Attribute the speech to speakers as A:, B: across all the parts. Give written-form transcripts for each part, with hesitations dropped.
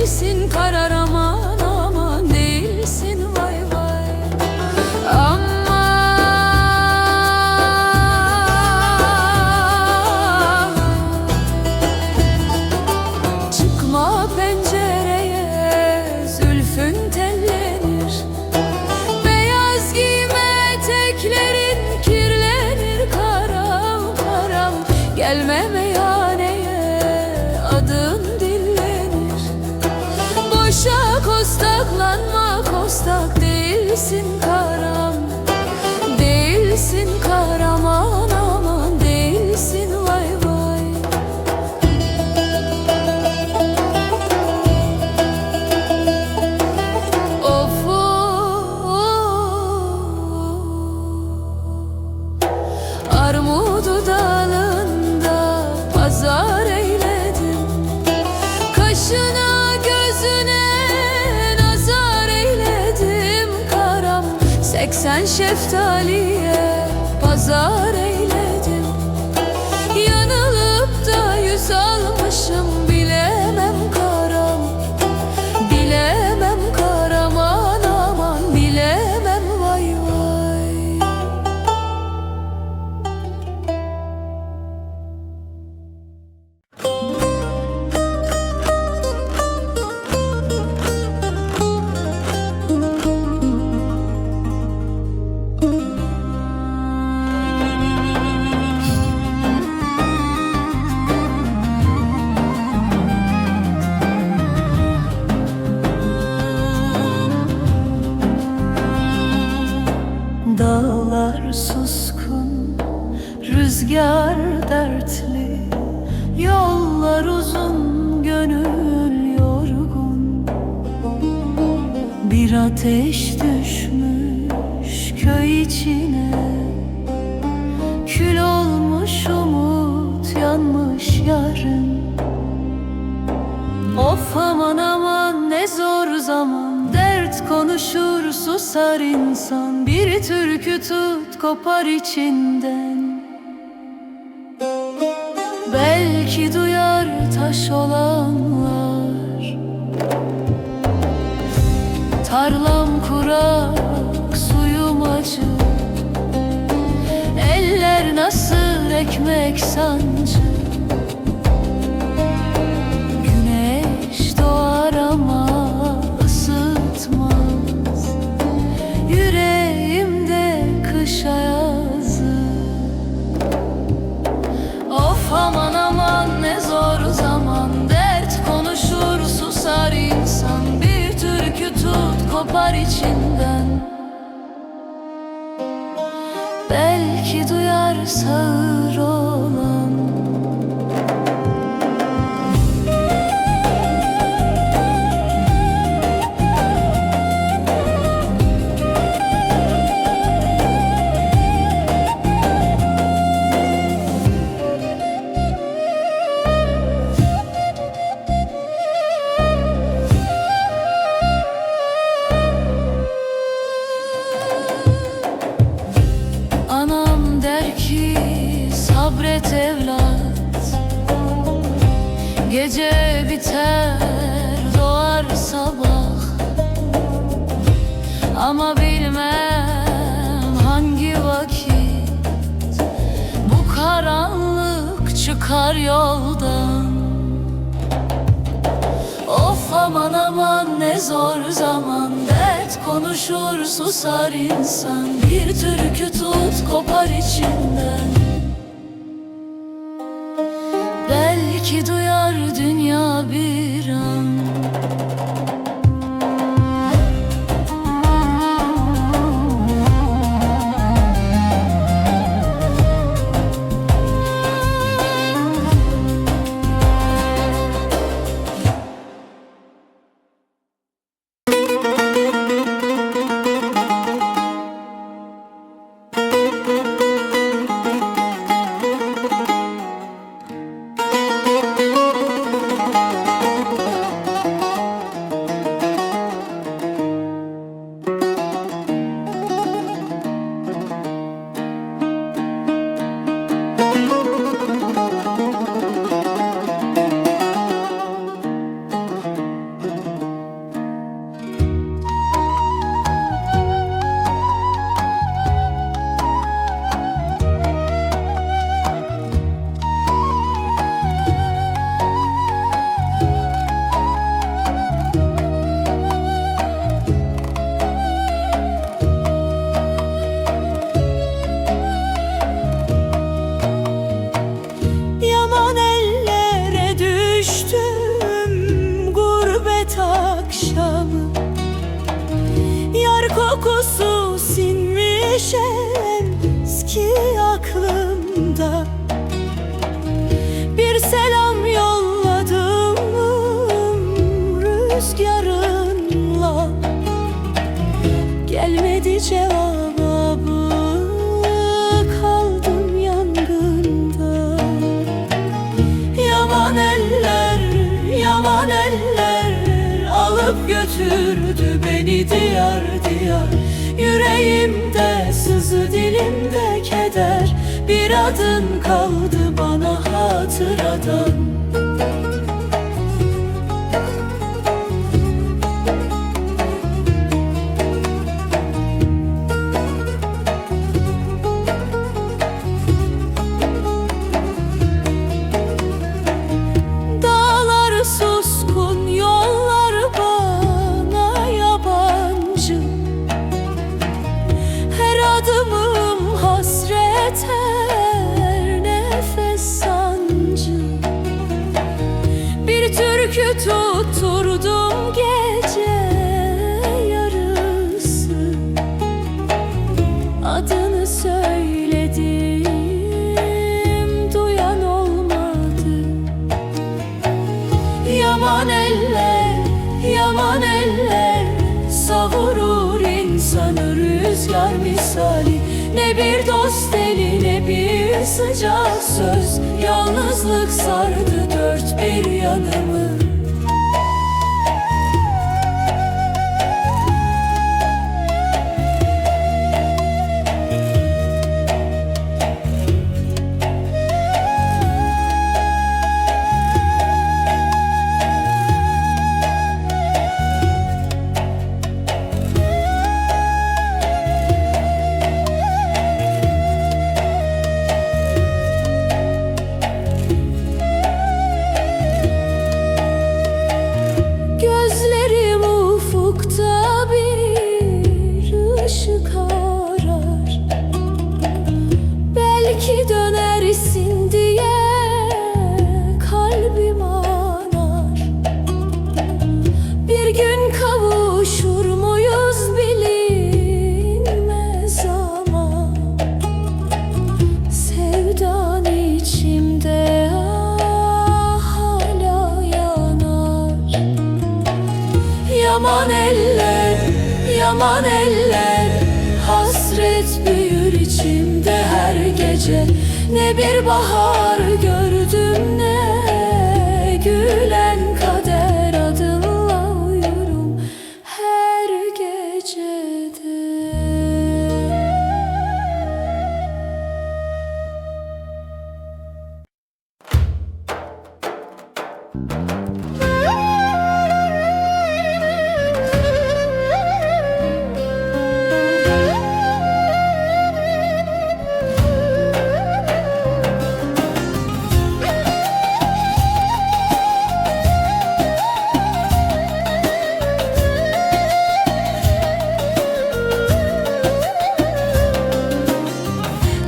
A: değilsin karar, aman aman değilsin, vay vay. Ama çıkma pencereye, zülfün tellenir. Beyaz giyme, eteklerin kirlenir, karam karam. Gelme meyhaneye, adın dillenir. Boşa kostaklanma, kostak değilsin karam. Değilsin karam, aman aman değilsin, vay vay. Of armudu dalında pazar eyledim. Kaşına gözüne nazar eyledim, karam. 80 şeftaliye pazar eyledim. Yanılıp da 100 almışım, bilemem karam. Bilemem karam, aman aman bilemem, vay vay.
B: Dağlar suskun, rüzgar dertli, yollar uzun, gönül yorgun. Bir ateş düşmüş köy içine, kül olmuş umut, yanmış yarın. Of aman aman ne zor zaman, dert konuşur susar insan. Bir türkü tut kopar içinden, belki duyar taş olanlar. Tarlam kurak, suyum acı, eller nasıl ekmek sancı. Güneş doğar ama ısıtmaz yüreğimde kış ayazı. Of aman aman ne zor zaman, dert konuşur susar insan. Bir türkü tut kopar içinden, belki duyar sağır olan. Anam der ki sabret evlat, gece biter doğar sabah. Ama bilmem hangi vakit bu karanlık çıkar yoldan. Of aman aman ne zor zaman, dert konuşur susar insan. Bir türkü tut kopar içinden, belki duyar dünya bir an.
A: neşem ki aklımda. Bir selam yolladım rüzgarınla, gelmedi cevabı, kaldım yangında. Yaman eller, yaman eller alıp götürdü beni diyar diyar. Yüreğimde sızı, dilimde keder, bir adın kaldı bana hatıradan. Dağlar suskun, yollar bana yabancı. Her adımım hasret, her nefes sancı. Bir türkü tutturdum gece yarısı, adını söyledim, duyan olmadı. Yaman eller, yaman eller savurur insanı rüzgar misali. Ne bir dost eli, ne bir sıcak söz, yalnızlık sardı dört bir yanımı. Gözlerim ufukta bir ışık arar, belki dönersin diye kalbim anar. Bir gün kavuşur muyuz bilinmez ama sevdan içimde hala yanar. Yaman eller, yaman eller hasret büyür içimde her gece. Ne bir bahar gördüm, ne gülen kader, adınla uyurum her gecede.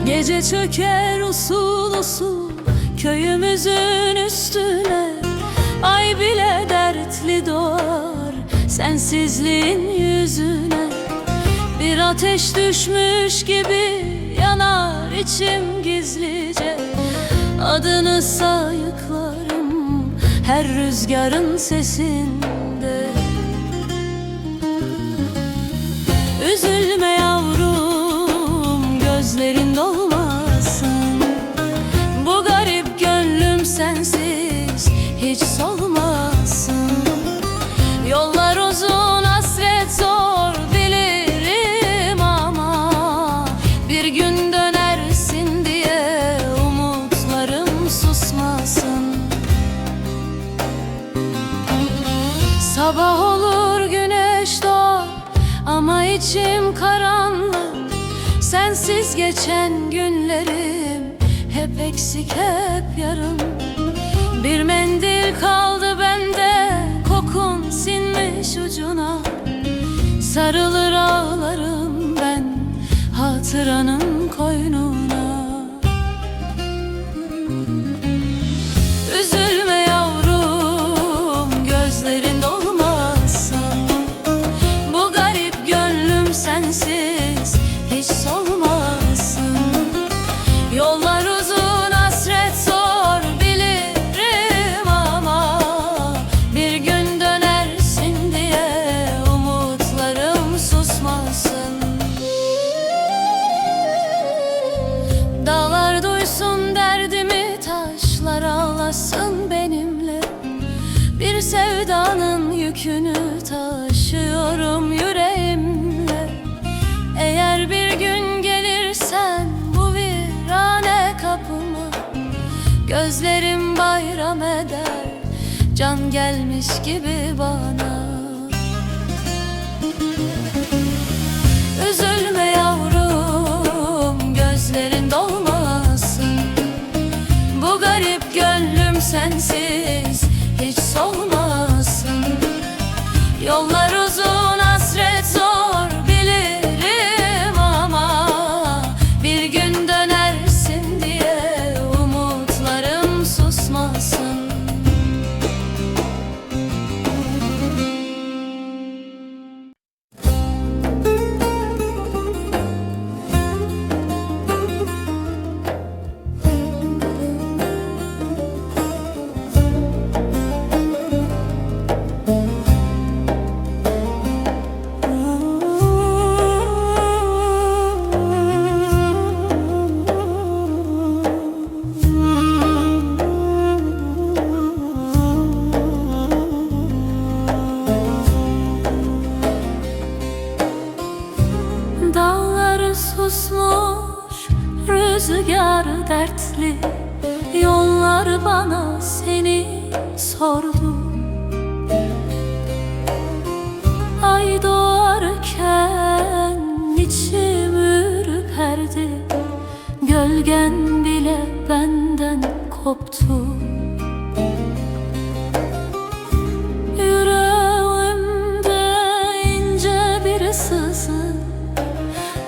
A: Gece çöker usul usul köyümüzün üstüne, ay bile dertli doğar sensizliğin yüzüne. Bir ateş düşmüş gibi yanar içim gizlice, adını sayıklarım her rüzgarın sesinde. Üzülme yavrum, gözlerin dolmasın, bu garip gönlüm sensiz hiç solmasın. Yollar uzun, hasret zor bilirim ama bir gün dönersin diye umutlarım susmasın. Sabah olur, güneş doğar ama içim karanlık. Sensiz geçen günlerim hep eksik, hep yarım. Bir mendil kaldı bende, kokun sinmiş ucuna. Sarılır ağlarım ben hatıranın koynuna. Üzülme yavrum, gözlerin dolmasın, bu garip gönlüm sensiz hiç solmasın. sevdanın yükünü taşıyorum yüreğimle. Eğer bir gün gelirsen bu virane kapıma, gözlerim bayram eder, can gelmiş gibi bana. Üzülme yavrum, gözlerin dolmasın. Bu garip gönlüm sensiz hiç solmasın. Yollar uzun, hasret zor bilirim ama bir gün dönersin diye umutlarım susmasın. Dağlar susmuş, rüzgar dertli, yollar bana seni sordu. Ay doğarken içim ürperdi, gölgen bile benden koptu. Yüreğimde ince bir sızı,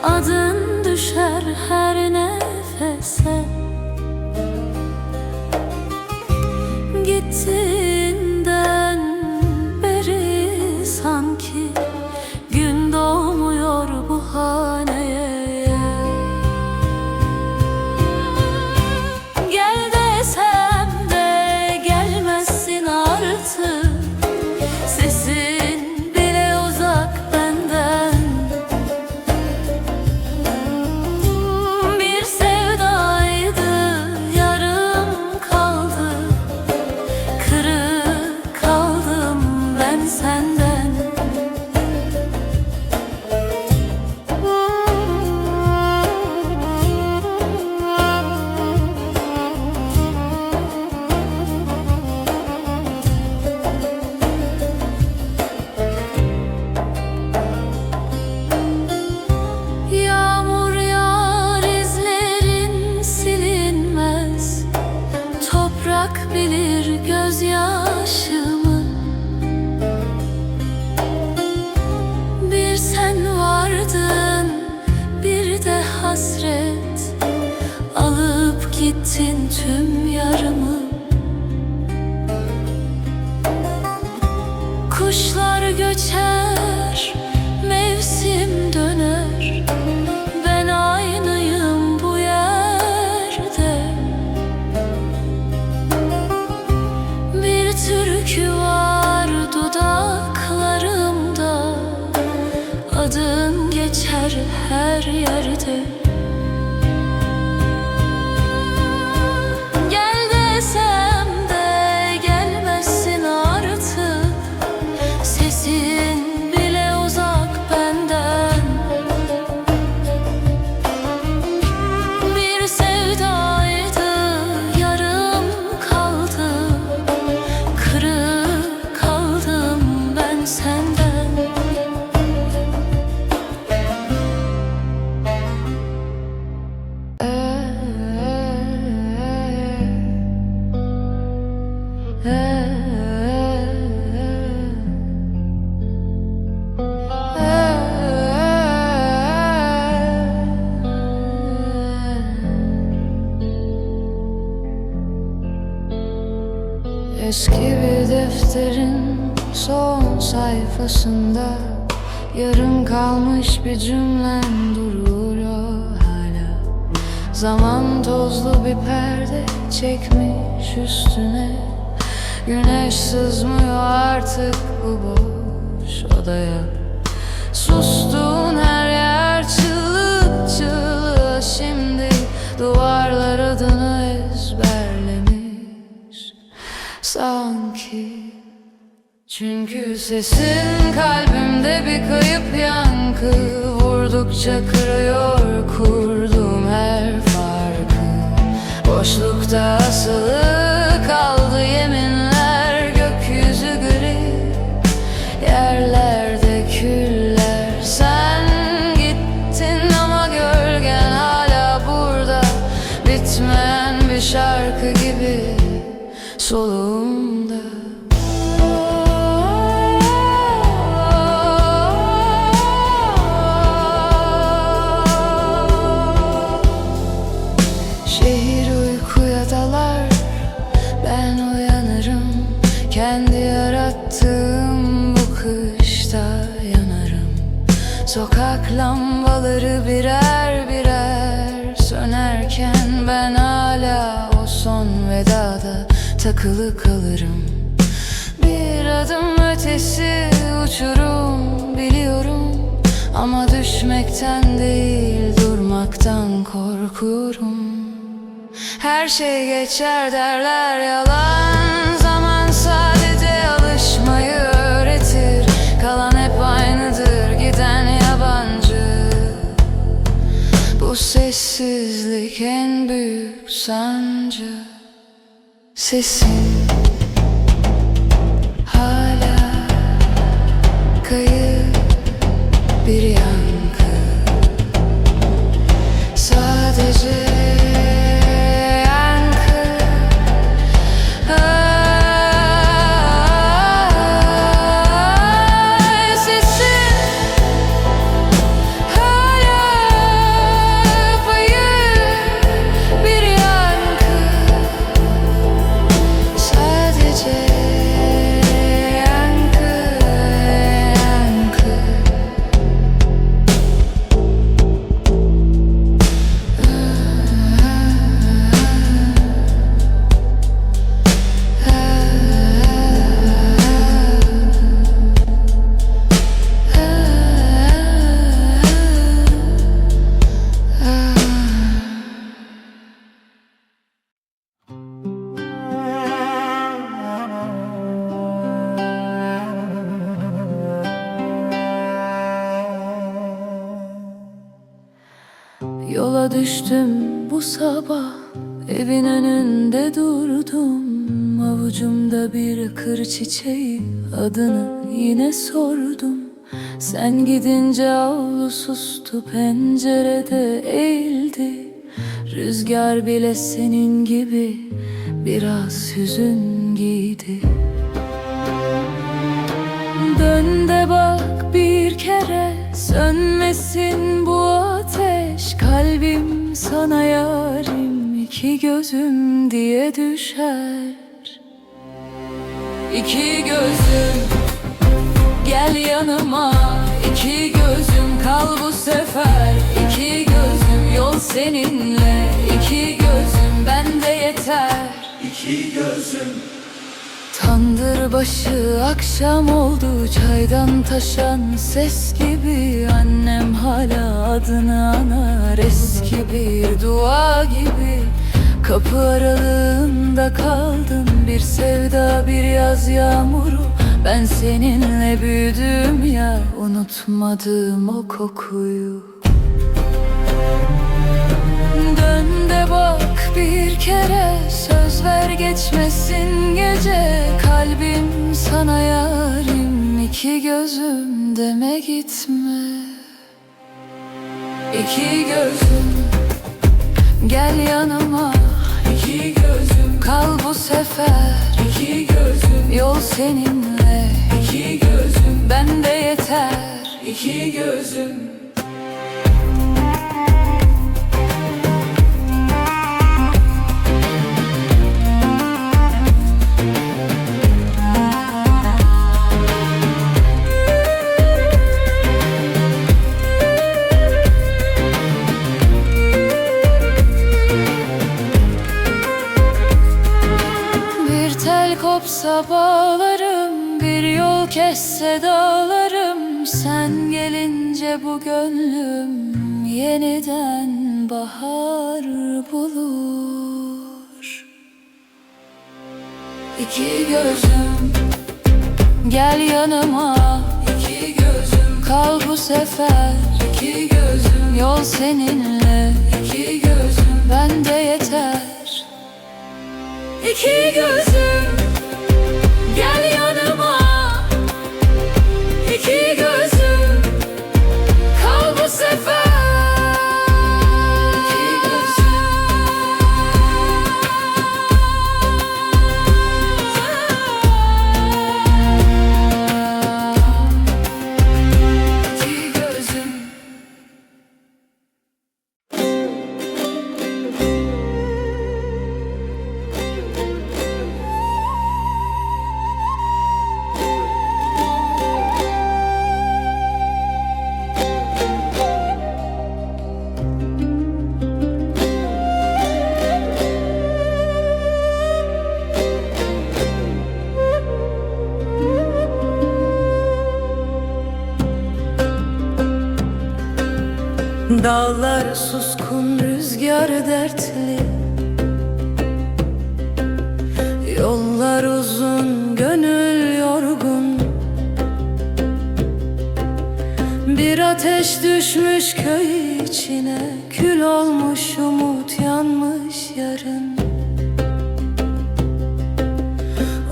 A: adın düşer her nefese. Gittiğinden beri sanki gün doğmuyor bu haneye. Gel desem de gelmezsin artık, sesin bile uzak benden. Bir sevdaydı, yarım kaldı, kırık kaldım ben senden. Yağmur yağar, izlerin silinmez, toprak bilir gözyaşımı. Bir sen vardın, bir de hasret, alıp gittin tüm yarımı. Kuşlar göçer, mevsim döner, ben aynıyım bu yerde. Bir türkü var dudaklarımda, adın geçer her yerde. Gel desem de gelmezsin artık, sesin bile uzak benden. Bir sevdaydı, yarım kaldı, kırık kaldım ben senden.
B: Eski bir defterin son sayfasında yarım kalmış bir cümlen duruyor hala. Zaman tozlu bir perde çekmiş üstüne, güneş sızmıyor artık bu boş odaya. Sustuğun her yer çığlık çığlığa şimdi, duvarlar adını ezberlemiş sanki. Çünkü sesin kalbimde bir kayıp yankı, vurdukça kırıyor kurduğum her farkı. Boşlukta asılı kaldı yeminler, gökyüzü gri, yerlerde küller. Sen gittin ama gölgen hala burada, bitmeyen bir şarkı gibi soluğumda. Şehir uykuya dalar, ben uyanırım. Kendi yarattığım bu kışta yanarım. Sokak lambaları birer birer sönerken ben hala o son vedada takılı kalırım. Bir adım ötesi uçurum biliyorum, ama düşmekten değil durmaktan korkuyorum. Her şey geçer derler, yalan. Zaman sadece alışmayı öğretir. Kalan hep aynıdır, giden yabancı. Bu sessizlik en büyük sancı. Sesin hala kayıp bir yankı. Sadece yola düştüm bu sabah, evin önünde durdum. Avucumda bir kır çiçeği, adını yine sordum. Sen gidince avlu sustu, pencerede eğildi. Rüzgar bile senin gibi biraz hüzün giydi. Dön de bak bir kere, sönmesin bu ateş. Kalbim sana yarim, iki gözüm diye düşer. İki gözüm gel yanıma, iki gözüm kal bu sefer. İki gözüm yol seninle, iki gözüm bende yeter. İki gözüm. Tandır başı akşam oldu, çaydan taşan ses gibi. Annem hala adını anar, eski bir dua gibi. Kapı aralığında kaldım, bir sevda bir yaz yağmuru. Ben seninle büyüdüm ya, unutmadım o kokuyu. Dön de bak bir kere, söz ver geçmesin gece. Kalbim sana yarim, iki gözüm deme gitme. İki gözüm gel yanıma, iki gözüm kal bu sefer. İki gözüm yol seninle, iki gözüm bende yeter. İki gözüm. Kopsa bağlarım, bir yol kesse dağlarım. Sen gelince bu gönlüm yeniden bahar bulur. İki gözüm Gel yanıma,
A: İki gözüm,
B: kal bu sefer.
A: iki gözüm,
B: Yol seninle,
A: iki gözüm,
B: bende yeter.
A: iki gözüm, gel yanıma. İki gözüm, kal bu sefer. İki gözüm, iki gözüm.
B: Dağlar suskun, rüzgar dertli. Yollar uzun, gönül yorgun. Bir ateş düşmüş köy içine, kül olmuş umut, yanmış yarın.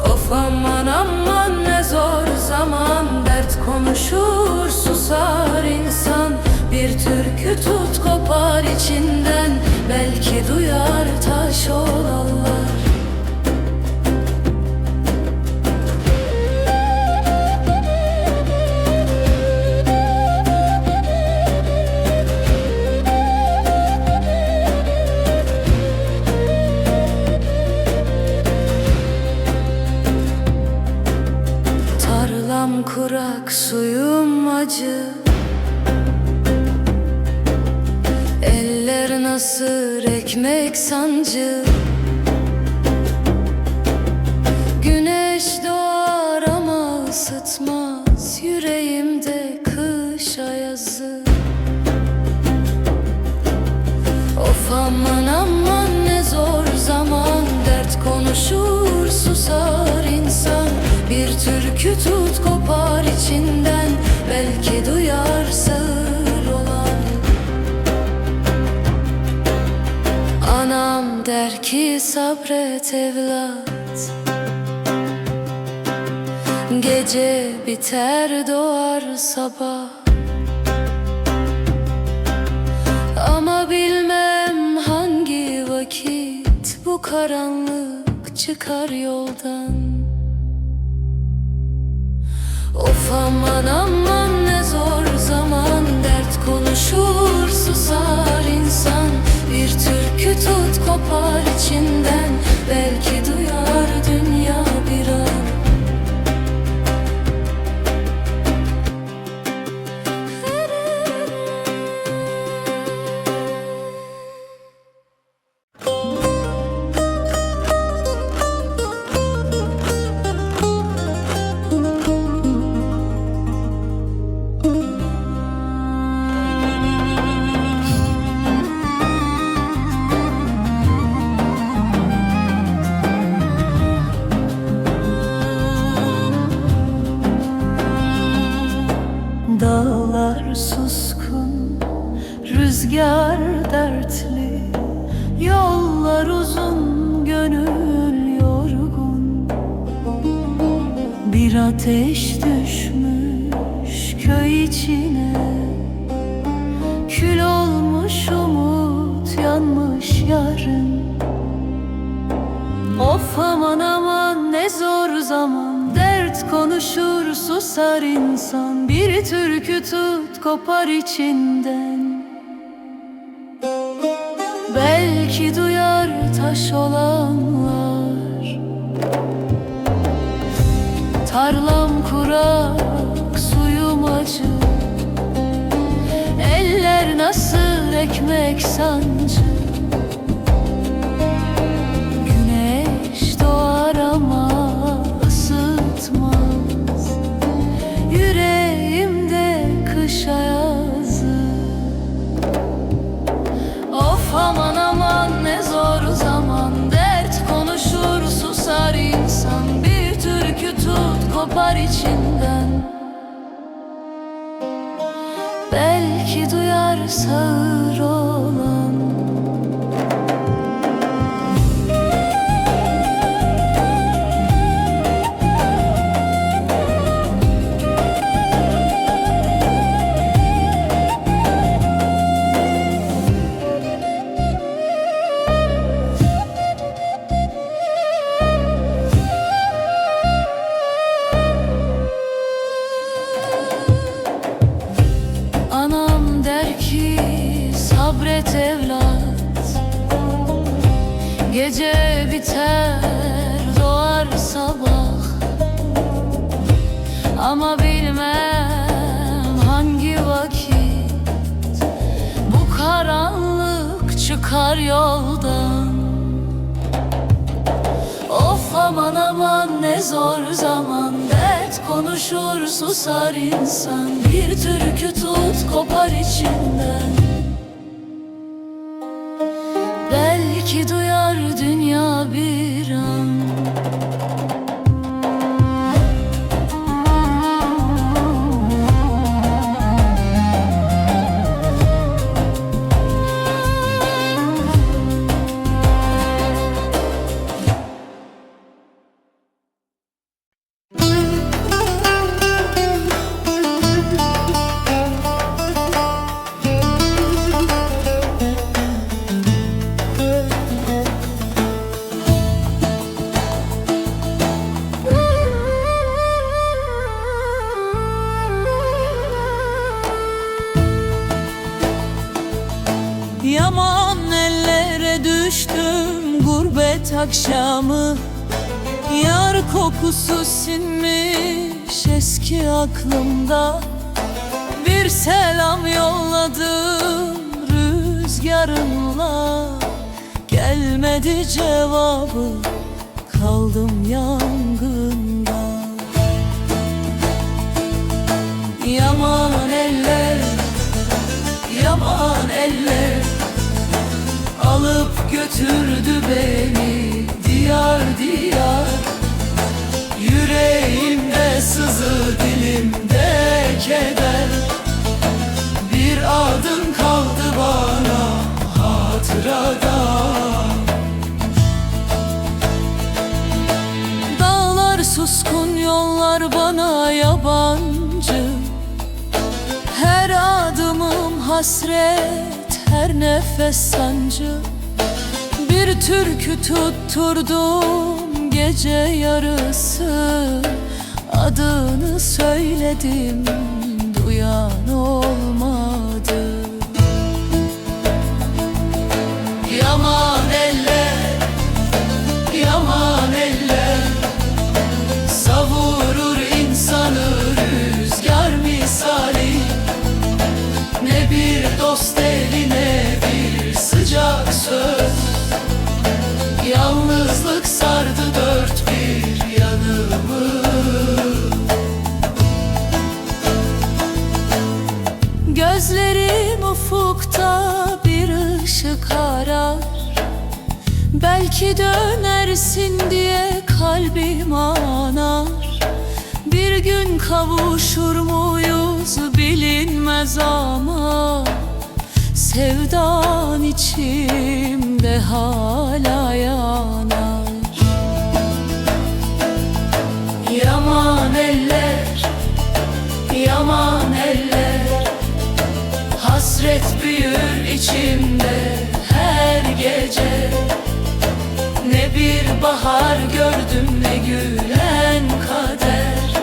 B: Of aman aman ne zor zaman, dert konuşur susar insan. Bir türkü tut kopar içinden, belki duyar taş olanlar. Tarlam kurak, suyum acı. Eller nasır, ekmek sancı. Güneş doğar ama ısıtmaz yüreğimde kış ayazı. Of aman aman ne zor zaman, dert konuşur susar insan. Bir türkü tut kopar içinden, belki duyar sığır olan. Anam der ki sabret evlat, gece biter doğar sabah. Ama bilmem hangi vakit bu karanlık çıkar yoldan. Of aman aman ne zor zaman, dert konuşur susar insan. Bir türkü tut kopar içinden, belki duyar dünya bir an. Dağlar suskun, rüzgar dertli. Yollar uzun, gönül yorgun. Bir ateş düşmüş köy içine, kül olmuş umut, yanmış yarın. Of aman aman ne zor zaman, dert konuşur susar insan. Bir türkü tut kopar içinden, belki duyar taş olanlar. Tarlam kurak, suyum acı. Eller nasıl ekmek sancı. Güneş doğar ama ısıtmaz yüreğimde kış ayazı. Of aman aman ne zor zaman, dert konuşur susar insan. Bir türkü tut kopar kopar içinden. Belki duyar sağır olan. Anam der ki sabret evlat, gece biter doğar sabah. Ama bilmem hangi vakit bu karanlık çıkar yoldan. Of aman aman ne zor zaman, dert konuşur susar insan. Bir türkü tut kopar içinden. Belki duyar dünya bir an.
C: Yaman ellere düştüm gurbet akşamı. Yar kokusu sinmiş eski aklımda. Bir selam yolladım rüzgarınla, gelmedi cevabı, kaldım yangında. Yaman eller, yaman eller, alıp götürdü beni diyar diyar. Yüreğimde sızı, dilimde keder. Bir adım kaldı bana hatırada. Dağlar suskun, yollar bana yabancı. Her adımım hasret, her nefes sancı. Bir türkü tutturdum gece yarısı. Adını söyledim, duyan olmadı. Yaman eller, yaman eller, savurur insanı rüzgar misali. Ne bir dost eline bir sıcak söz, yalnızlık sardı dört bir yanımı. Gözlerim ufukta bir ışık arar. Belki dönersin diye kalbim anar. Bir gün kavuşur muyuz bilinmez ama sevdan içimde hala yanar. Yaman eller, yaman eller, hasret büyür içimde her gece. Ne bir bahar gördüm ne gülen kader.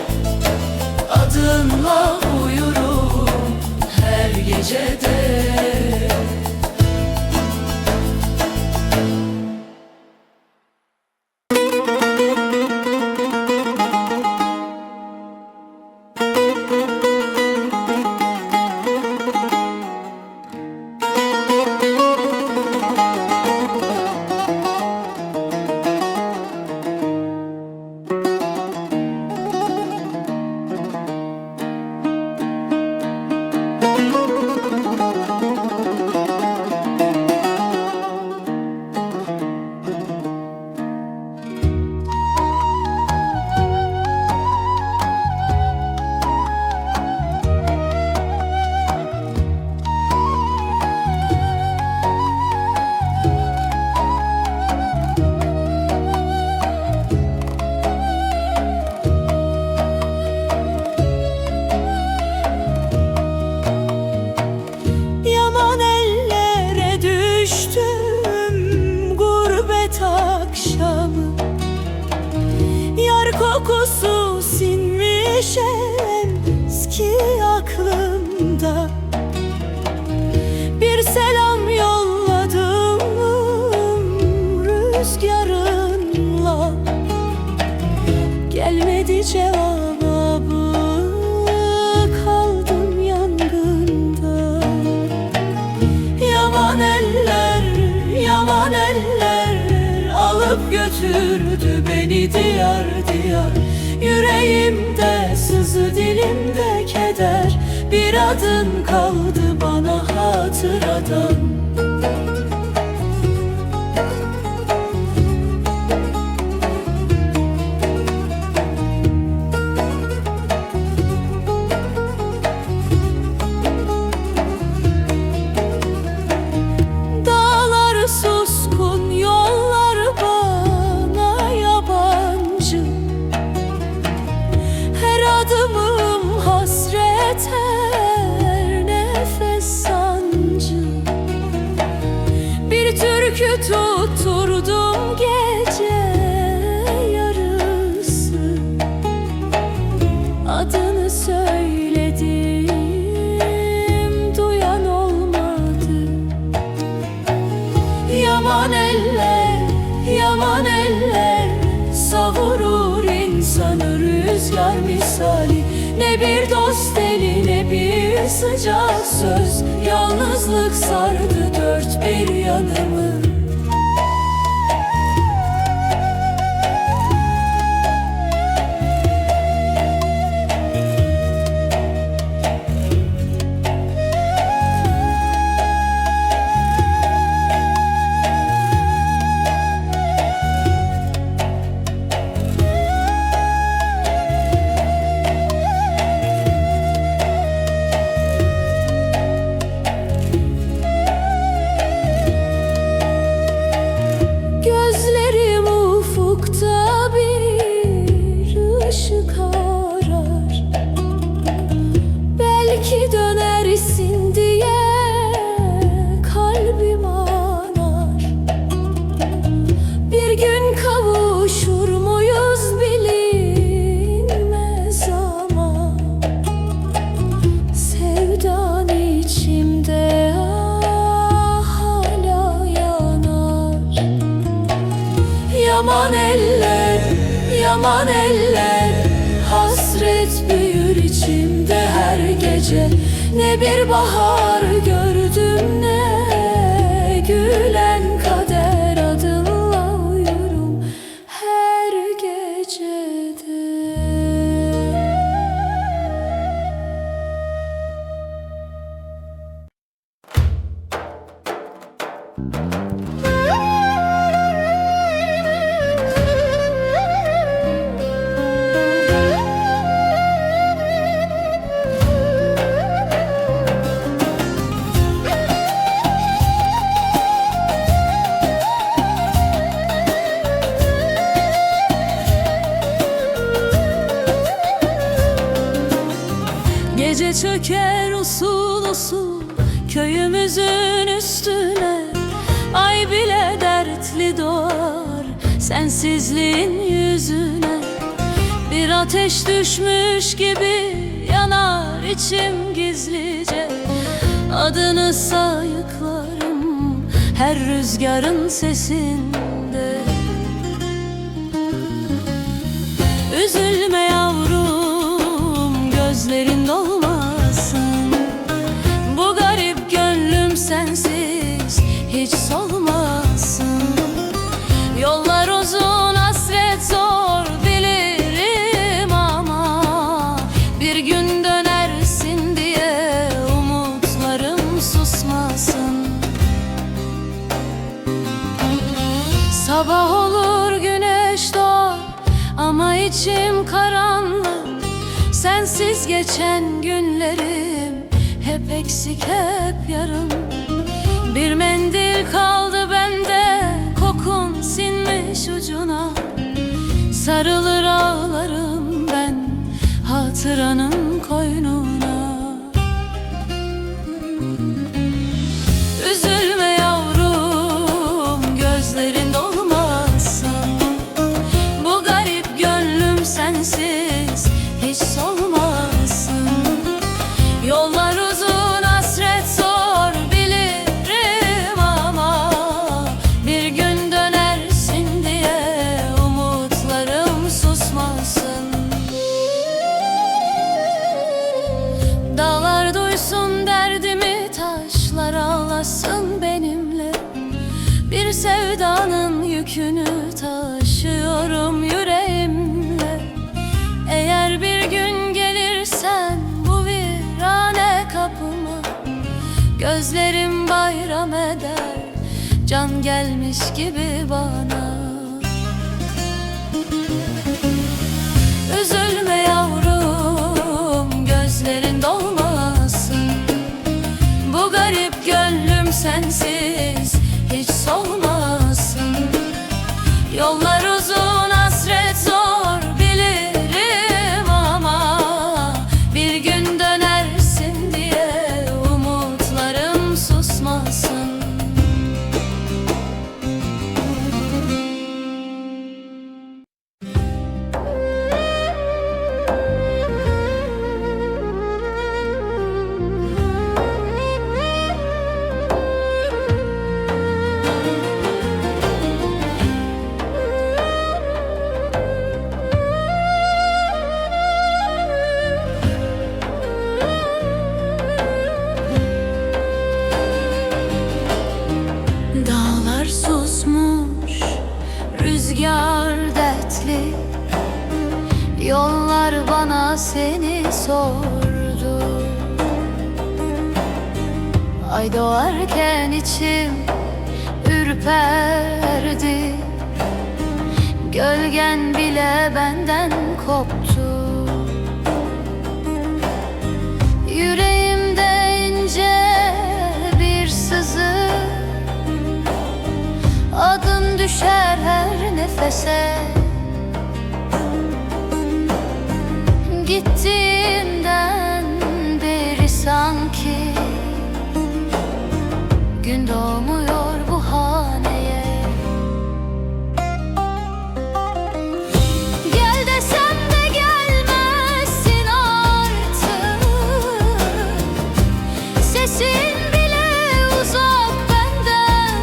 C: Adınla uyurum her gecede. neşem eski aklımda. Bir selam yolladım rüzgarınla, gelmedi cevabı, kaldım yangında. Yaman eller, yaman eller alıp götürdü beni diyar diyar. Yüreğimde sızı, dilimde keder, bir adın kaldı bana hatıradan. Dağlar suskun, yollar bana yabancı. Her adımım hasret, her nefes sancı. Bir türkü tutturdum gece yarısı, adını söyledim, duyan olmadı. Yaman eller, yaman eller savurur insanı rüzgar misali. Ne bir dost eli, ne bir sıcak söz, yalnızlık sardı dört bir yanımı. Gözlerim ufukta bir ışık arar, belki dönersin diye kalbim anar. Bir gün kavuşur muyuz bilinmez ama sevdan içimde hala yanar. Yaman eller, yaman eller hasret büyür içimde her gece. Ne bir bahar gördüm, ne gülen kader, adınla uyurum her gecede. Gece çöker usul usul köyümüzün üstüne, ay bile dertli doğar sensizliğin yüzüne. Bir ateş düşmüş gibi yanar içim gizlice, adını sayıklarım her rüzgarın sesinde. Üzülme yavrum, gözlerin dolmasın, bu garip gönlüm sensiz hiç solmasın. Yollar uzun, hasret zor bilirim ama bir gün dönersin diye umutlarım susmasın. Sabah olur, güneş doğar ama içim karanlık. Sensiz geçen günlerim hep eksik, hep yarım. Bir mendil kaldı bende, kokun sinmiş ucuna. Sarılır ağlarım ben hatıranın koynuna. Üzülme yavrum, gözlerin dolmasın, bu garip gönlüm sensiz hiç solmasın. olamazsın benimle. Bir sevdanın yükünü taşıyorum yüreğimle. Eğer bir gün gelirsen bu virane kapıma, gözlerim bayram eder, can gelmiş gibi bana. Üzülme yavrum, gözlerin dolmasın. Bu garip gönlüm sensiz hiç solmasın. Yollar uzun, hasret zor bilirim ama bir gün dönersin diye umutlarım susmasın. Dağlar susmuş, rüzgar dertli, yollar bana seni sordu. Ay doğarken içim ürperdi, gölgen bile benden koptu. Yüreğimde ince bir sızı, adın düşer her nefese. Gittiğimden beri sanki gün doğmuyor bu haneye. Gel desem de gelmezsin artık, sesin bile uzak benden.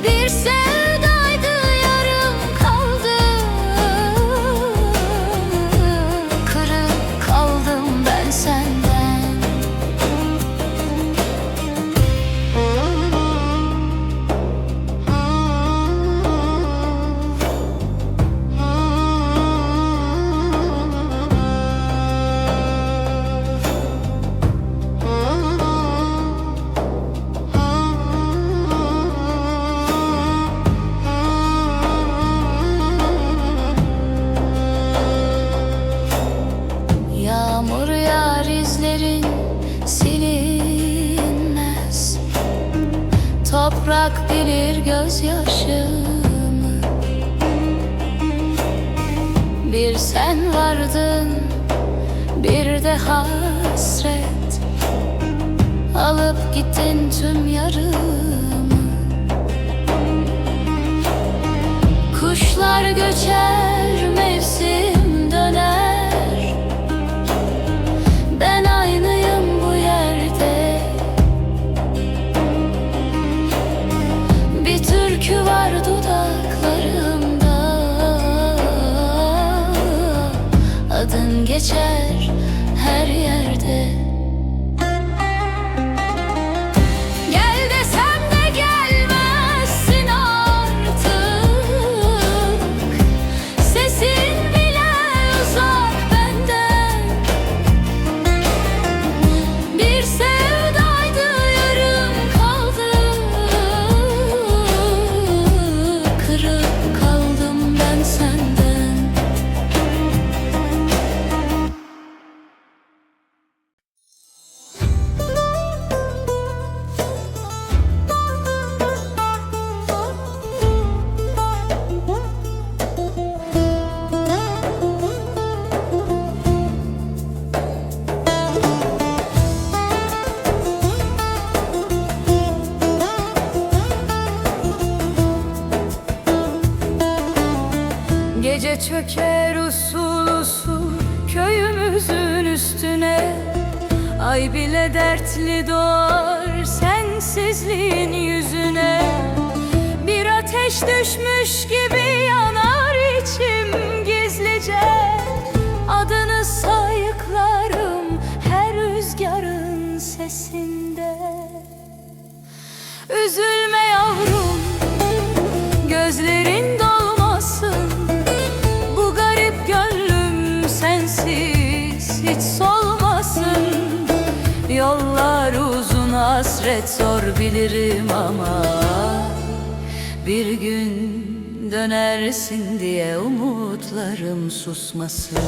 C: Bir sevdaydı yarım kaldı, kırık kaldım ben senden. Yağmur yağar, izlerin silinmez. Toprak bilir gözyaşımı. Bir sen vardın, bir de hasret, alıp gittin tüm yarımı. Kuşlar göçer, mevsim döner, ben aynıyım bu yerde. Bir türkü var dudaklarımda, adın geçer her yerde. Gel desem de gelmezsin artık, sesin bile uzak benden. Bir sevdaydı yarım kaldı, kırık kaldım ben senden. Gece çöker usul usul köyümüzün üstüne. Ay bile dertli doğar sensizliğin yüzüne. Bir ateş düşmüş gibi yanar içim gizlice. Adını sayıklarım her rüzgarın sesinde. sensiz hiç solmasın. Yollar uzun, hasret zor bilirim ama bir gün dönersin diye umutlarım susmasın.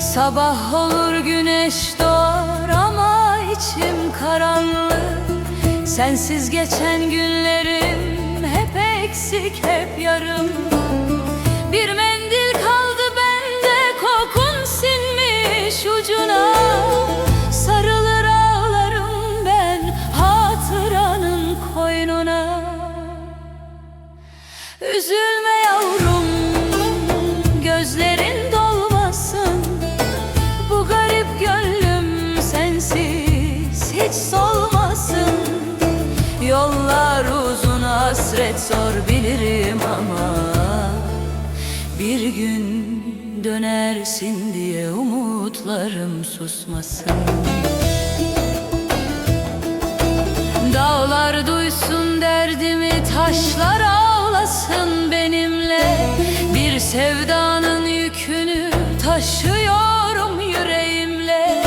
C: Sabah olur, güneş doğar ama içim karanlık. Sensiz geçen günlerim hep eksik, hep yarım. Bir mendil kaldı bende, kokun sinmiş ucuna. Sarılır ağlarım ben hatıranın koynuna. Üzülme yavrum, gözlerin dolmasın. Bu garip gönlüm sensiz hiç solmasın. Yollar uzun, hasret zor bilirim ama bir gün dönersin diye umutlarım susmasın. Dağlar duysun derdimi, taşlar ağlasın benimle. Bir sevdanın yükünü taşıyorum yüreğimle.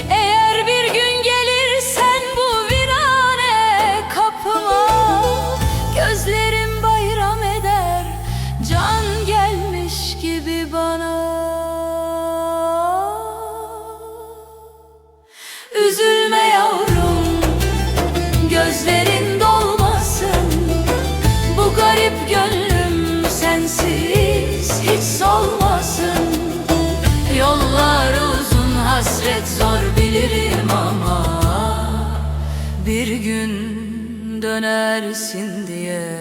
C: Eğer bir gün gelirsen bu virane kapıma, gözlerim bayram eder, can gelmiş gibi bana. Üzülme yavrum, gözlerin dolmasın. Bu garip gönlüm sensiz hiç solmasın. Yollar uzun, hasret zor bilirim ama bir gün dönersin diye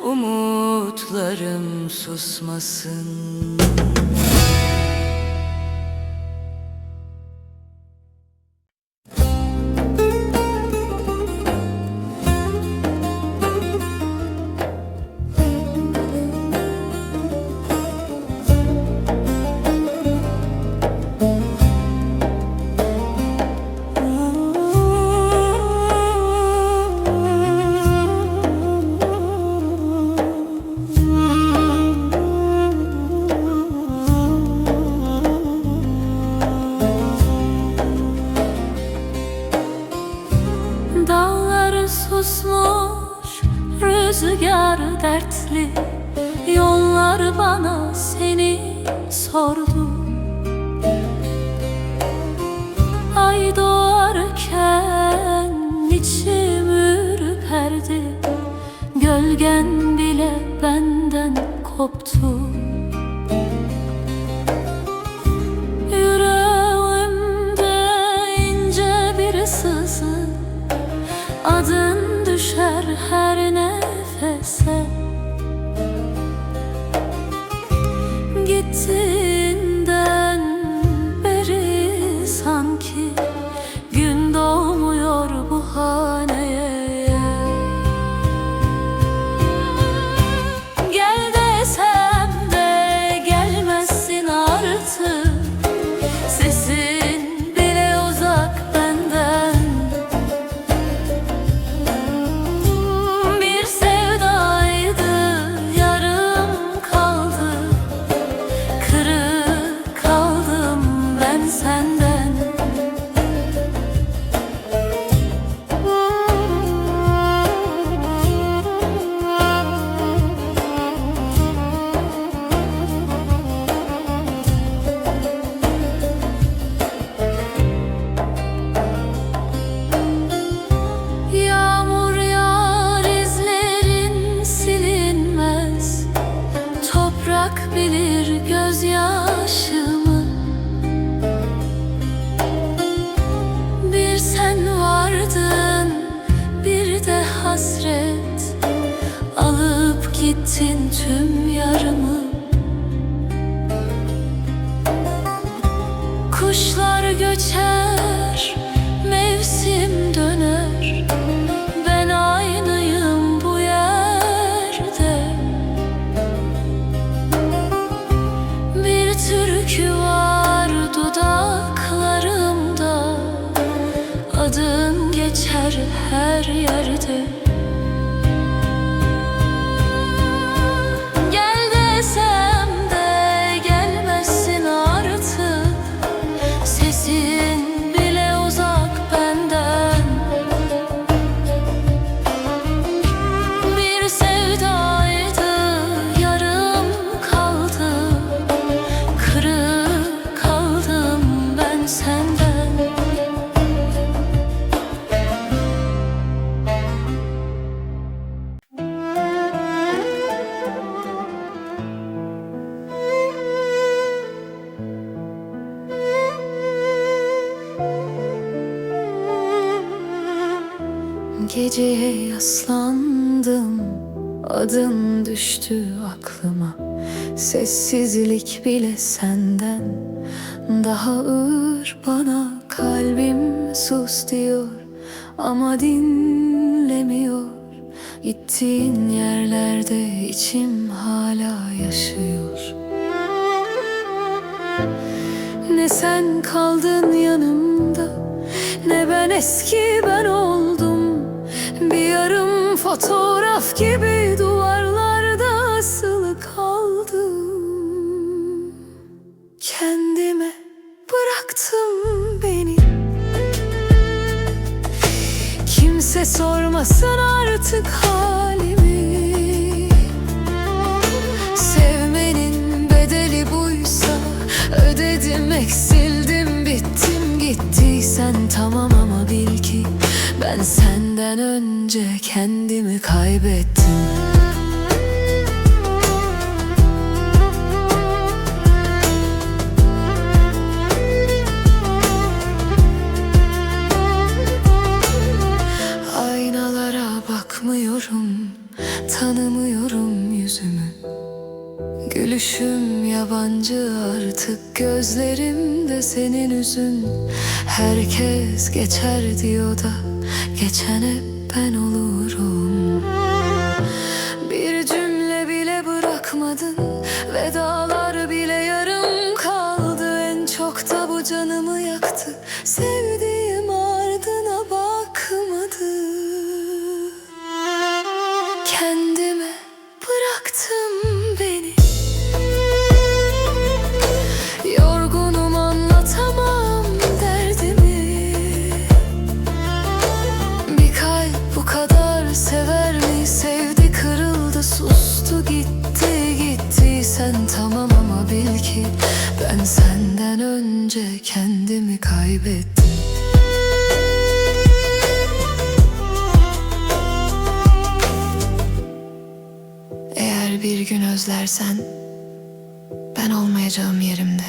C: umutlarım susmasın. Dağlar susmuş, rüzgar dertli. Yollar bana seni sordu. Ay doğarken içim ürperdi. Gölgen bile benden koptu. Yüreğimde ince bir sızı, adın düşer her nefese. Gittiğinden beri sanki gün doğmuyor bu haneye. Gel desem de gelmezsin artık. Sesin bile uzak benden. Bir sevdaydı, yarım kaldı. Kırık kaldım ben senden. Yağmur yağar, izlerin silinmez. Toprak bilir gözyaşımı. Bir sen vardın, bir de hasret. Alıp gittin tüm yarımı. Kuşlar göçer, mevsim döner. Ben aynıyım bu yerde. Bir türkü var dudaklarımda. Adın geçer her yerde. Gel de geceye yaslandım, adın düştü aklıma. Sessizlik bile senden daha ağır bana. Kalbim sus diyor ama dinlemiyor. Gittiğin yerlerde içim hala yaşıyor. Ne sen kaldın yanımda, ne ben eski ben oldum. Bir yarım fotoğraf gibi duvarlarda asılı kaldım. Kendime bıraktım beni. Kimse sormasın artık halimi. Sevmenin bedeli buysa ödedim, eksildim, bittim. Gittiysen tamam ama bil ki ben senden önce kendimi kaybettim. Aynalara bakmıyorum, tanımıyorum yüzümü. Gülüşüm yabancı artık, gözlerimde senin yüzün. Herkes geçer diyor da geçen hep ben olurum. Bir cümle bile bırakmadın, vedalar bile yarım kaldı. En çok da bu canımı yaktı, sevdiğim ardına bakmadı. Kendime bıraktım beni. Yorgunum, anlatamam derdimi. Bir kalp bu kadar sever mi? Sevdi, kırıldı, sustu, gitti. Gittiysen tamam ama bil ki ben senden önce kendimi kaybettim. Eğer bir gün özlersen ben olmayacağım yerimde.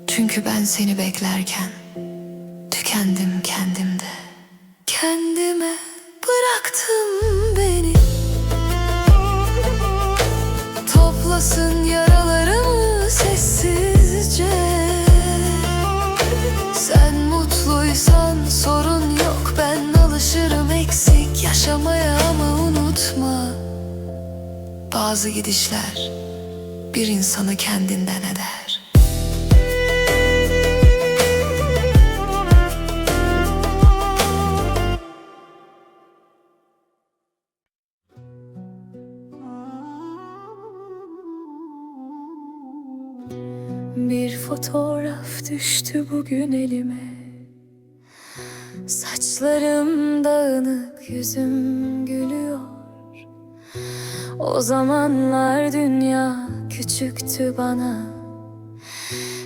C: Çünkü ben seni beklerken tükendim kendimde. Kendime bıraktım beni. Toplasın yaralarımı sessizce. Sen mutluysan sorun yok, ben alışırım eksik yaşamaya. Ama unutma, bazı gidişler bir insanı kendinden eder. Bir fotoğraf düştü bugün elime. Saçlarım dağınık, yüzüm gülüyor. O zamanlar dünya küçüktü bana.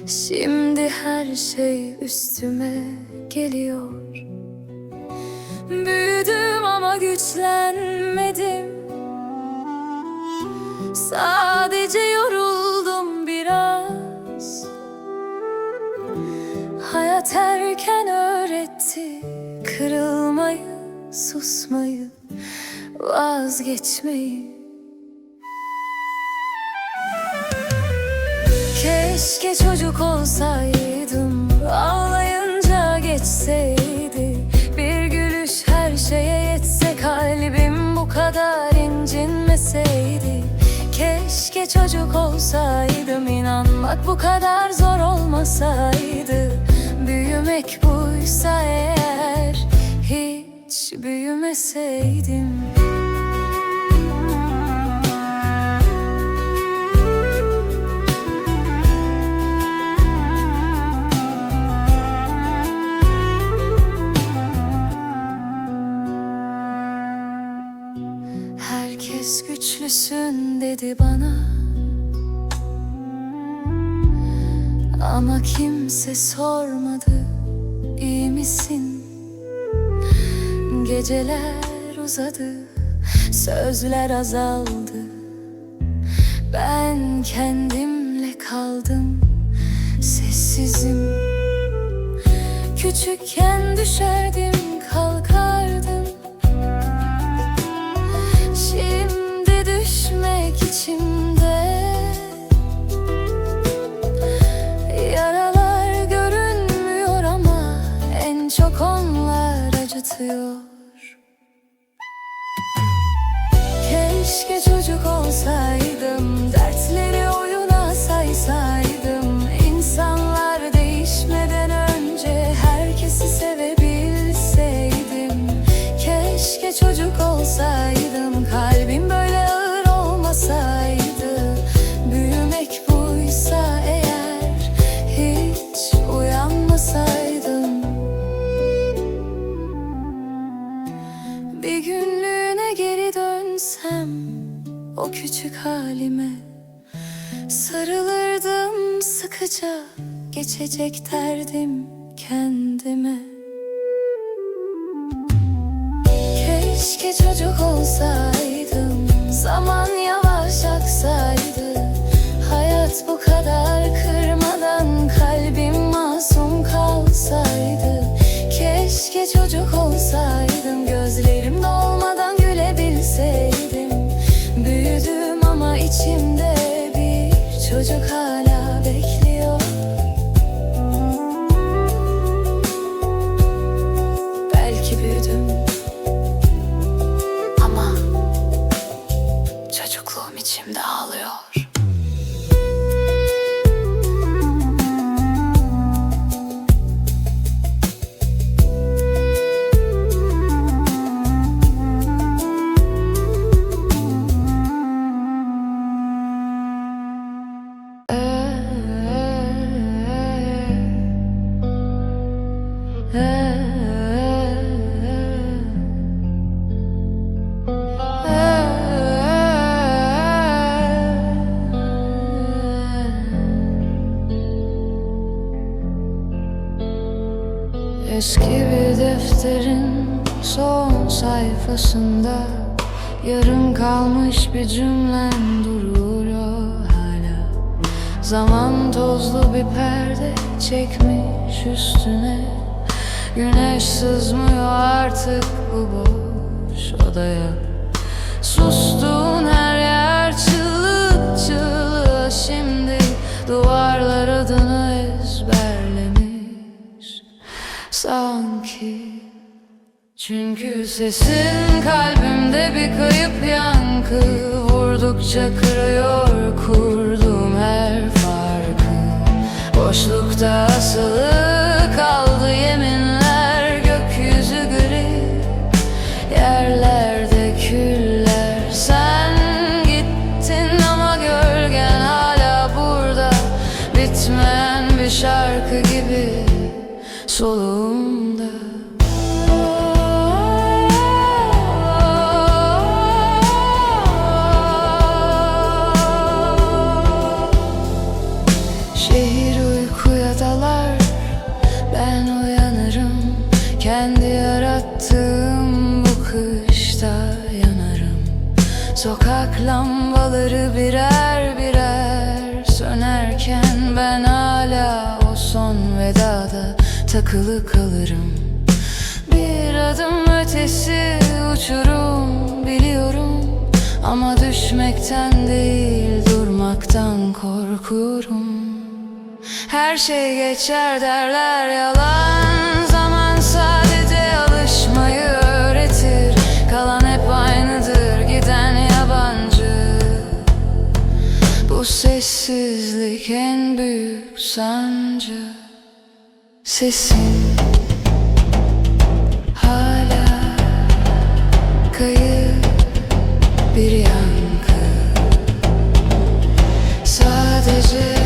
C: Şimdi her şey üstüme geliyor. Büyüdüm ama güçlenmedim. Sadece yoruldum biraz. Hayat erken öğretti kırılmayı, susmayı, vazgeçmeyi. Keşke çocuk olsaydım, ağlayınca geçseydi. Bir gülüş her şeye yetse, kalbim bu kadar incinmeseydi. Keşke çocuk olsaydım, inanmak bu kadar zor olmasaydı. Büyümek buysa eğer, hiç büyümeseydim. Herkes güçlüsün dedi bana, ama kimse sormadı iyi misin? Geceler uzadı, sözler azaldı. Ben kendimle kaldım, sessizim. Küçükken düşerdim, kalkardım. halime. Sarılırdım sıkıca, geçecek derdim kendime. Keşke çocuk olsaydım, zaman yavaş aksaydı. Hayat bu kadar kırmadan kalbim masum kalsaydı. Keşke çocuk olsaydım, gözlerim dolmadan gülebilseydim. Büyüdüm ama içimde bir çocuk hala bekliyor. Belki büyüdüm ama çocukluğum içimde ağlıyor. Eski bir defterin son sayfasında yarım kalmış bir cümlen duruyor hala. Zaman tozlu bir perde çekmiş üstüne. Güneş sızmıyor artık bu boş odaya. Sustuğun her yer çığlık çığlığa şimdi. Duvarlar adını ezberlemiş sanki. Çünkü sesin kalbimde bir kayıp yankı. Vurdukça kırıyor kurduğum her farkı. Boşlukta asılı kaldı yeminler. Gökyüzü gri, yerlerde küller. Sen gittin ama gölgen hala burada. Bitmeyen bir şarkı gibi soluğumda. Şehir uykuya dalar, ben uyanırım. Kendi yarattığım bu kışta yanarım. Sokak lambaları birer birer sönerken ben hala o son vedada takılı kalırım. Bir adım ötesi uçurum biliyorum, ama düşmekten değil durmaktan korkuyorum. Her şey geçer derler yalan. Zaman sadece alışmayı öğretir. Kalan hep aynıdır, giden yabancı. Bu sessizlik en büyük sancı. Sesin hala kayıp bir yankı. Sadece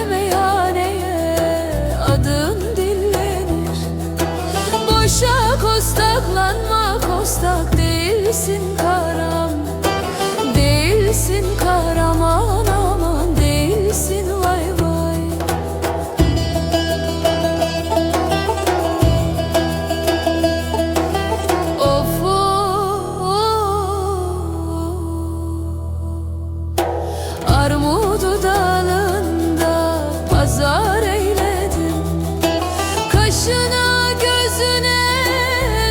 B: meyhaneye adın dillenir. Boşa kostaklanma, kostak değilsin karam. Değilsin kahraman, aman değilsin vay vay. Of armudu dalında pazar eyledim. Kaşına gözüne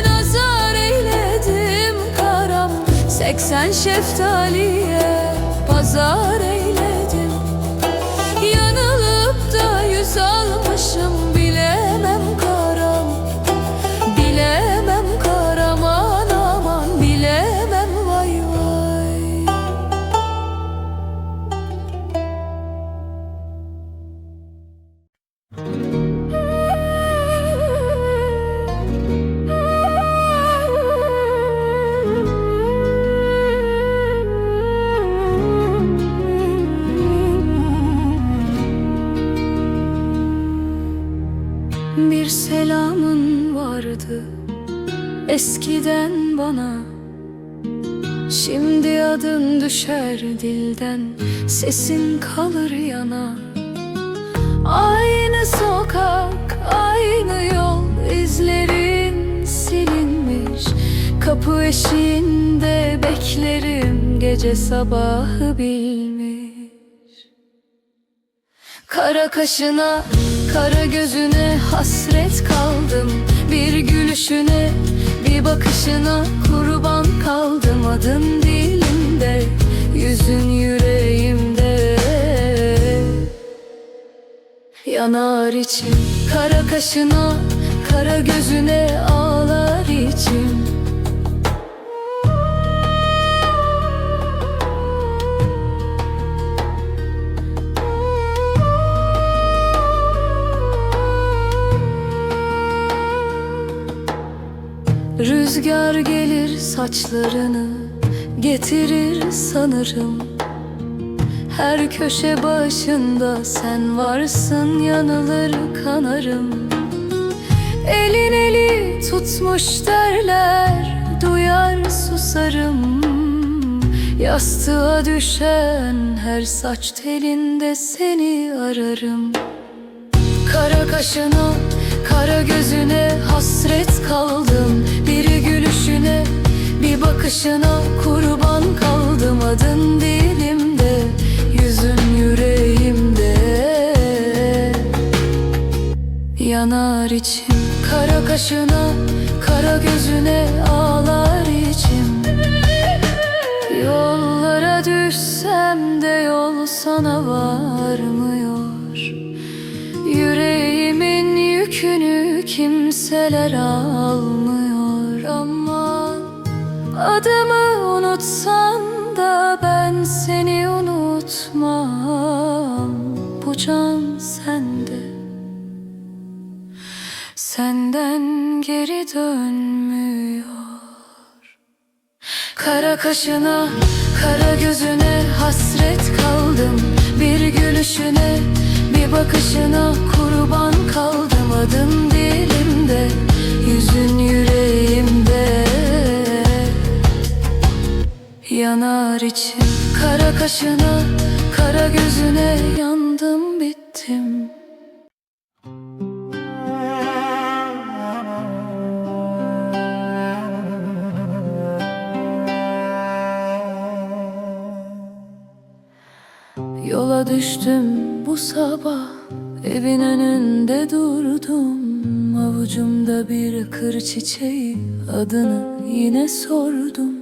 B: nazar eyledim karam. 80 şeftaliye pazar eyledim. Yanılıp da 100 almışım, bilemem karam. Bilemem karam, aman bilemem vay vay. Bir selamın vardı eskiden bana. Şimdi adın düşer dilden, sesin kalır yana. Aynı sokak, aynı yol, izlerin silinmiş. Kapı eşiğinde beklerim, gece sabahı bilmiş. Kara kaşına, kara gözüne hasret kaldım. Bir gülüşüne, bir bakışına kurban kaldım. Adın dilimde, yüzün yüreğimde. Yanar içim, kara kaşına, kara gözüne ağlar içim. Rüzgar gelir saçlarını getirir sanırım. Her köşe başında sen varsın, yanılır kanarım. Elin eli tutmuş derler, duyar susarım. Yastığa düşen her saç telinde seni ararım. Kara kaşına, kara gözüne hasret kaldım. Bir gülüşüne, bir bakışına kurban kaldım. Adın dilimde, yüzün yüreğimde. Yanar içim, kara kaşına, kara gözüne ağlar içim. Yollara düşsem de yol sana varmıyor. Yüreğimin yükünü kimseler almıyor. Aman adımı unutsan da ben seni unutmam. Bu can sende, senden geri dönmüyor. Kara kaşına, kara gözüne hasret kaldım. Bir gülüşüne, bir bakışına kurban kaldım. Adın dilimde, yüzün yüreğimde. Yanar içim, kara kaşına, kara gözüne yandım bittim. Yola düştüm bu sabah, evin önünde durdum. Avucumda bir kır çiçeği, adını yine sordum.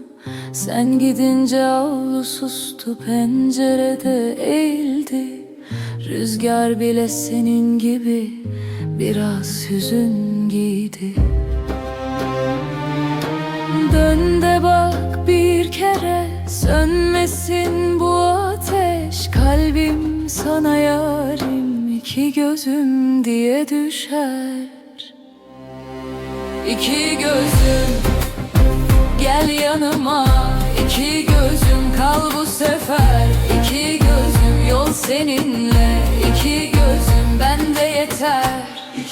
B: Sen gidince avlu sustu, pencerede eğildi. Rüzgar bile senin gibi biraz hüzün giydi. Dön de bak bir kere, sönmesin bu ateş. Kalbim sana yarim, iki gözüm diye düşer. İki gözüm gel yanıma, iki gözüm kal bu sefer. İki gözüm yol seninle, iki gözüm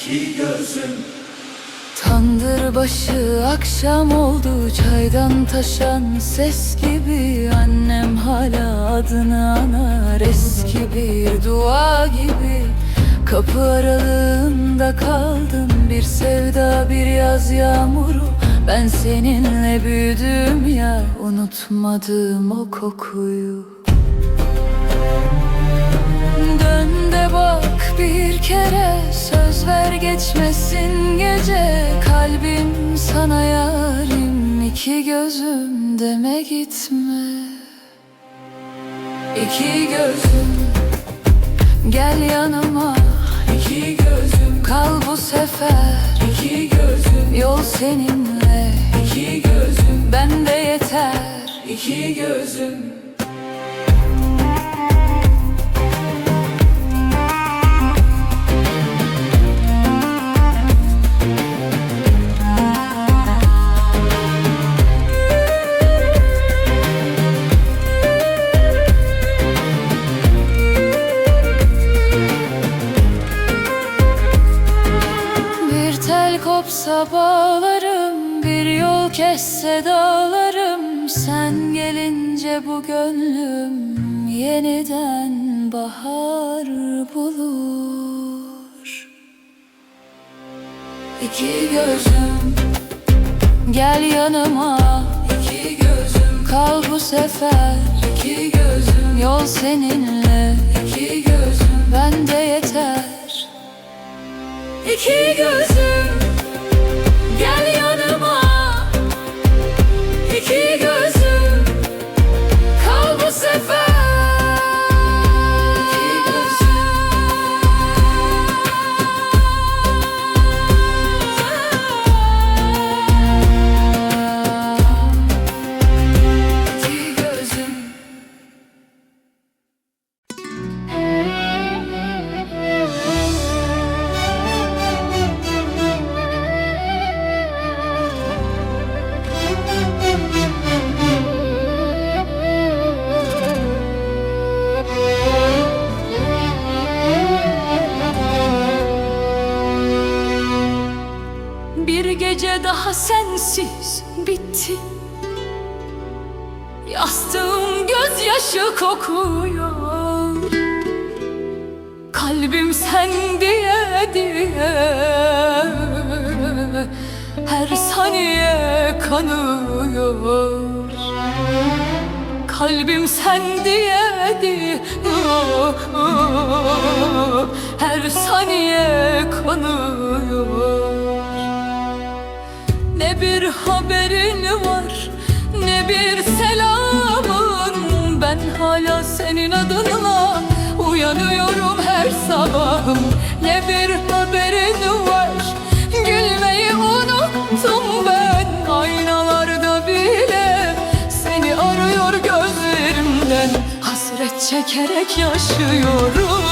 A: iki gözüm.
C: Tandır başı akşam oldu, çaydan taşan ses gibi. Annem hala adını anar, eski bir dua gibi. Kapı aralığında kaldım, bir sevda bir yaz yağmuru. Ben seninle büyüdüm ya, unutmadım o kokuyu. Dön de bak bir kere, söz ver geçmesin gece. Kalbim sana yarim, iki gözüm deme gitme. İki gözüm gel yanıma,
A: İki gözüm,
C: kal bu sefer.
A: iki gözüm,
C: Yol seninle,
A: iki gözüm,
C: bende yeter.
A: iki gözüm.
C: Bir tel kopsa bağlarım, bir yol kesse dağlarım. Sen gelince bu gönlüm yeniden bahar bulur. İki gözüm gel yanıma,
A: İki gözüm,
C: kal bu sefer.
A: iki gözüm,
C: Yol seninle,
A: iki gözüm,
C: bende yeter.
A: iki gözüm, gel yanıma. İki gözüm, kal bu sefer. İki gözüm, iki gözüm.
C: Bir gece daha sensiz bitti. Yastığım gözyaşı kokuyor. Kalbim sen diye diye her saniye kanıyor. Kalbim sen diye diye her saniye kanıyor. Ne bir haberin var, ne bir selamın. Ben hala senin adınla uyanıyorum her sabahım. Ne bir haberin var, gülmeyi unuttum ben. Aynalarda bile seni arıyor gözlerimden. Hasret çekerek yaşıyorum.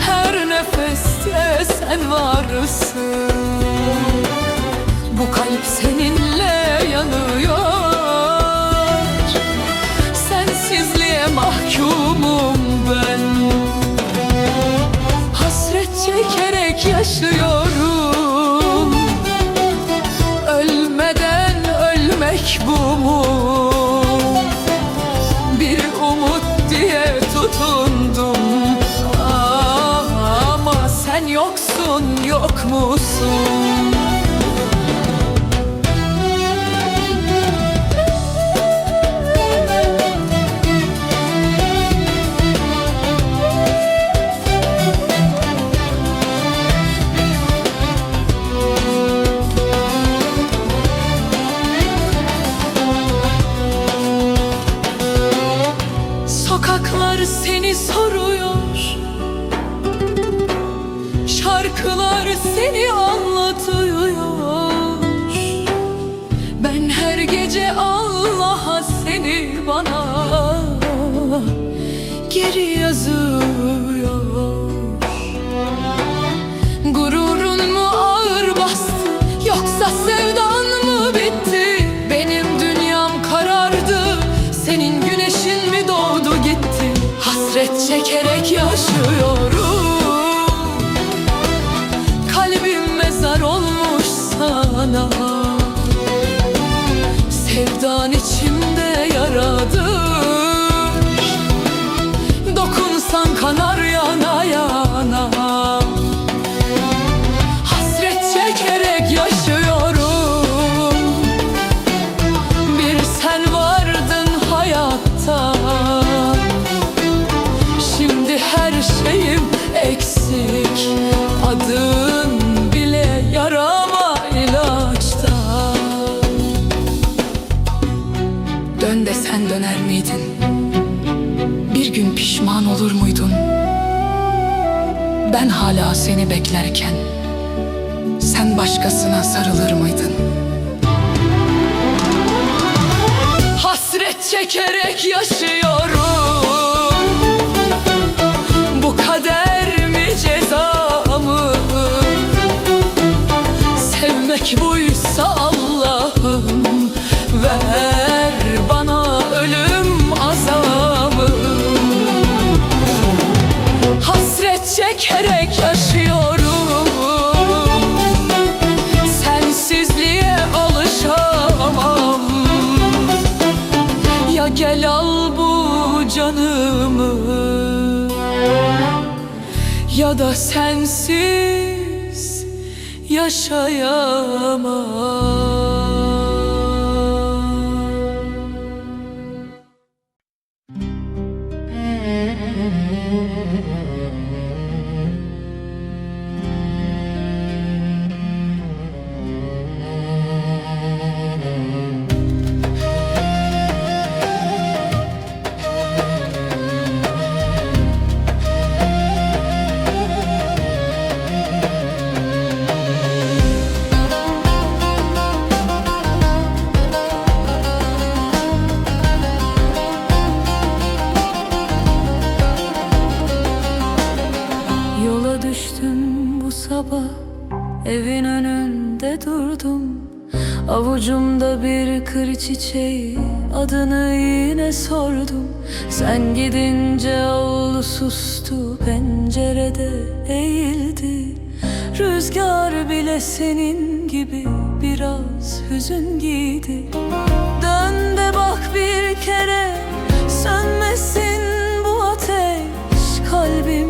C: Her nefeste sen varsın. Bu kalp seninle yanıyor. Sensizliğe mahkumum ben. Hasret çekerek yaşıyorum. Ölmeden ölmek bu mu? Bir umut diye tutundum. Ama sen yoksun, yok musun? Sokaklar seni soruyor, şarkılar seni anlatıyor. Ben her gece Allah'a seni bana geri yazıyor. Gururun mu ağır bastı, yoksa sevdan mı bitti? Benim dünyam karardı, senin güneşin mi doğdu gitti? Hasret çekerek yaşıyorum.
B: sana. Sevdan içimde yaradır, dokunsan kanar yana yana. Hasret çekerek yaşıyorum, bir sen vardın hayatta. Şimdi her şeyim eksik, adın bile yarama ilaçta. Dön desen döner miydin? Bir gün pişman olur muydun? Ben hala seni beklerken sen başkasına sarılır mıydın? Hasret çekerek yaşıyorum, bu kader mi ceza mı? Sevmek buysa Allah'ım, ver bana ölüm azabı. Hasret çekerek yaşıyorum, sensizliğe alışamam. Ya gel al bu canımı, ya da sensiz yaşayamam. Yola düştüm bu sabah, evin önünde durdum. Avucumda bir kır çiçeği, adını yine sordum. Sen gidince avlu sustu, pencerede eğildi. Rüzgar bile senin gibi biraz hüzün giydi. Dön de bak bir kere, sönmesin bu ateş. Kalbim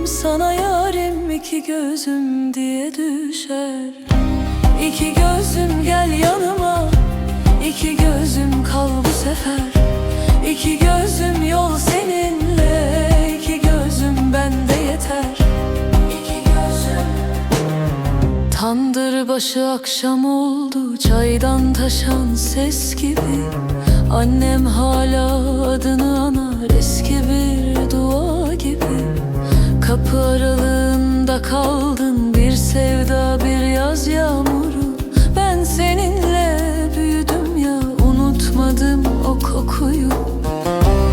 B: sana yarim, iki gözüm diye düşer. İki gözüm gel yanıma, iki gözüm kal bu sefer. İki gözüm yol seninle, iki gözüm bende yeter. İki gözüm. Tandır başı akşam oldu, çaydan taşan ses gibi. Annem hala adını anar, eski bir dua gibi. Kapı aralığında kaldın, bir sevda bir yaz yağmuru. Ben seninle büyüdüm ya, unutmadım o kokuyu.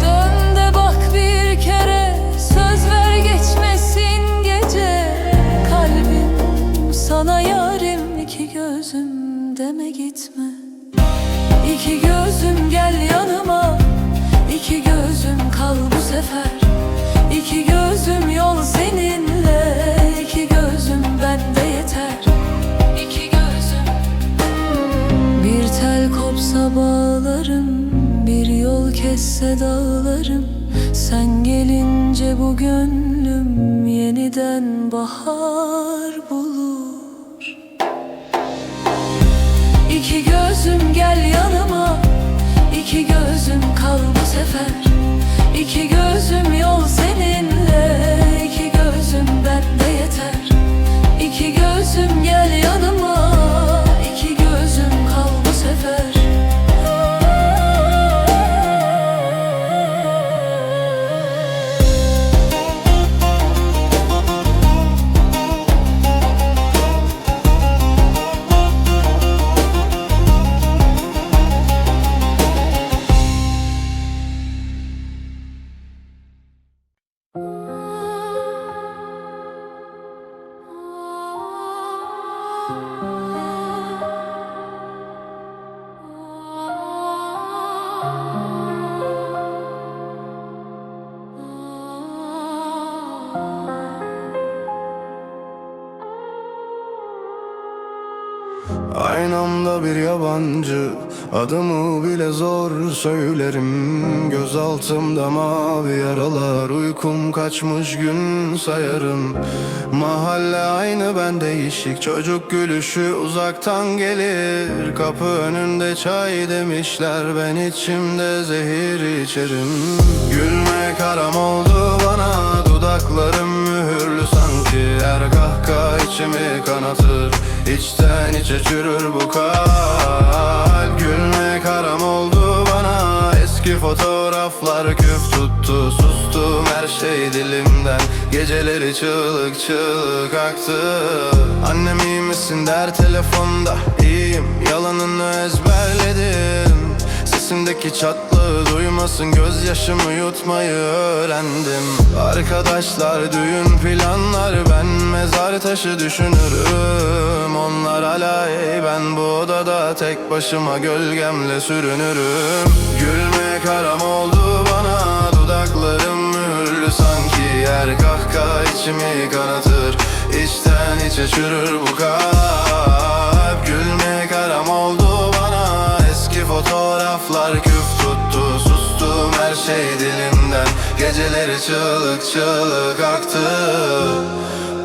B: Dön de bak bir kere, söz ver geçmesin gece. Kalbim sana yarim, iki gözüm deme gitme. İki gözüm gel yanıma, iki gözüm kal bu sefer. İki gözüm yol seninle, iki gözüm bende yeter. İki gözüm. Bir tel kopsa bağlarım, bir yol kesse dağlarım. Sen gelince bu gönlüm yeniden bahar bulur. İki gözüm gel yanıma, iki gözüm kal bu sefer. İki gözüm yol seninle, iki gözüm bende yeter. İki gözüm gel yanıma, iki gözüm kal bu sefer.
D: Aynamda bir yabancı, adımı bile zor söylerim. Göz altımda mavi yaralar, uykum kaçmış gün sayarım. Mahalle aynı, ben değişik, çocuk gülüşü uzaktan gelir. Kapı önünde çay demişler, ben içimde zehir içerim. Gülmek haram oldu bana, dudaklarım mühürlü sanki. Her kahkaha içimi kanatır, İçten içe çürür bu kalp. Gülmek haram oldu bana, eski fotoğraflar küf tuttu. Sustum, her şey dilimden, geceleri çığlık çığlık aktı. Annem iyi misin der telefonda, iyiyim, yalanını ezberledim. Sesimdeki çatlığı duymasın, gözyaşımı yutmayı öğrendim. Arkadaşlar düğün planlar, ben mezar taşı düşünürüm. Onlar alay, ben bu odada tek başıma gölgemle sürünürüm. Gülmek haram oldu bana, dudaklarım mühürlü sanki. Her kahkaha içimi kanatır, içten içe çürür bu kalp. Gülmek haram oldu bana, eski fotoğraflar küf tuttu. Sustum, her şey dilimden, geceleri çığlık çığlık aktı.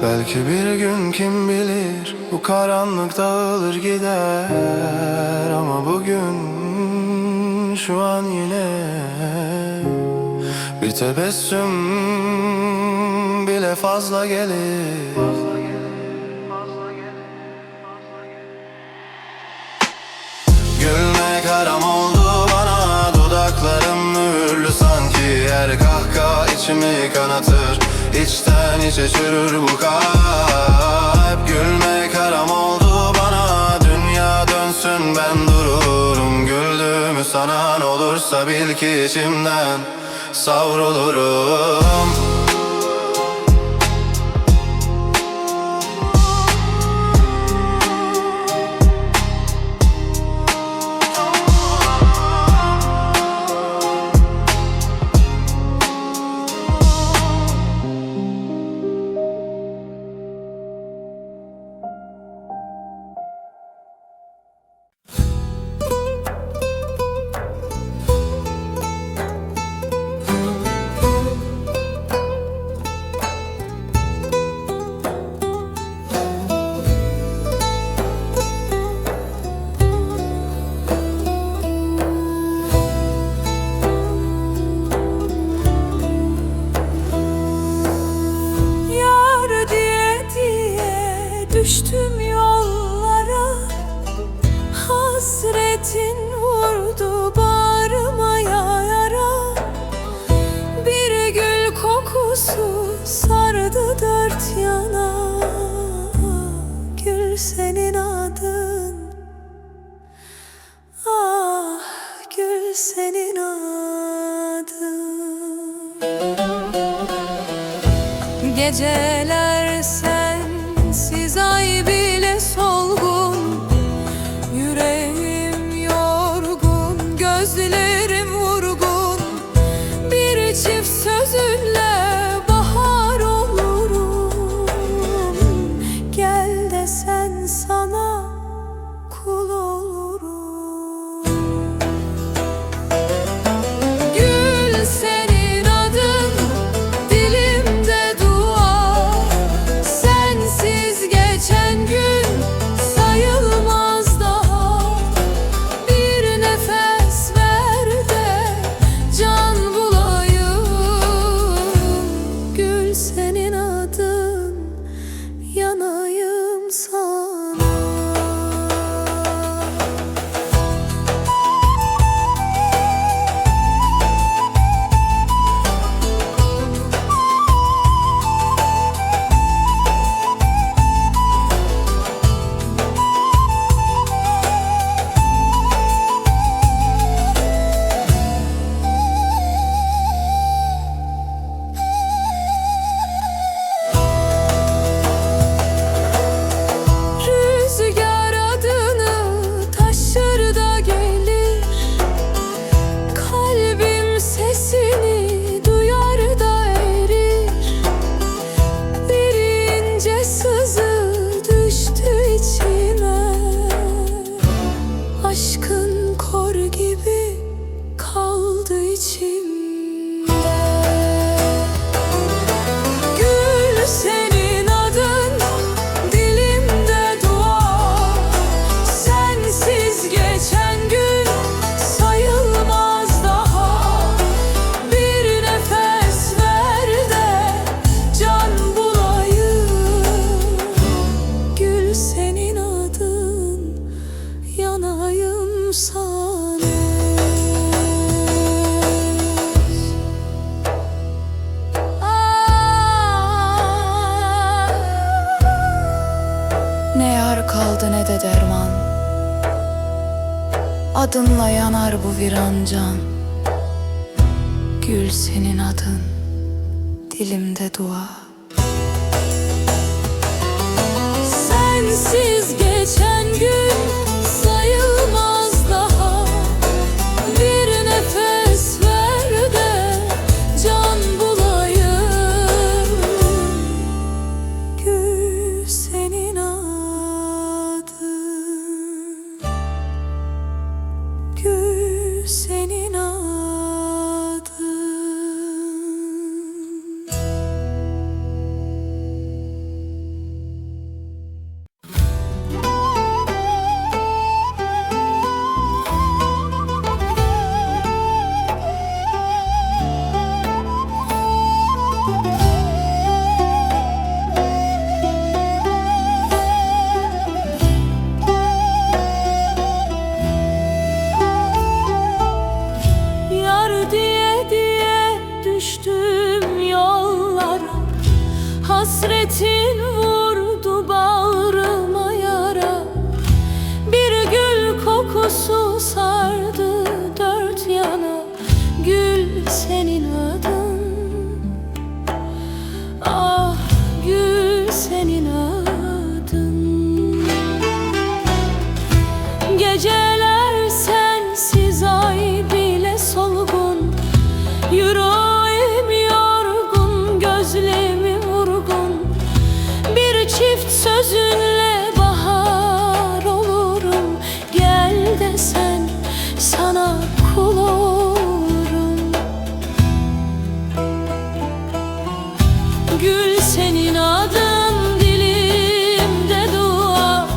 D: Belki bir gün kim bilir, bu karanlık dağılır gider. Ama bugün, şu an yine bir tebessüm bile fazla gelir. Gülmek haram oldu bana, dudaklarım mühürlü sanki. Her kahkaha içimi kanatır, içten içe çürür bu kalp. Gülmek haram oldu bana, dünya dönsün ben dururum. Güldüğümü sanan olursa bil ki içimden savrulurum.
B: Düştüm yollara, hasretin vurdu bağrıma yara. Bir gül kokusu sardı dört yana. Gül senin adın, ah gül senin adın. Geceler sensiz, ay bile solgun. Yüreğim yorgun, gözlerim vurgun. Bir çift sözünle bahar olurum. Gel de sen, sana kul olurum. Gül senin adın, dilimde dua.
C: kaldı ne de derman. Adınla yanar bu viran can. Gül senin adın, dilimde dua.
B: Sensiz geçen gün sayılmaz daha. Bir nefes ver de can bulayım. Gül senin adın, gül senin adın. Yar diye diye düştüm yollara. Hasretin vurdu bağrıma yara. Bir gül kokusu sardı dört yana. Gül senin adın, ah gül senin adın. Geceler sensiz ay bile solgun. Yüreğim yorgun, gözlerim vurgun. Bir çift sözünle bahar olurum. Gel desen sana kul olurum. Gül senin adın, dilimde dua.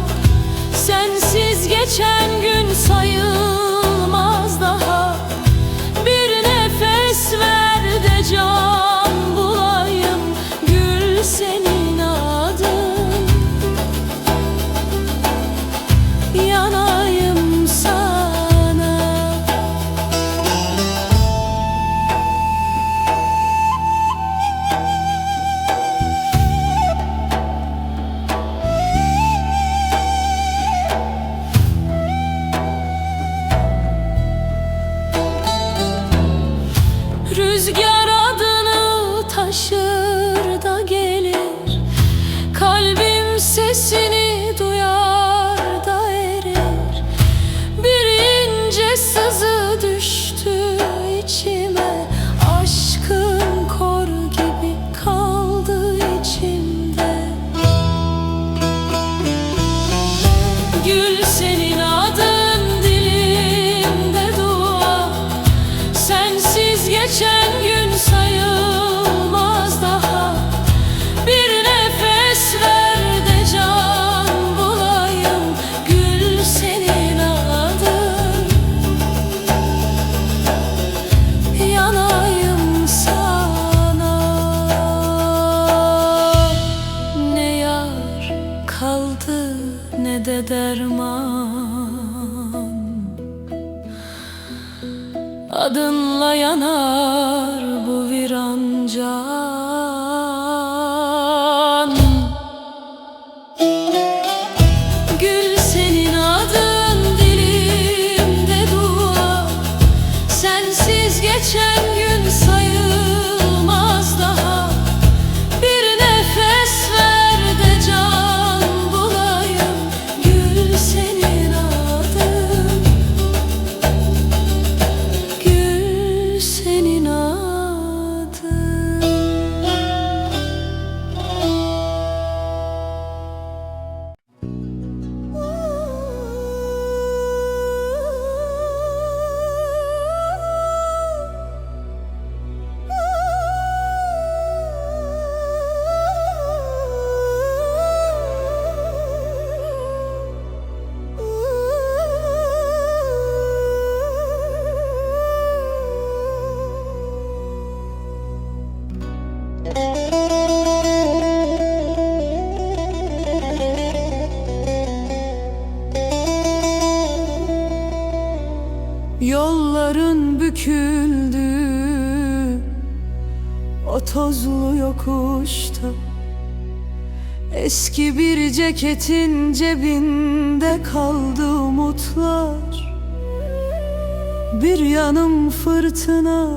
B: Sensiz geçen gün sayılmaz daha. Bir nefes ver de can bulayım. Gül senin adın, yanayım sana. Rüzgar adını taşır da gelir. Kalbim sesini duyar da erir. Bir ince sızı düştü içime. Aşkın kor gibi kaldı içimde. Gül senin adın, dilimde dua. Sensiz geçen gün sayılmaz daha. Bir nefes ver de can bulayım. Gül senin adın, yanayım sana. Ne yar kaldı ne de derman. Adınla yanar bu viran can. Gül senin adın, dilimde dua. Sensiz geçen gün sayılmaz daha. Bir nefes ver de can bulayım. Gül senin adın, gül senin adın. Yolların büküldü o tozlu yokuşta. Eski bir ceketin cebinde kaldı umutlar. Bir yanım fırtına,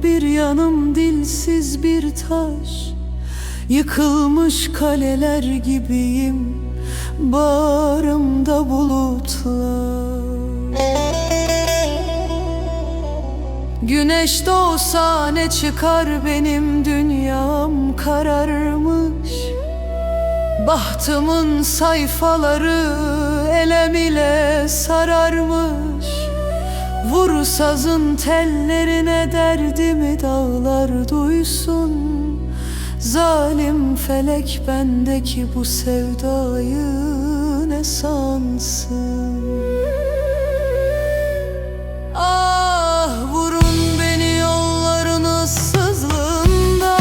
B: bir yanım dilsiz bir taş. Yıkılmış kaleler gibiyim, bağrımda bulutlar. Güneş doğsa ne çıkar, benim dünyam kararmış. Bahtımın sayfaları elem ile sararmış. Vur sazın tellerine, derdimi dağlar duysun. Zalim felek bendeki bu sevdayı ne sansın? Ah, vurun beni yolların ıssızlığında.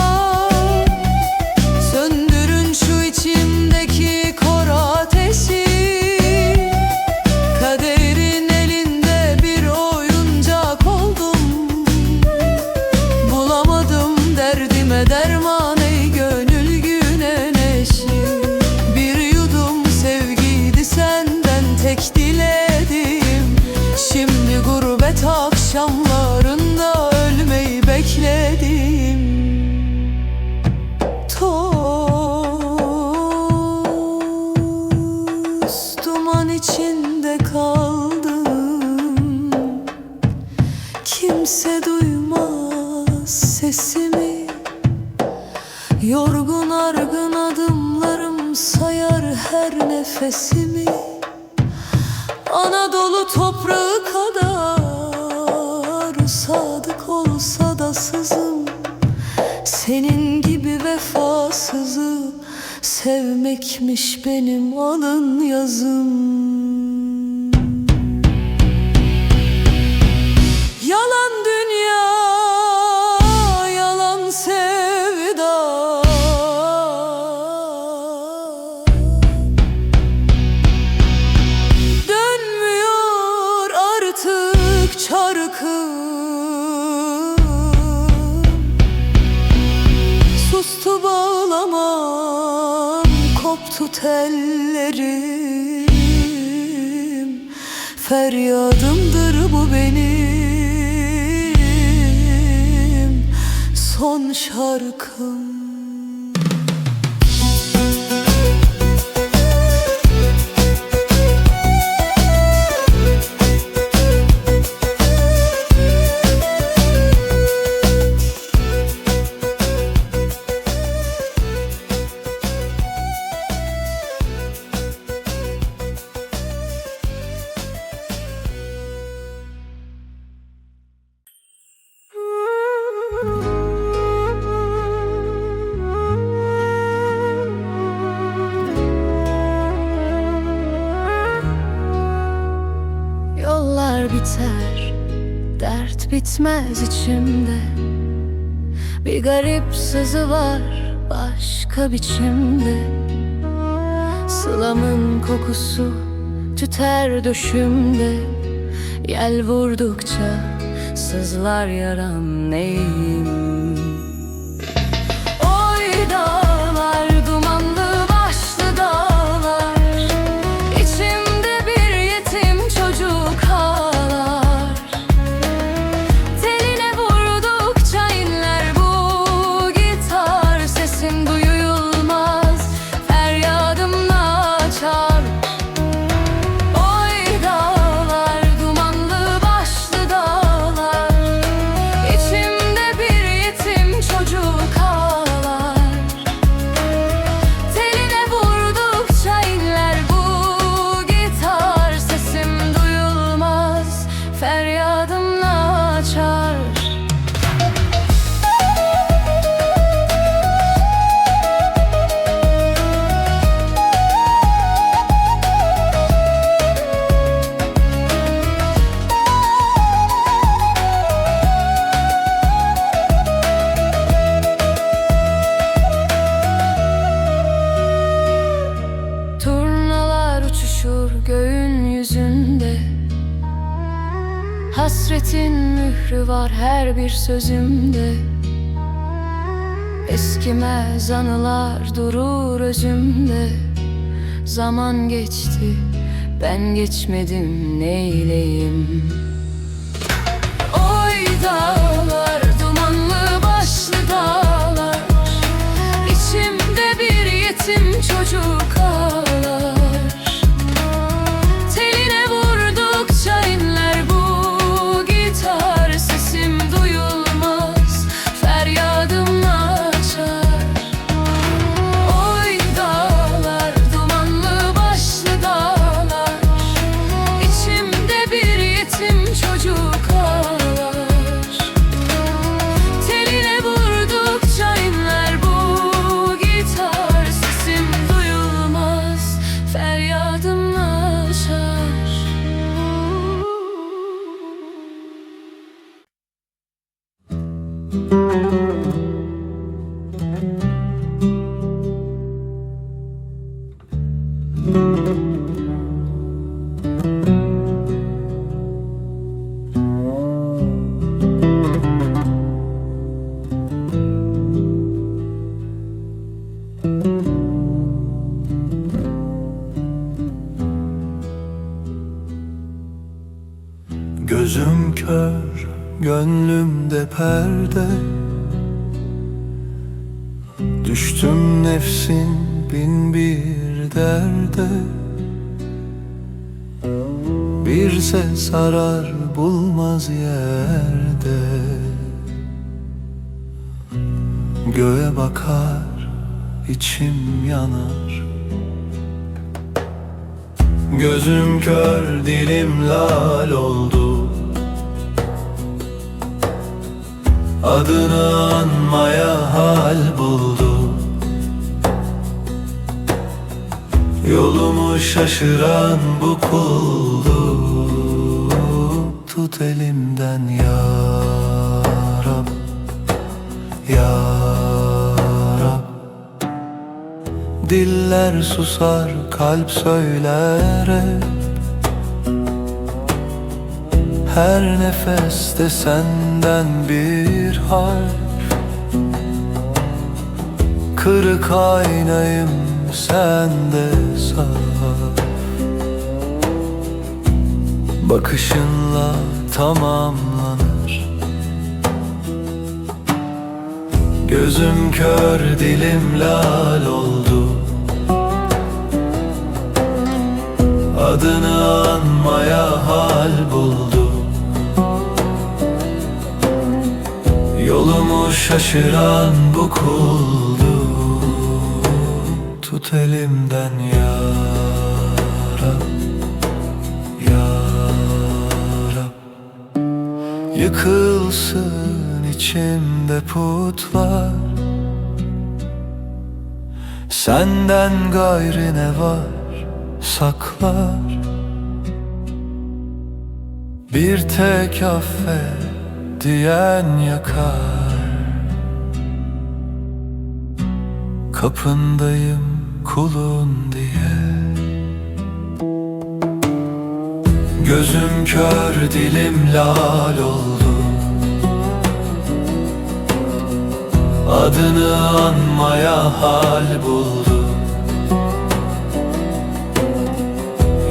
B: Söndürün şu içimdeki kor ateşi. Kaderin elinde bir oyuncak oldum. Bulamadım derdime derman, ey gönül güne neşi. Bir yudum sevgiydi senden tek dilediğim. Şimdi gurbet akşamlarında ölmeyi bekledim. Toz duman içinde kaldım. Kimse duymaz sesimi. Yorgun argın adımlarım sayar her nefesimi. Anadolu toprağı kadar sadık olsa da sızım. Senin gibi vefasızı sevmekmiş benim alın yazım. Yalan dünya, yalan sevda. Dönmüyor artık çarkım. Sustu bağlamam, koptu tellerim. Feryadımdır bu benim son şarkım.
C: Yollar biter, dert bitmez içimde. Bir garip sızı var başka biçimde. Sılamın kokusu tüter döşümde. Yel vurdukça sızlar yaram neyim. Oy dağlar, dumanlı başlı dağlar. İçimde bir yetim çocuk ağlar. Teline vurdukça inler bu gitar. Sesim duyulmaz, feryadım naçar. Oy dağlar, dumanlı başlı dağlar. İçimde bir yetim çocuk ağlar. Teline vurdukça inler bu gitar. Sesim duyulmaz, feryadım naçar. Turnalar uçuşur göğün yüzünde. Hasretin mührü var her bir sözümde.
B: Eskimez anılar durur özümde. Zaman geçti, ben geçmedim, neyleyim? Oy dağlar, dumanlı başlı dağlar, İçimde bir yetim çocuk ağlar. Teline vurdukça inler bu gitar, sesim duyulmaz, feryadımla açar. Oy dağlar, dumanlı başlı dağlar, İçimde bir yetim çocuk ağlar. Teline vurdukça inler bu gitar, sesim duyulmaz, feryadımla açar.
E: Gözüm kör, gönlümde perde. Düştüm nefsin bin bir derde. Bir ses arar bulmaz yerde. Göğe bakar, içim yanar. Gözüm kör, dilim lal oldu. Adını anmaya hal buldu. Yolumu şaşıran bu kuldu. Tut elimden ya Rab, ya Rab. Diller susar, kalp söyler hep. Her nefeste senden bir harf. Kırık aynayım, sende saf. Bakışınla tamamlanır. Gözüm kör, dilim lal oldu. Adını anmaya hal buldu. Yolumu şaşıran bu kuldu. Tut elimden ya Rab, ya Rab. Yıkılsın içimde putlar. Senden gayrı ne var saklar. Bir tek affet diyen yakar. Kapındayım kulun diye. Gözüm kör, dilim lal oldu. Adını anmaya hal buldu.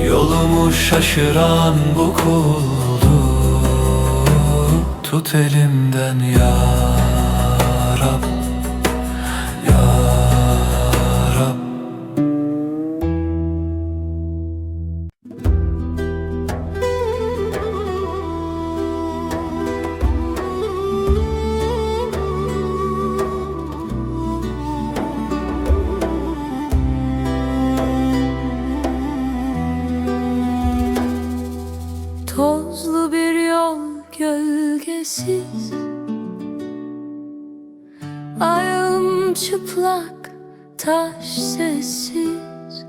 E: Yolumu şaşıran bu kuldu. Tut elimden ya Rab, ya Rab.
B: Tozlu bir yol, gölgesiz. Ayağım çıplak, taş sessiz.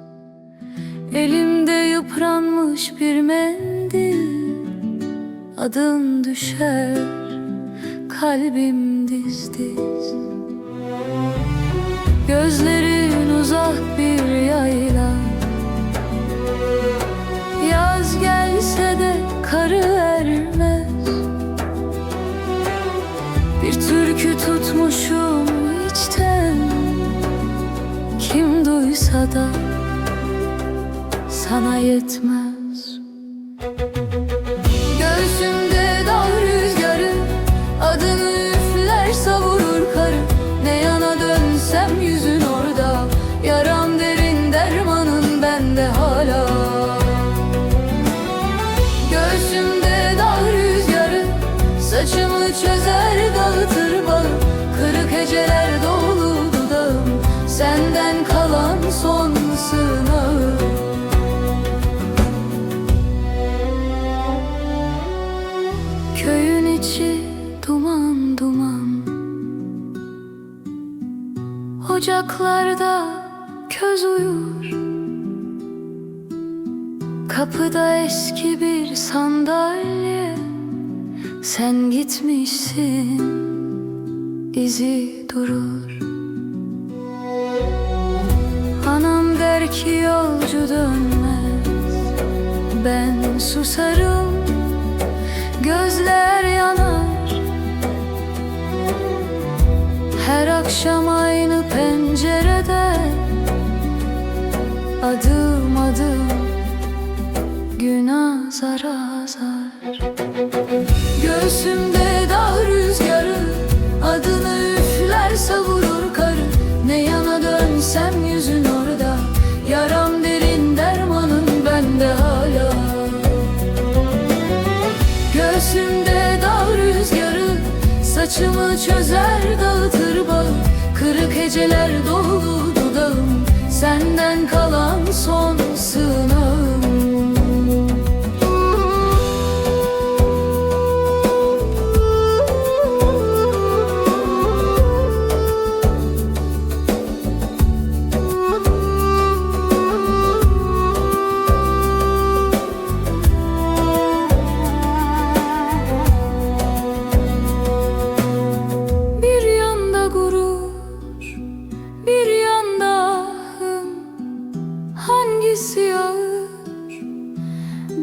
B: Elimde yıpranmış bir mendil. Adın düşer, kalbim diz diz. Gözlerin uzak bir yayla. Yaz gelse de karı ermez. Bir türkü tutmuşum içten. duysa da sana yetmez. Göğsümde dağ rüzgarı, adını üfler savurur karı. Ne yana dönsem yüzün orada, yaram derin dermanın bende hala. Göğsümde dağ rüzgarı, saçımı çözer dağıtır bağı. Kırık heceler dolu dudağım, senden kalan son sığınağım. Köyün içi duman duman, ocaklarda köz uyur. Kapıda eski bir sandalye, sen gitmişsin, izi durur. Anam der ki yolcu dönmez, ben susarım, gözler yanar. Her akşam aynı pencerede, adım adım gün azar azar. Göğsümde dağ rüzgarı, adını üfler savurur karı. Ne yana dönsem yüzün orada, yaram derin dermanın bende hala. Göğsümde dağ rüzgarı, saçımı çözer dağıtır bağı. Kırık heceler dolu dudağım, senden kalan son sığınağım.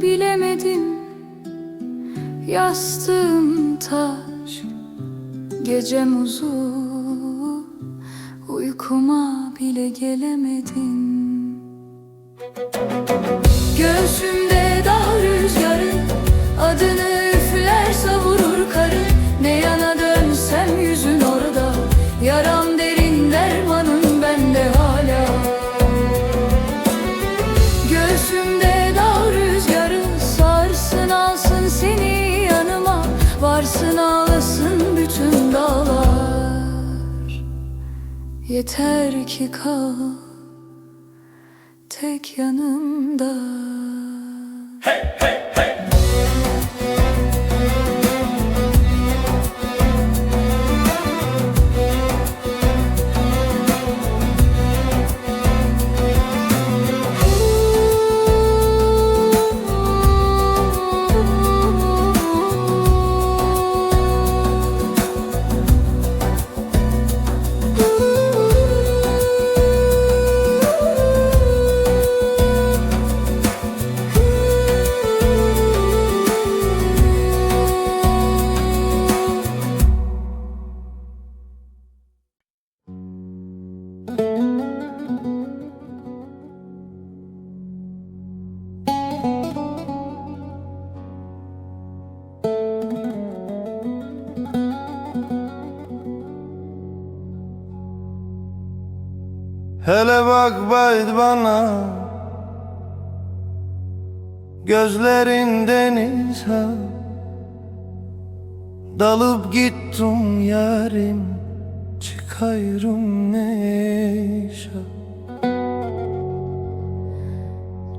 B: Bilemedim, yastığım taş, gecem uzun, uykuma bile gelemedim. Göğsümde dağ rüzgarı, adını üfler savurur karı. Ne yana dönsem yüzün orada, yaram derin dermanın bende hala. Göğsümde dağ rüzgarı, sarsın alsın seni yanıma. Varsın ağlasın bütün dağlar, yeter ki kal tek yanımda. Hey, hey, hey.
D: Hele bak bayt bana, gözlerin deniz ha. Dalıp gittim yarim, çıkayırım neşe.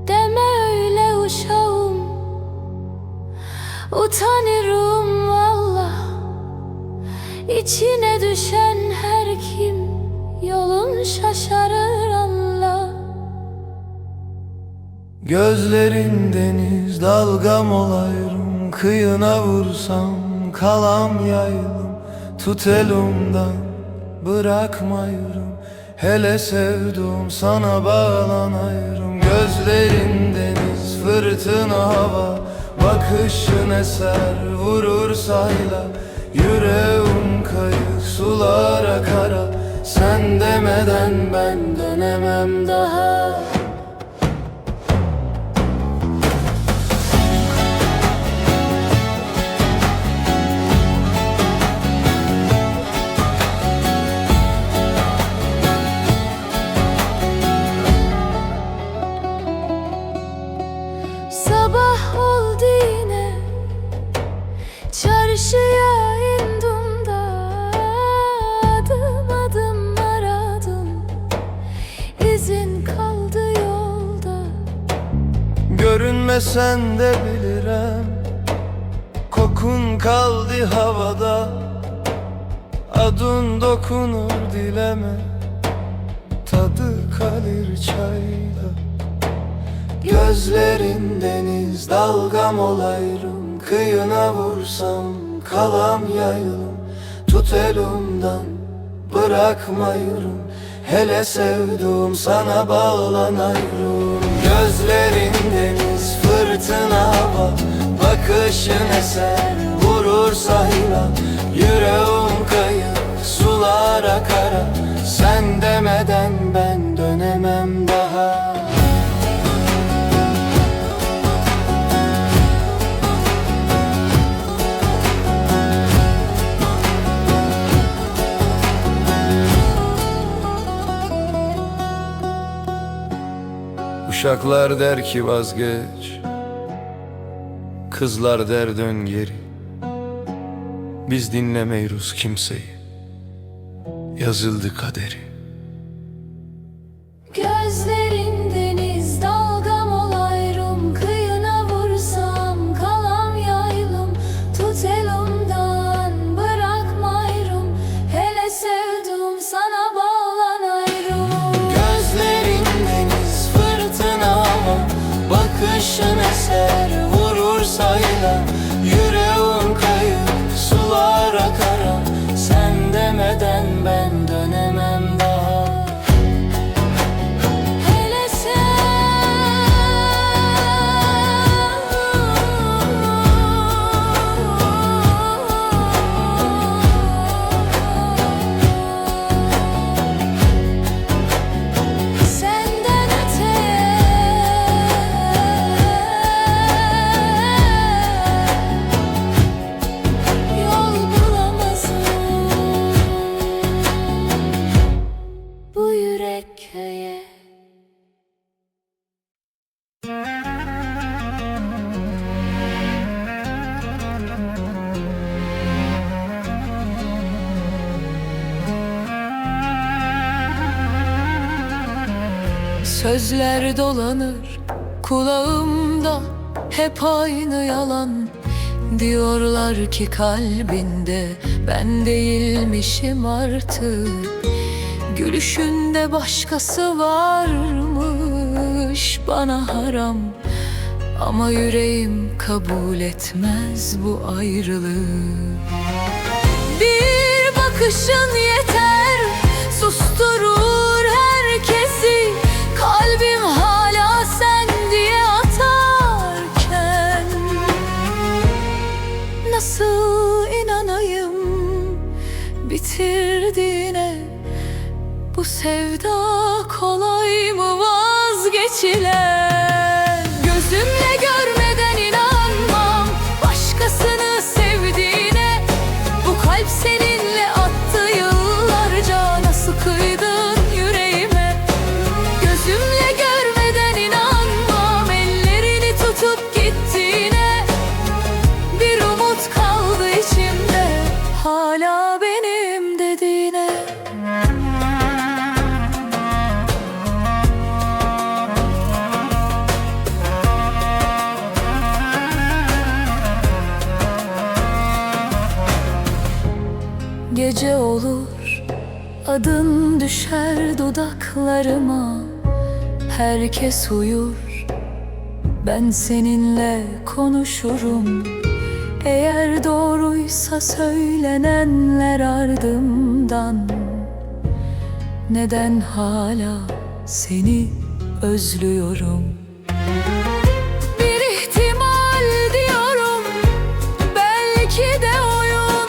B: Deme öyle uşağım, utanırım valla. İçine düşen her kim yolun şaşarır anla.
D: Gözlerin deniz, dalgam olayırım. Kıyına vursam kalam yayılım. Tut elimden bırakmayırım. Hele sevduğum sana bağlanayırım. Gözlerin deniz, fırtına hava. Bakışın eser vurur sahile. Yüreğim kayık sulara kara. Sen demeden ben dönemem.
B: dönemem daha. Sabah oldu yine, çarşıya indim da adım adım aradım, izin kaldı yolda.
E: Görünmesen de bilirəm, kokun kaldı havada. Adın dokunur dileme, tadı kalır çayda. Gözlerin deniz, dalgam olayım, kıyına vursam kalam yayılım. Tut elimden bırakmayırım, hele sevduğum sana bağlanayım. Gözlerin deniz, fırtına hava, bakışın eser vurur sahila. Yüreğim kayıp sulara kara, sen demeden ben dönemem daha. Uşaklar der ki vazgeç, kızlar der dön geri. Biz dinlemeyiz kimseyi, yazıldı kaderi.
B: Gözlerin deniz, dalgam olayım, kıyına vursam kalam yaylım. Tut elimden bırakmayırım, hele sevduğum sana bağlanayım.
E: Gözlerin deniz, fırtına hava, bakışın eser vurur sayıla. Yüreğim kayıp sulara kara, sen demeden ben dönemem daha.
B: Hele senden öte yol bulamazım bu yürek köye. Sözler dolanır kulağımda, hep aynı yalan. Diyorlar ki kalbinde ben değilmişim artık. Gülüşünde başkası varmış, bana haram. Ama yüreğim kabul etmez bu ayrılığı. Bir bakışın yeter, susturur herkesi. Kalbim hala sen diye atarken nasıl inanayım bitirdiğine? Bu sevda kolay mı vazgeçilen? Gözümle görmeden inanmam başkasını sevdiğine. Bu kalp seninle attı yıllarca, nasıl kıydın yüreğime? Gözümle görmeden inanmam ellerini tutup gittiğine. Bir umut kaldı içimde, hala benim dediğine. Gece olur, adın düşer dudaklarıma. Herkes uyur, ben seninle konuşurum. Eğer doğruysa söylenenler ardımdan, neden hala seni özlüyorum? Bir ihtimal diyorum, belki de oyun,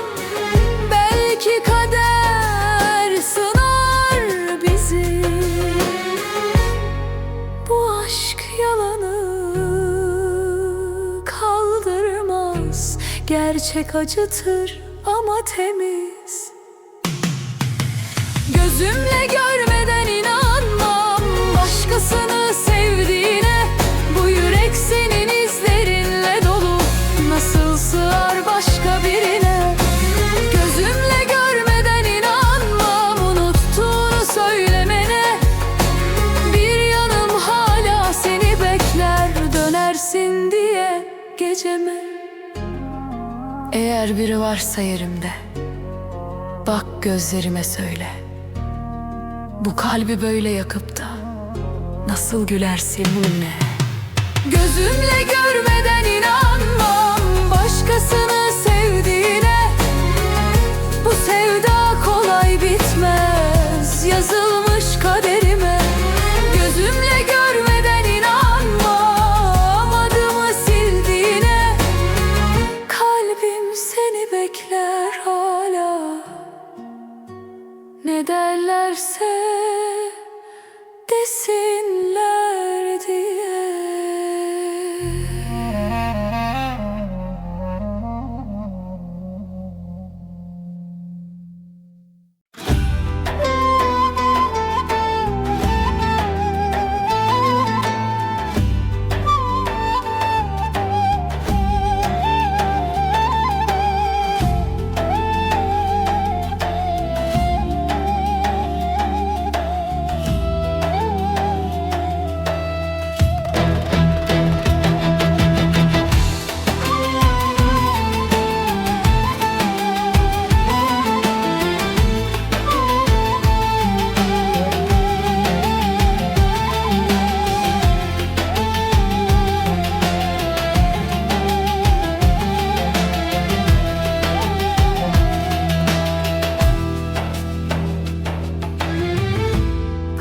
B: belki kader sınar bizi. Gerçek acıtır ama temiz. Gözümle görmeden inanmam başkasını sevdiğine. Bu yürek senin izlerinle dolu, nasıl sığar başka birine? Gözümle görmeden inanmam unuttuğunu söylemene. Bir yanım hala seni bekler, dönersin diye geceme. Eğer biri varsa yerimde, bak gözlerime söyle. Bu kalbi böyle yakıp da nasıl gülersin ne? Gözümle görmeden inanmam başkasını sevdiğine. Bu sevda kolay bitmez, yazılmış kaderime. Gözümle görmeden inanmam adımı sildiğine. Kalbim seni bekler hala, ne derlerse desinler diye.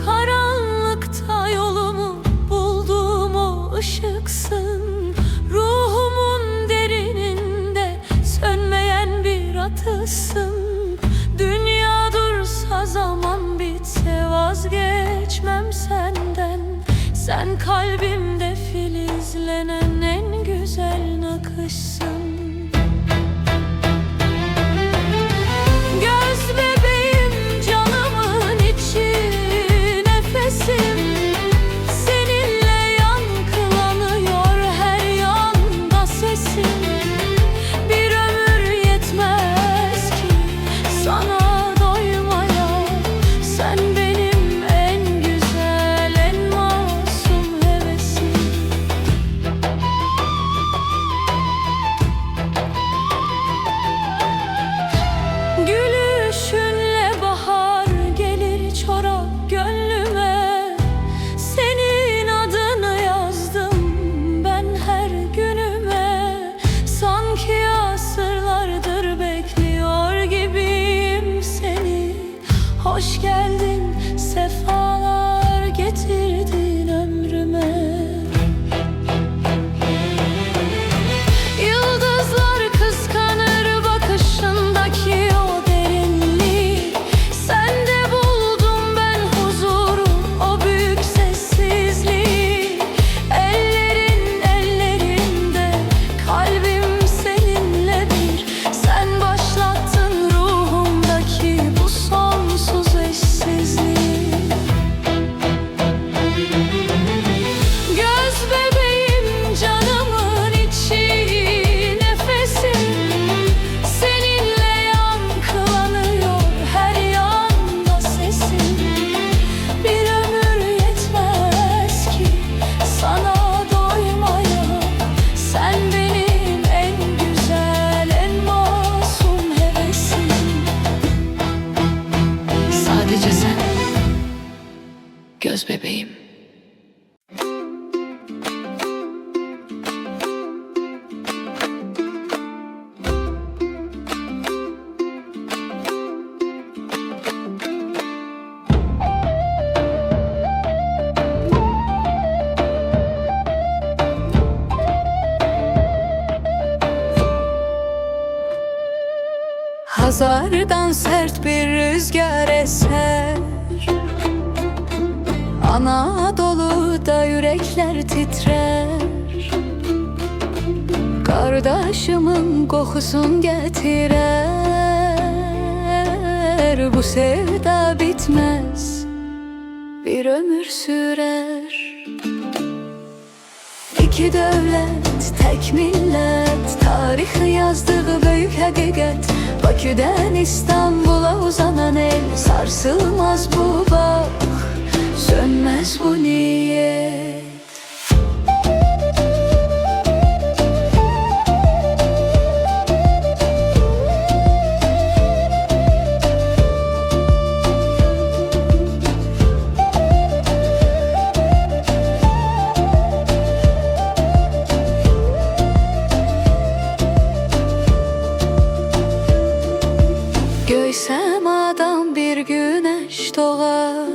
B: Karanlıkta yolumu bulduğum o ışıksın. Ruhumun derininde sönmeyen bir atısın. Dünya dursa, zaman bitse vazgeçmem senden. Sen kalbimde filizlenen en güzel nakışsın. Göz bebeğim, canımın içi, nefesim. Seninle yankılanıyor her yanda sesim. Bir ömür yetmez ki sana doymaya. Sen benim en güzel, en masum hevesim. Gülüşünle bahar gelir çorak gönlüme. Senin adını yazdım ben her günüme. Sanki asırlardır bekliyor gibiyim seni. Hoş geldin, sefalar getirdin ömrüme. Yıldızlar kıskanır bakışındaki o derinliği. Sende buldum ben huzuru, o büyük sessizliği. Ellerin ellerinde, kalbim seninle bir. Sen başlattın ruhumdaki bu sonsuz eşsizliği. Göz bebeğim, canımın içi, nefesim. Seninle yankılanıyor her yanda sesim. Bir ömür yetmez ki sana doymaya. Sen benim en güzel, en masum hevesim. Sadece sen, göz bebeğim. Hazardan sert bir rüzgar eser. Anadolu'da yürekler titrer. Kardeşimin kokusun getirer. Bu sevda bitmez, bir ömür sürer. İki devlet, tek millet, tarihi yazdığı büyük hakikat. Bakü'den İstanbul'a uzanan el, sarsılmaz bu bağ, sönmez bu niyet. Göy semadan bir güneş doğar,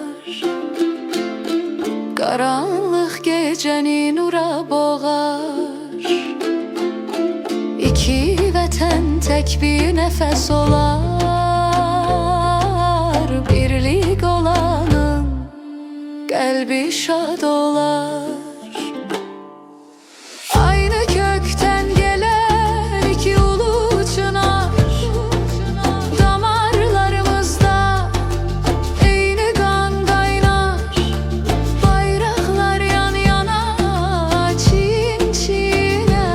B: karanlık geceni nura boğar. İki vətən tek bir nefes olar. Birlik olanın kalbi şad olar. Aynı kökten gelen iki ulu çınar, damarlarımızda aynı kan kaynar. Bayraklar yan yana, çin çine,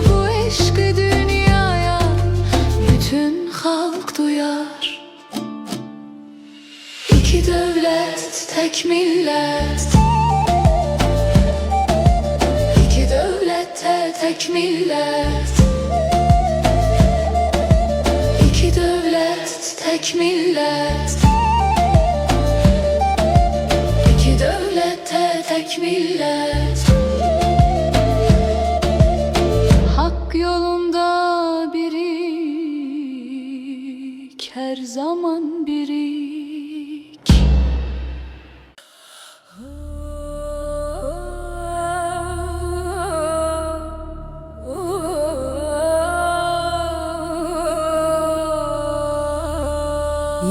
B: bu aşkı dünyaya bütün halk duyar. İki devlet, tek millet, İki devlette tek millet, İki devlet, tek millet, İki devlette tek millet. Hak yolunda birik, her zaman birik.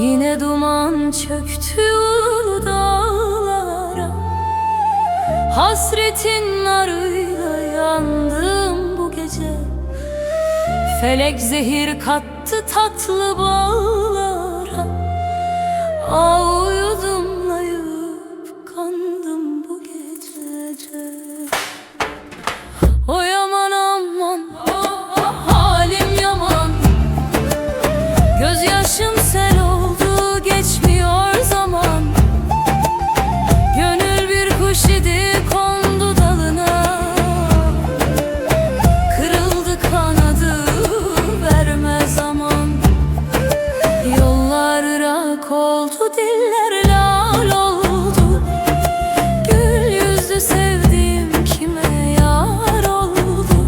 A: Yine duman çöktü ulu dağlara, hasretin narıyla yandım bu gece. Felek zehir kattı tatlı bağlara, uyudumlayıp kandım bu gece. Oy aman aman, halim yaman, gözyaşım sel oldu, geçmiyor zaman. Gönül bir kuş idi, kondu dalına, kırıldı kanadı, verme zaman. Yollar ırak oldu, diller lal oldu. Gül yüzlü sevdiğim kime yar oldu?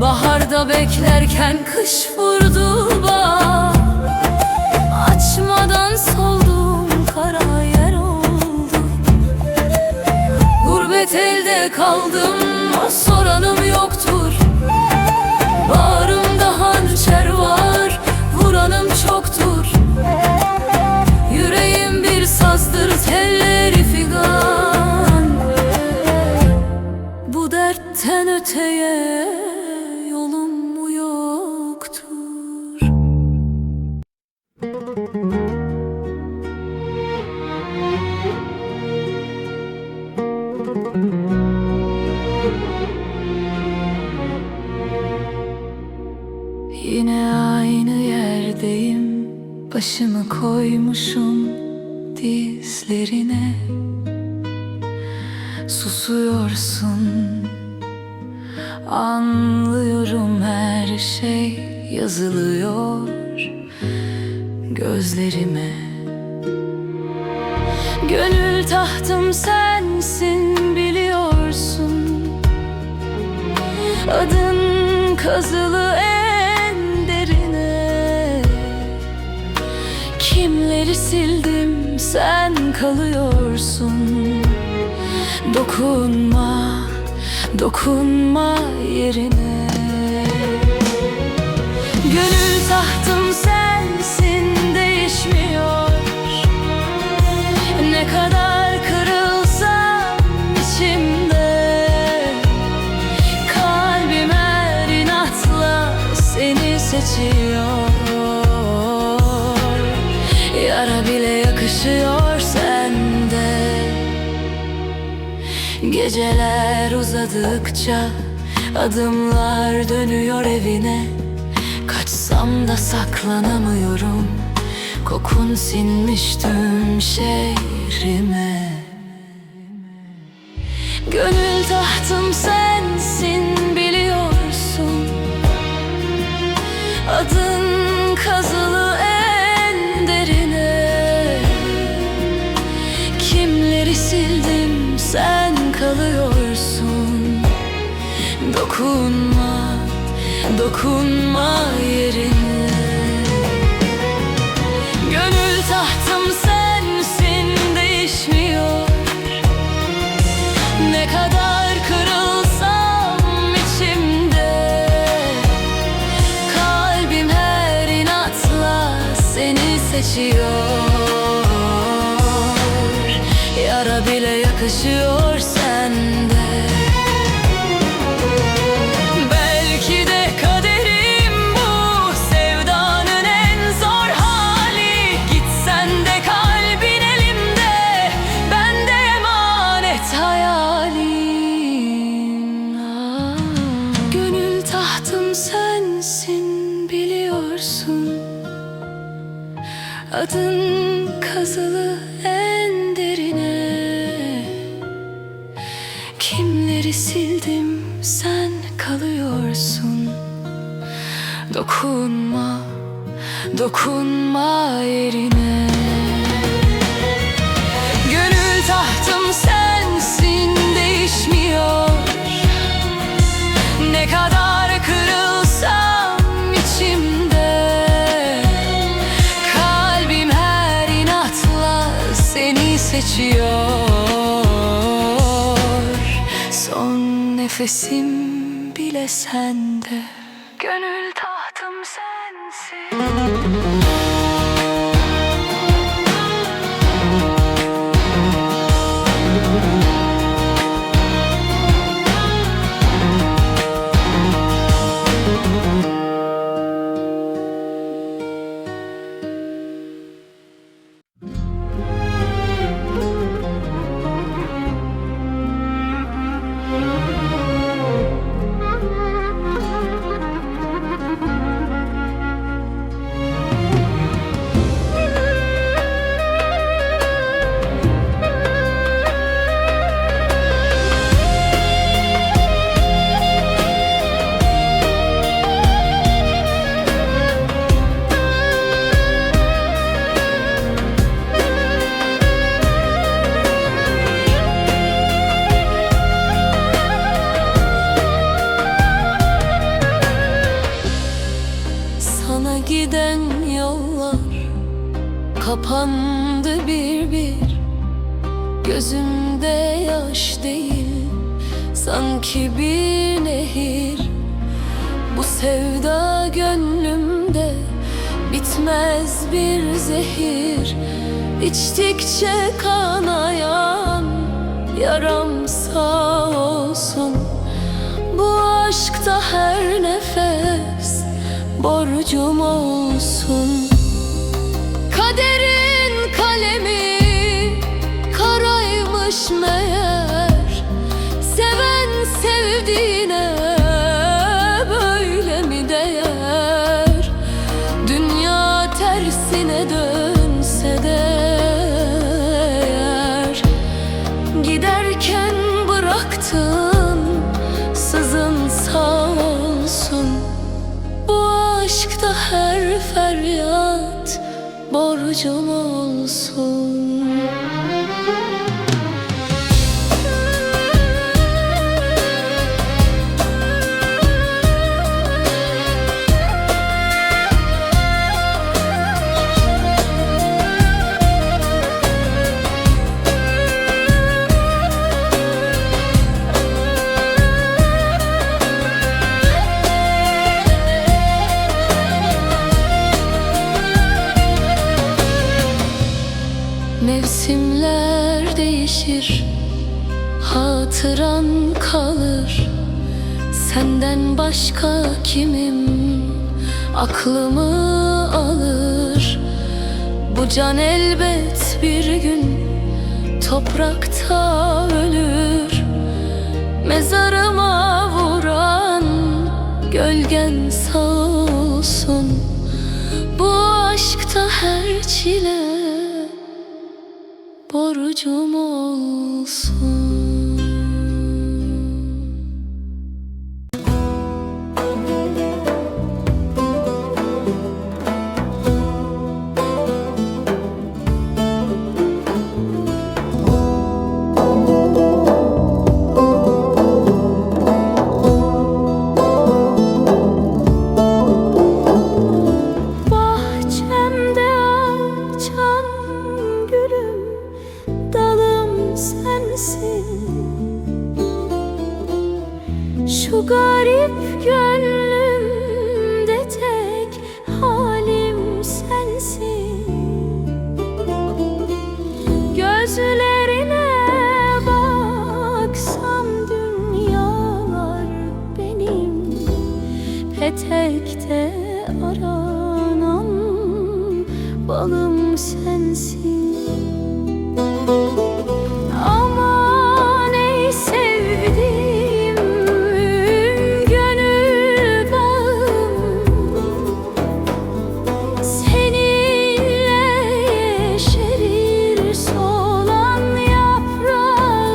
A: Baharda beklerken kış vurdu bağ, açmadan soldum kara yer oldu. Gurbet elde kaldım, soranım yoktur. Bağrımda hançer var, vuranım çoktur. Yüreğim bir sazdır, telleri figan. Bu dertten öteye yolum mu yoktur?
B: Yine aynı yerdeyim, başımı koymuşum dizlerine. Susuyorsun, anlıyorum, her şey yazılıyor gözlerime. Gönül tahtım sensin, biliyorsun. Adın kazılı en derine. Kimleri sildim, sen kalıyorsun. Dokunma, dokunma yerine. Gönül tahtım sensin, değişmiyor. Ne kadar kırılsam içimde, kalbim Geceler uzadıkça adımlar dönüyor evine. Kaçsam da saklanamıyorum, kokun sinmiş tüm şehrime. Gönül tahtım sensin biliyorsun, adın kazılı en derine. Kimleri sildim sen kalıyorsun, dokunma, dokunma yerine. Gönül tahtım sensin değişmiyor, ne kadar kırılsam içimde. Kalbim her inatla seni seçiyor, yara bile yakışıyor sende. Belki de kaderim bu, sevdanın en zor hali. Gitsen de kalbin elimde, bende emanet hayalin. Gönül tahtım sensin biliyorsun, adın kazılı en derine. Kimleri sildim sen kalıyorsun, dokunma, dokunma yerine. Gönül tahtım sensin değişmiyor, ne kadar kırılsam içimde. Kalbim her inatla seni seçiyor, son nefesim bile sende. Gönül tahtım sensin. Giden yollar kapandı bir bir, gözümde yaş değil sanki bir nehir. Bu sevda gönlümde bitmez bir zehir, içtikçe kanayan yaram sağ olsun. Bu aşkta her nefes borcum olsun. Kaderin kalemi karaymış meğer, seven sevdiğine böyle mi değer? Dünya tersine dönse de eğer, giderken bıraktın sızın sağ olsun. Bu aşkta her feryat borcum olsun. Mevsimler değişir, hatıran kalır. Senden başka kimim aklımı alır? Bu can elbet bir gün toprakta ölür.
C: Mezarıma vuran gölgen sağ olsun. Bu aşkta her çile borcum olsun. Bahçemde açan gülüm, dalım sensin. Şu garip gönlümde tek halim sensin. Gözlerine baksam dünyalar benim. Petekte aranan balım sensin. Aman ey sevdiğim gönül bağım, seninle yeşerir solan yaprağım.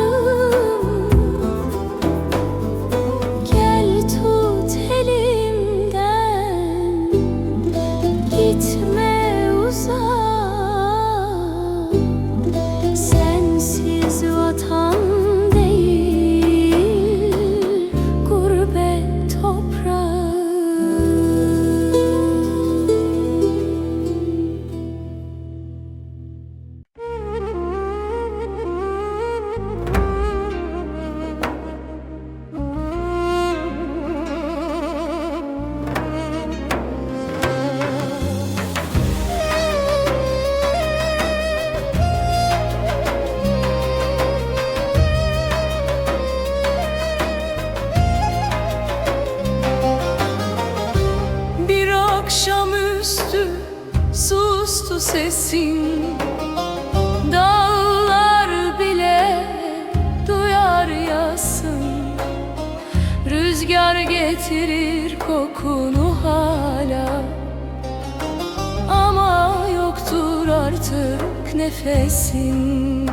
C: Gel tut elimden, gitme uzağa. Sensiz vatan değil, gurbet toprağı. Bir akşamüstü sustu sesin, dağlar bile duyar yasın. Rüzgar getirir kokunu hala, ama yoktur artık nefesin.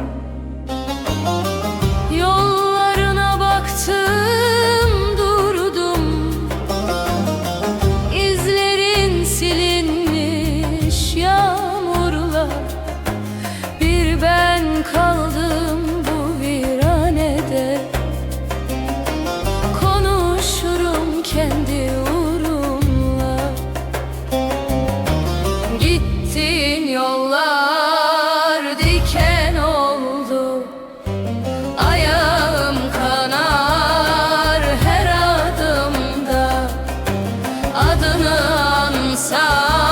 C: Yollarına baktım durdum, İzlerin silinmiş yağmurla. Bir ben kaldım bu viranede, konuşurum kendi uğrumla. Gittin yollar diken oldu, ayağım kanar her adımda. Adını ansam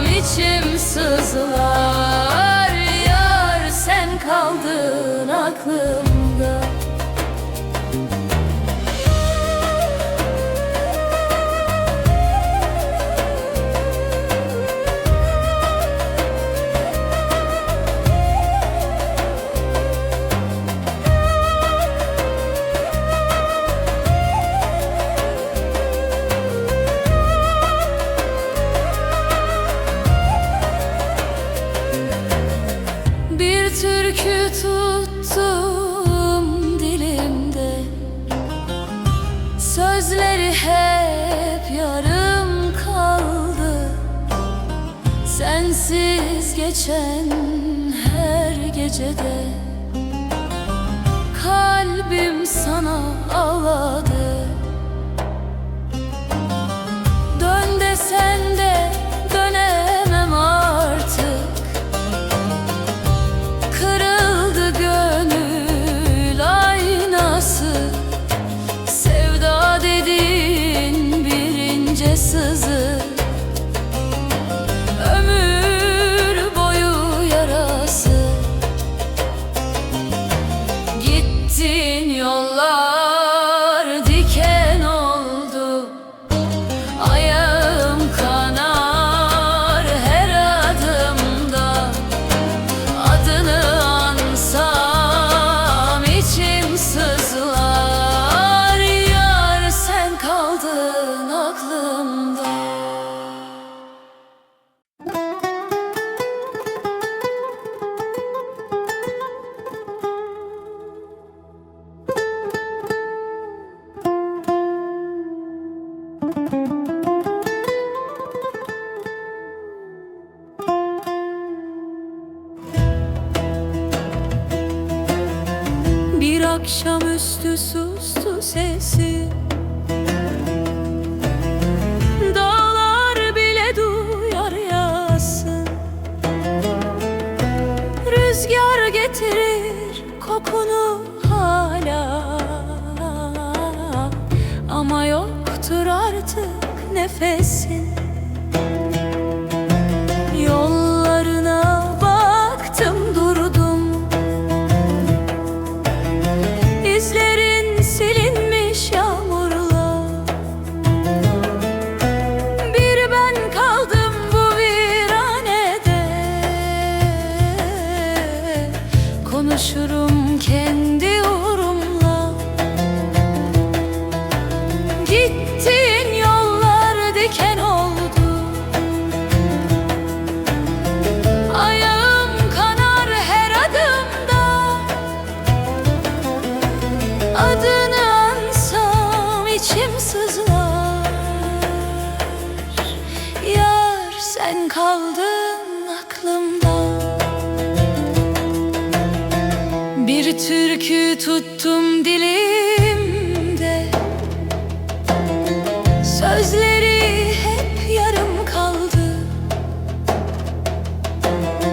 C: içim sızlar, yar sen kaldın aklımda. Bir türkü tuttum dilimde, sözleri hep yarım kaldı. Sensiz geçen her gecede kalbim sana ağladı. Dön desen de dönemem artık. Kırıldı gönül aynası, sevda dediğin bir ince sızı. Ömür boyu yarası. Gittin yollar
A: akşamüstü sustu sesi. Dağlar bile duyar yasın. Rüzgar getirir kokunu hala, ama yoktur artık nefesin. Yollarına baktım durdum, İzlerin silinmiş yağmurla. Bir ben kaldım bu viranede, konuşurum kendi uğrumla. Gittiğin yollar diken oldu, ayağım kanar her adımda. Adını ansam içim sızlar. Yar sen kaldın aklımda. Bir türkü tuttum dilimde, sözleri hep yarım kaldı.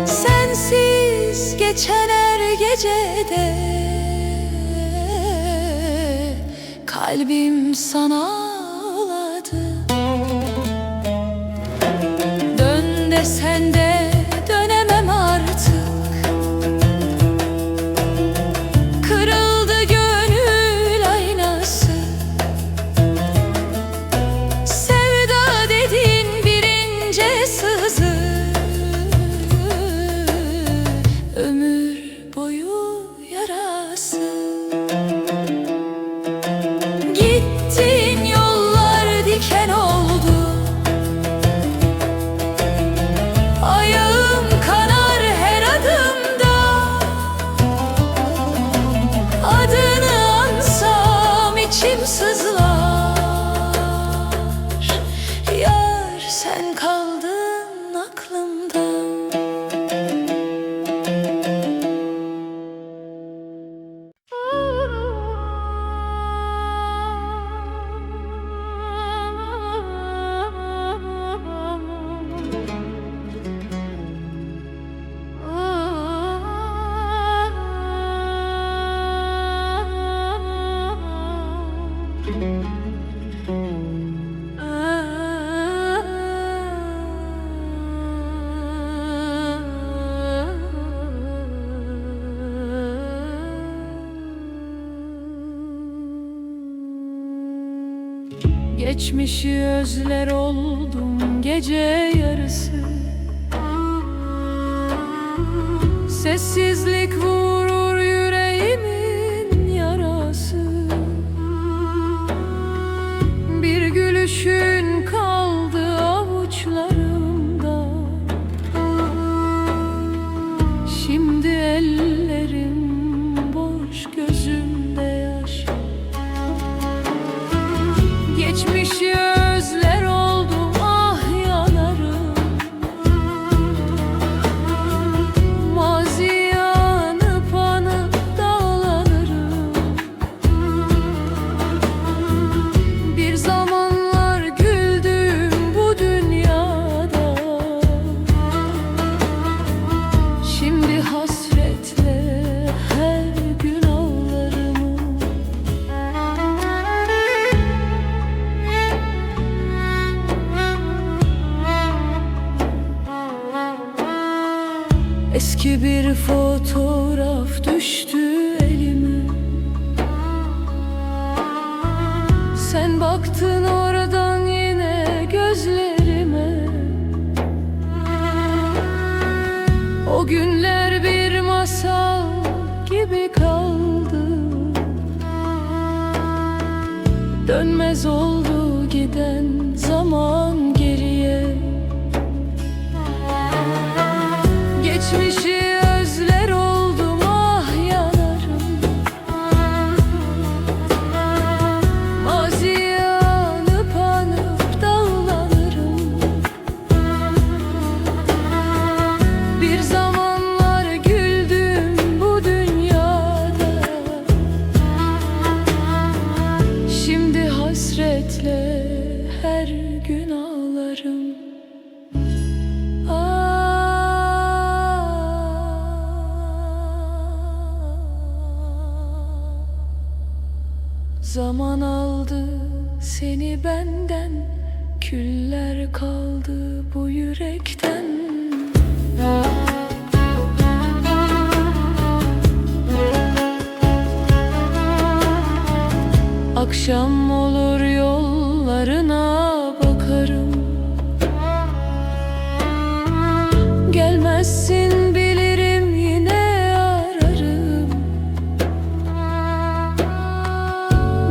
A: Sensiz geçen her gecede kalbim sana ağladı. Dön desen de dönemem artık. Kırıldı gönül aynası. Sevda dediğin bir ince sızı, ömür boyu yarası. Gittiğin yollar diken oldu, ayağım kanar her adımda. Adını ansam içim sızlar. Yar sen kaldın aklımda. Geçmişi özler oldum gece yarısı. Sessizlik vurur yüreğimin yarası. Bir gülüşün kaldı avuçlarımda. Şimdi ellerim boş, gözümde yaş. Geçmişi özler oldum, ah yanarım. Maziye anıp anıp dağlanırım. Bir zamanlar güldüm bu dünyada. Şimdi hasretle her gün ağlarım. Eski bir fotoğraf düştü elime. Sen baktın oradan yine gözlerime. O günler bir masal gibi kaldı. Dönmez oldu giden zaman geriye. Geçmişi özler oldum, ah yanarım. Maziye anıp anıp dağlanırım. Bir zamanlar güldüm bu dünyada.
B: Zaman aldı seni benden, küller kaldı bu yürekten. Akşam olur yollarına bakarım, gelmezsin bilirim yine ararım.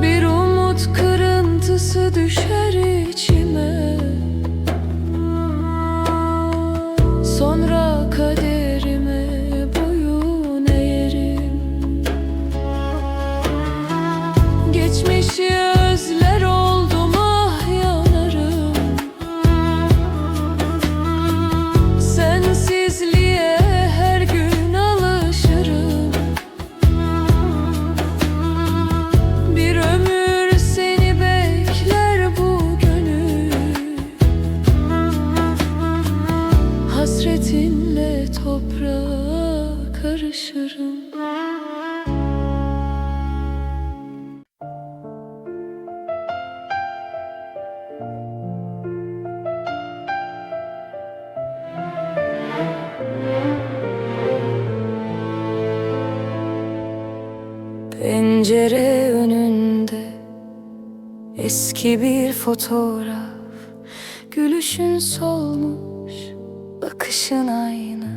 B: Bir umut kırıntısı düşer içime, sonra kaderime boyun eğerim. Geçmişi özler oldum, ah yanarım. Sensizliğe her gün alışırım. Bir ömür seni bekler bu gönül, hasretinle toprağa karışırım. Pencere önünde eski bir fotoğraf, gülüşün solmuş, bakışın aynı.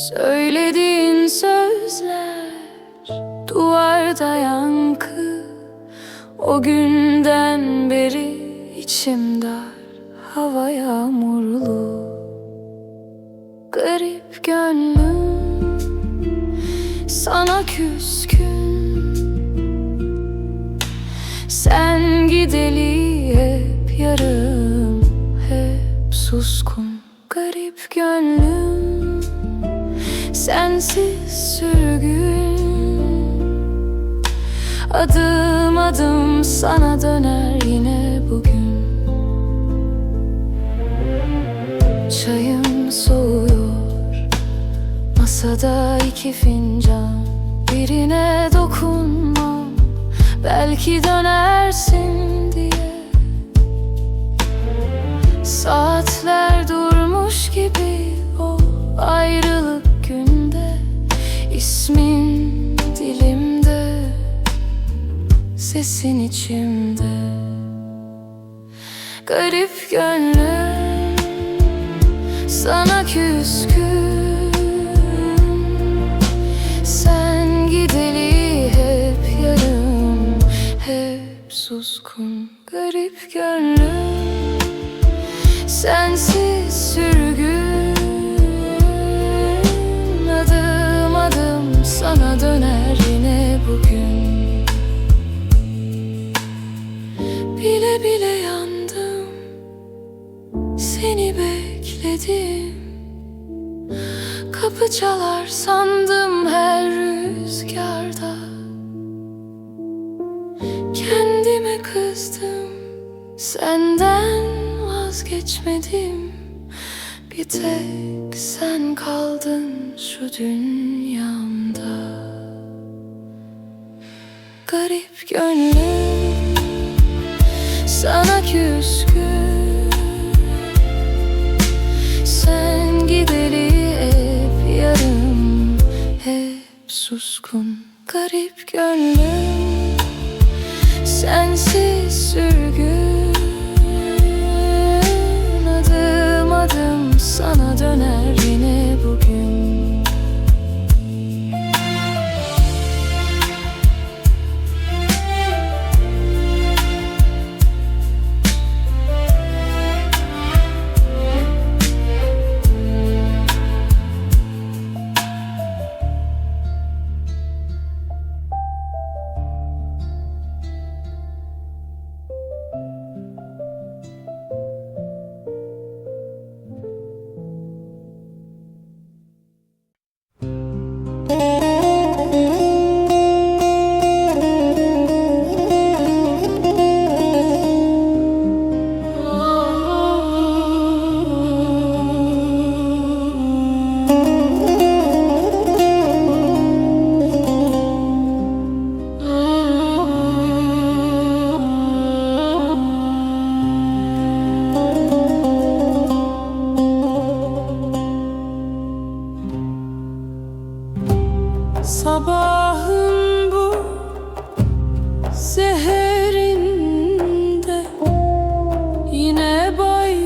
B: Söylediğin sözler duvarda yankı. O günden beri içim dar, hava yağmurlu. Garip gönlüm sana küskün. Sen gideli hep yarım, hep suskun. Garip gönlüm sensiz sürgün. Adım adım sana döner yine bugün. Çayım soğuyor, masada 2 fincan. Birine dokunmam, belki dönersin diye. Saatler durmuş gibi o ayrılık günde. İsmin dilimde, sesin içimde. Garip gönlüm sana küskün. Sen gideli hep yarım, hep suskun. Garip gönlüm sensiz sürgün. Adım adım sana döner yine bugün. Bile bile yandım, seni bekledim. Kapı çalar sandım her rüzgarda. Kendime kızdım, senden vazgeçmedim. Bir tek sen kaldın şu dünyamda. Garip gönlüm sana küskün. Sen gideli hep yarım, hep suskun. Garip gönlüm sensiz sürgün. Adım adım sana döner yine bugün. Sabahın bu seherinde yine baykuş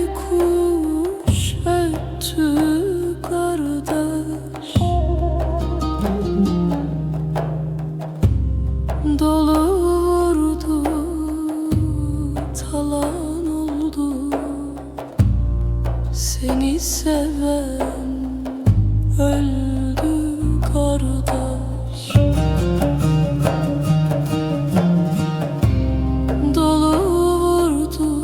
B: öttü kardeş. Dolu vurdu, talan oldu, seni seven öldü kardeş. Dolu vurdu,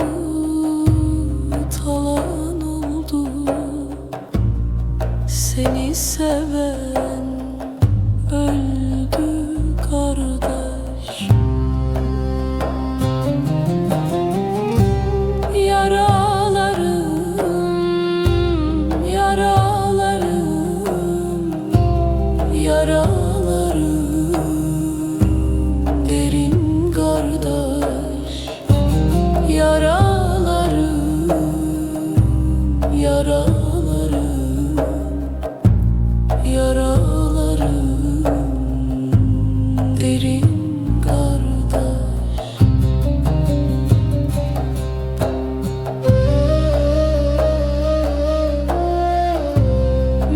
B: talan oldu, seni seven öldü kardeş. Yaralarım, yaralarım, yaralarım derin kardeş. Yaralarım, yaralarım, yaralarım derin kardeş.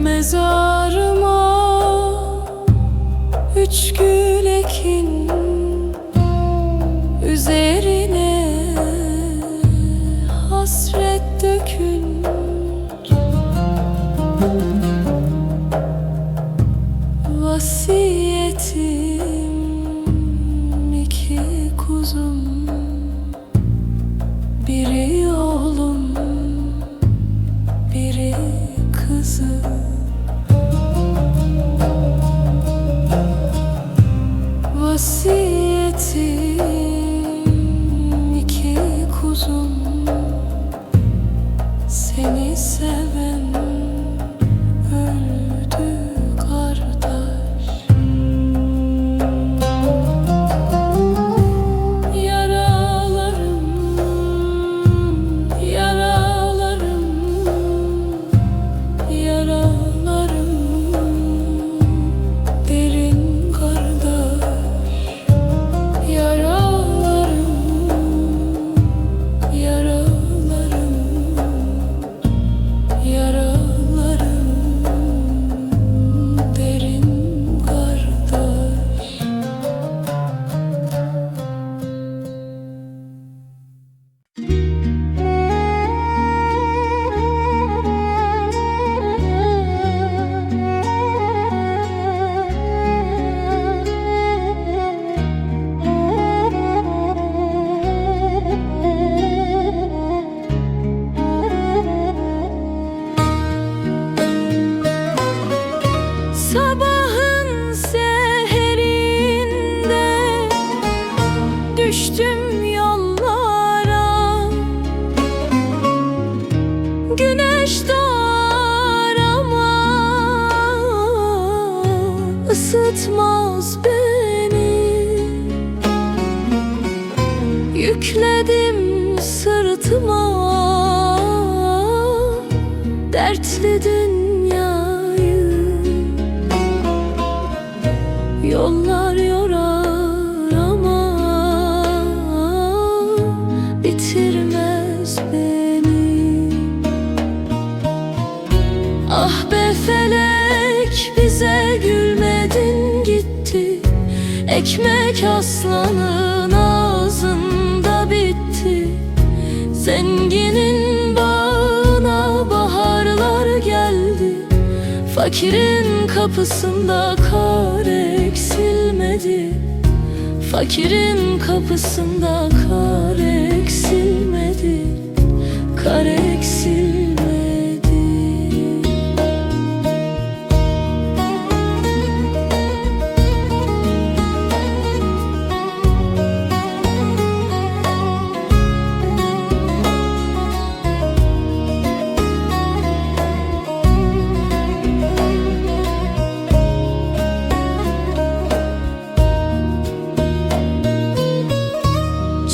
B: Mezarıma 3 gül ekin, üzerine hasret dökün. Vasiyetim 2 kuzum, biri oğlum, biri kızım. Vasiyetim 2 kuzum, seni seven öldü kardeş. Yaralarım, yaralarım, yaralarım derin kardeş. Yaralarım, yaralarım, yaralarım derin kardeş. Sabahın seherinde düştüm yollara, güneş doğar ama ısıtmaz beni. Yükledim sırtıma dertli dünyayı, yollar yorar ama bitirmez beni. Ah be felek, bize gülmedin gitti. Ekmek aslanın ağzında bitti. Zenginin bağına baharlar geldi. Fakirin kapısında kar eksilmedi. Fakirin kapısında kar eksilmedi. Kar eksilmedi.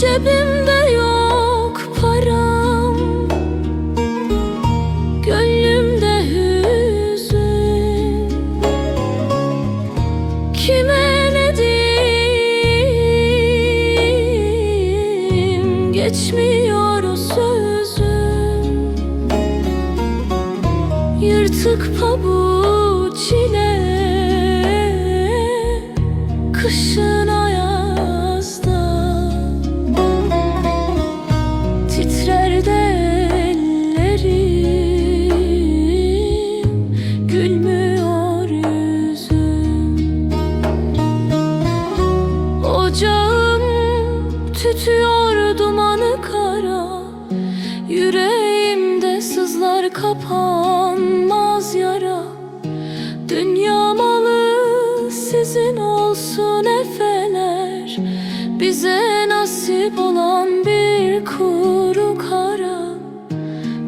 B: Cebimde yok param, Ürkütüyor dumanı kara, yüreğimde sızlar kapanmaz yara. Dünya malı sizin olsun efeler, bize nasip olan bir kuru kara,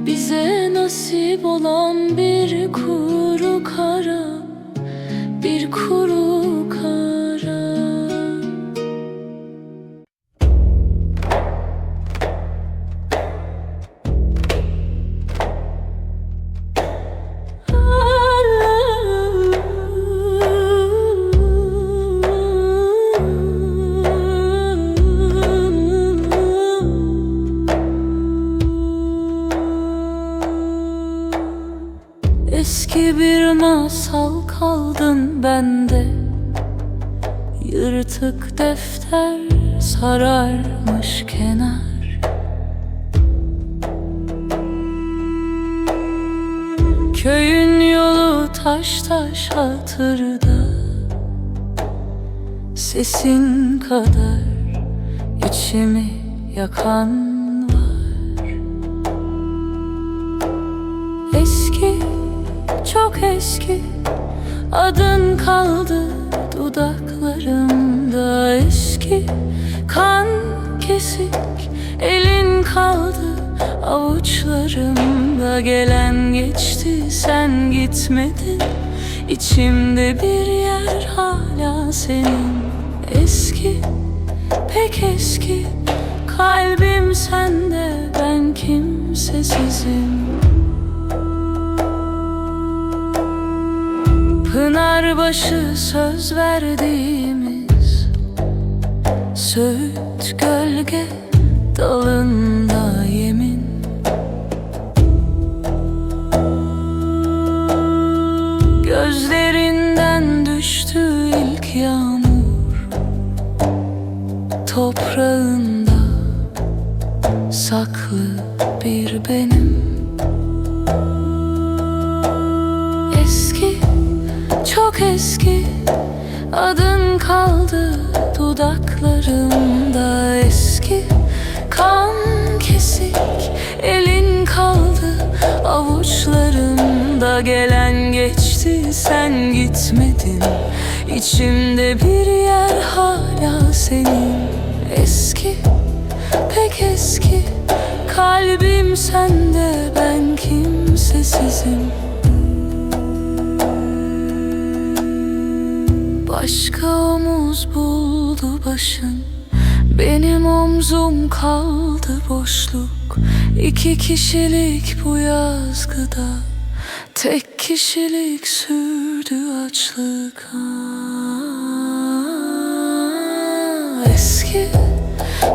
B: bize nasip olan bir kuru kara, bir kuru kara. Eski bir masal kaldın bende, yırtık defter sararmış kenar. Köyün yolu taş taş hatırda, sesin kadar içimi yakan var. Eski, çok eski, adın kaldı dudaklarımda. Eski, kan kesik, elin kaldı avuçlarımda. Gelen geçti, sen gitmedin, İçimde bir yer hala senin. Eski, pek eski, kalbim sende, ben kimsesizim. Pınarbaşı söz verdiğimiz, Söğüt gölge dalında yemin. Gözlerinden düştü ilk yağmur, toprağında saklı bir benim. Eski, çok eski, adın kaldı dudaklarımda. Eski, kan kesik, elin kaldı avuçlarımda. Gelen geçti, sen gitmedin, İçimde bir yer hala senin. Eski, pek eski, kalbim sende, ben kimsesizim. Başka omuz buldu başın, benim omzum kaldı boşluk. İki kişilik bu yazgıda, tek kişilik sürdü açlık. Eski,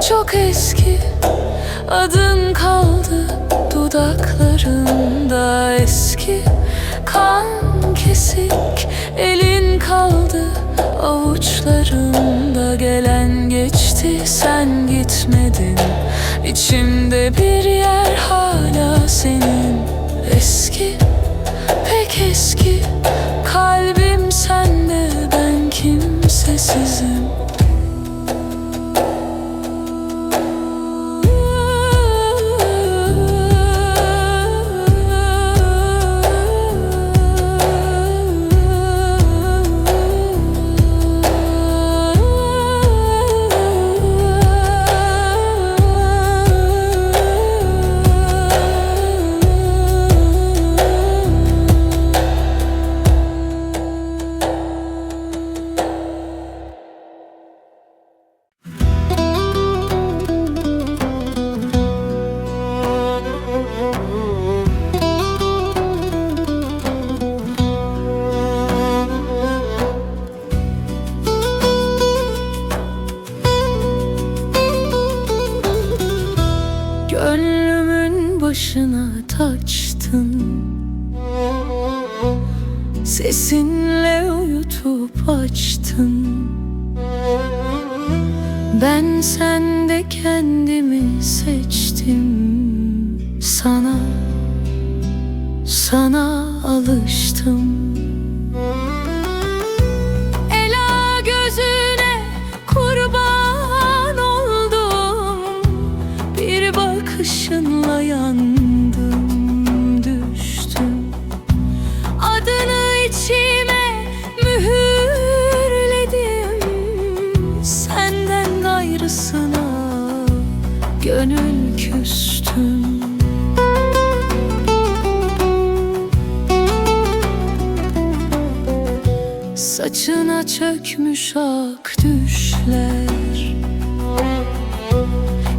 B: çok eski, adın kaldı dudaklarımda. Eski, kan kesik, elin kaldı avuçlarımda. Gelen geçti, sen gitmedin, İçimde bir yer hala senin. Eski, pek eski, kalbim sende, ben kimsesizim. Gönlümün başına taçtın, sesinle uyutup açtın. Ben sende kendimi seçtim. Sana alıştım. Ela gözüne kurban oldum, bakışınla yandım, düştüm. Adını içime mühürledim, senden gayrısına gönül küstüm. Saçına çökmüş ak düşler,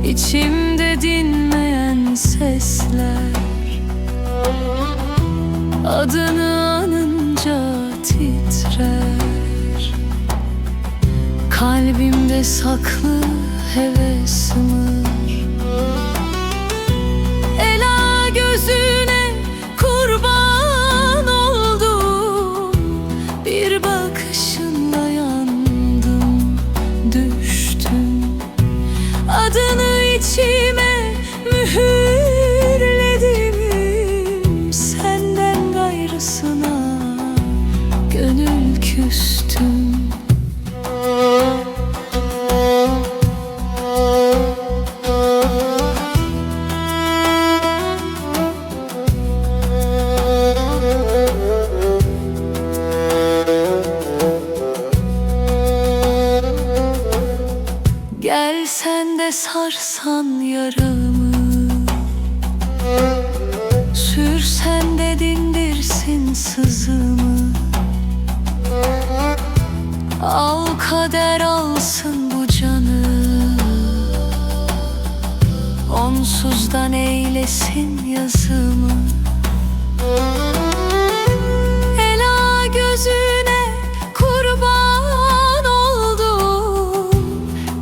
B: İçimde dinmeyen sesler, adını anınca titrer. Kalbimde saklı heves var, ela gözüne kurban oldum. Bir bakışınla yandım, düştüm. Adını içime mühürledim, senden gayrısına gönül küstüm. Gel sen de sarsan yaramı, sürsen de dindirsin sızımı. Al kader alsın bu canı, onsuzdan eylesin yazımı. Ela gözüne kurban oldum,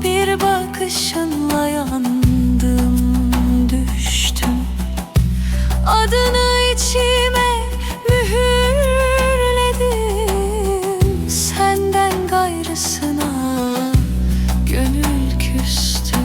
B: bir bakışınla yandım, düştüm. Adını içime mühürledim, senden gayrısına gönül küstüm.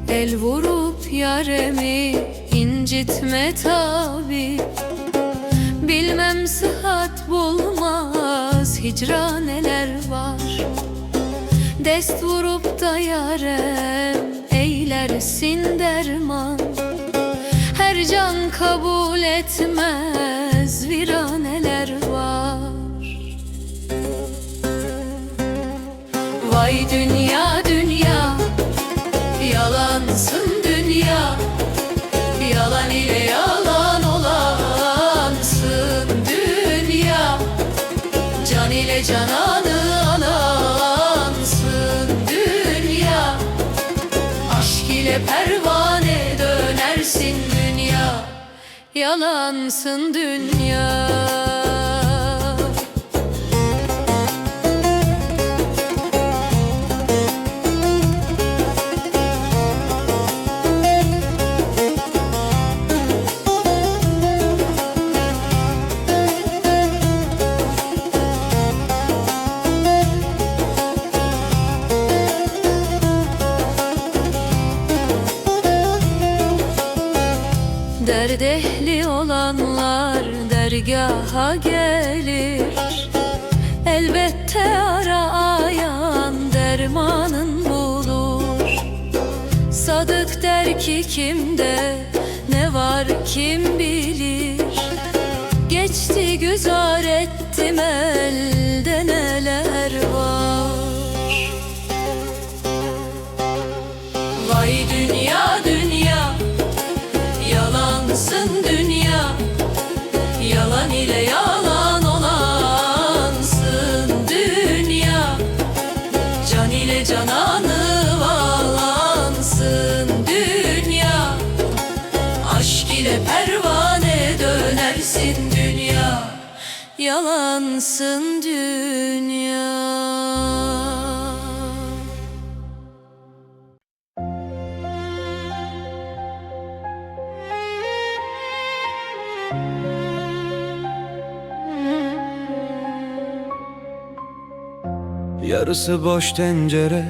B: El vurup yaremi incitme tabi, bilmem sıhhat bulmaz hicra neler var. Dest vurup da yarem eylersin derman, her can kabul etmez viraneler var. Vay dünya dünya, yalansın dünya, yalan ile yalan olansın dünya. Can ile cananı alansın dünya, aşk ile pervane dönersin dünya, yalansın dünya. Derd ehli olanlar dergaha gelir, elbette arayan dermanın bulur. Sadık der ki kimde ne var kim bilir, geçti güzar ettim elde neler var. Vay dünya dünya, yalansın dünya, yalan ile yalan olansın dünya. Can ile cananı bağlansın dünya, aşk ile pervane dönersin dünya, yalansın dünya.
F: Yarısı boş tencere,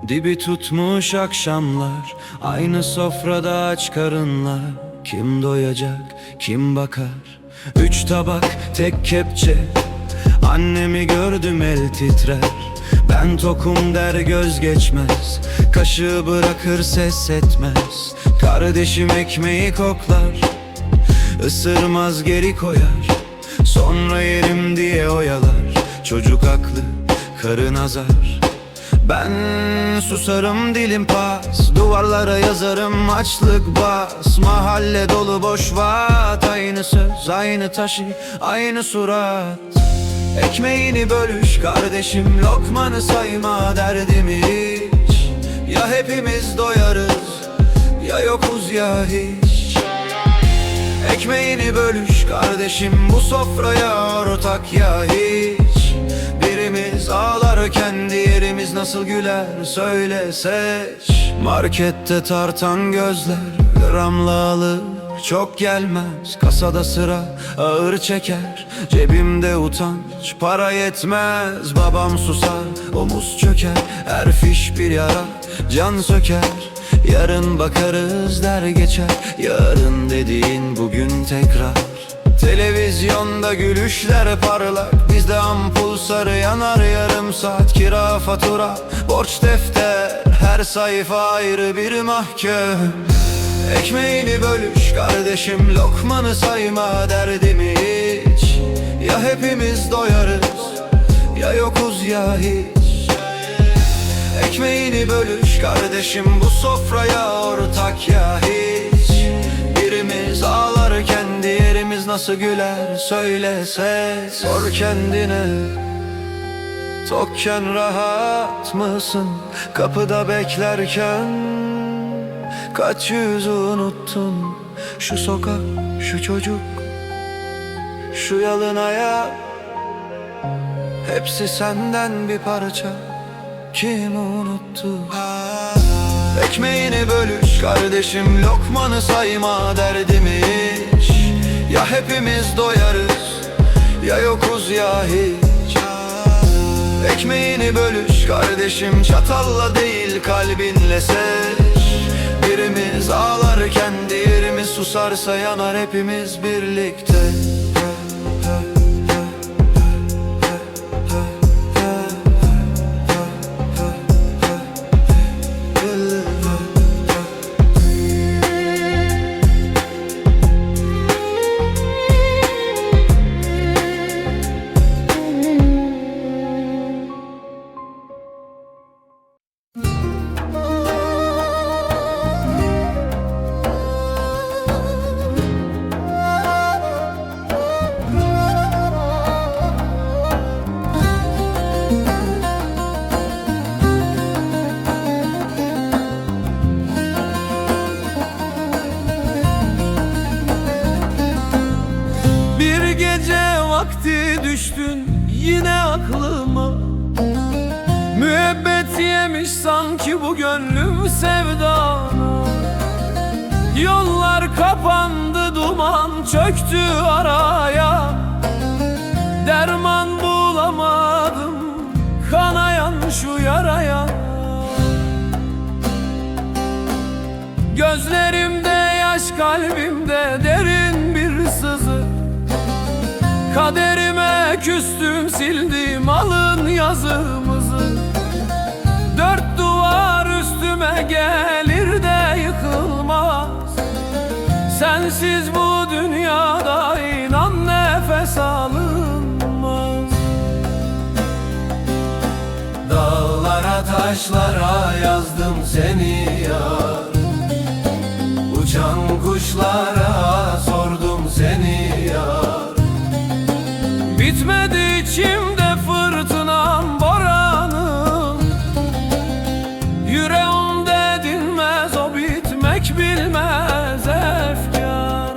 F: dibi tutmuş akşamlar. Aynı sofrada aç karınla, kim doyacak, kim bakar? 3 tabak, tek kepçe, annemi gördüm el titrer. Ben tokum der göz geçmez, kaşığı bırakır ses etmez. Kardeşim ekmeği koklar, ısırmaz geri koyar. Sonra yerim diye oyalar, çocuk haklı, karın azar. Ben susarım, dilim pas, duvarlara yazarım açlık bas. Mahalle dolu boş vaat, aynı söz, aynı taşı, aynı surat. Ekmeğini bölüş kardeşim, lokmanı sayma derdimi hiç. Ya hepimiz doyarız, ya yokuz ya hiç. Ekmeğini bölüş kardeşim, bu sofraya ortak ya hiç. Birimiz ağlarken diğerimiz nasıl güler, söyle seç. Markette tartan gözler, gramla alır çok gelmez. Kasada sıra ağır çeker, cebimde utanç para yetmez. Babam susar, omuz çöker, her fiş bir yara can söker. Yarın bakarız der geçer, yarın dediğin bugün tekrar. Televizyonda gülüşler parlak, bizde ampul sarı yanar yarım saat. Kira, fatura, borç defter, her sayfa ayrı bir mahkum. Ekmeğini bölüş kardeşim, lokmanı sayma derdimi hiç. Ya hepimiz doyarız, ya yokuz ya hiç. Ekmeğini bölüş kardeşim, bu sofraya ortak ya hiç. Birimiz ağlarken diğerimiz nasıl güler, söyle ses. Sor kendine, tokken rahat mısın? Kapıda beklerken kaç yüzü unuttun? Şu sokak, şu çocuk, şu yalın ayak, hepsi senden bir parça. Kim unuttu? Ekmeğini bölüş kardeşim, lokmanı sayma derdimi hiç. Ya hepimiz doyarız, ya yokuz ya hiç. Ekmeğini bölüş kardeşim, çatalla değil kalbinle seç. Birimiz ağlarken diğerimiz susarsa yanar hepimiz birlikte. Vakti düştün yine aklıma, müebbet yemiş sanki bu gönlüm sevdana. Yollar kapandı, duman çöktü araya. Derman bulamadım kanayan şu yaraya. Gözlerimde yaş, kalbimde derin bir sızı. Kaderime küstüm, sildim alın yazımızı. Dört duvar üstüme gelir de yıkılmaz. Sensiz bu dünyada inan nefes alınmaz. Dağlara taşlara yazdım seni yar. Uçan kuşlara sordum seni yar. Bitmedi içimde fırtınam, boranım. Yüreğimde dinmez o bitmek bilmez efkar.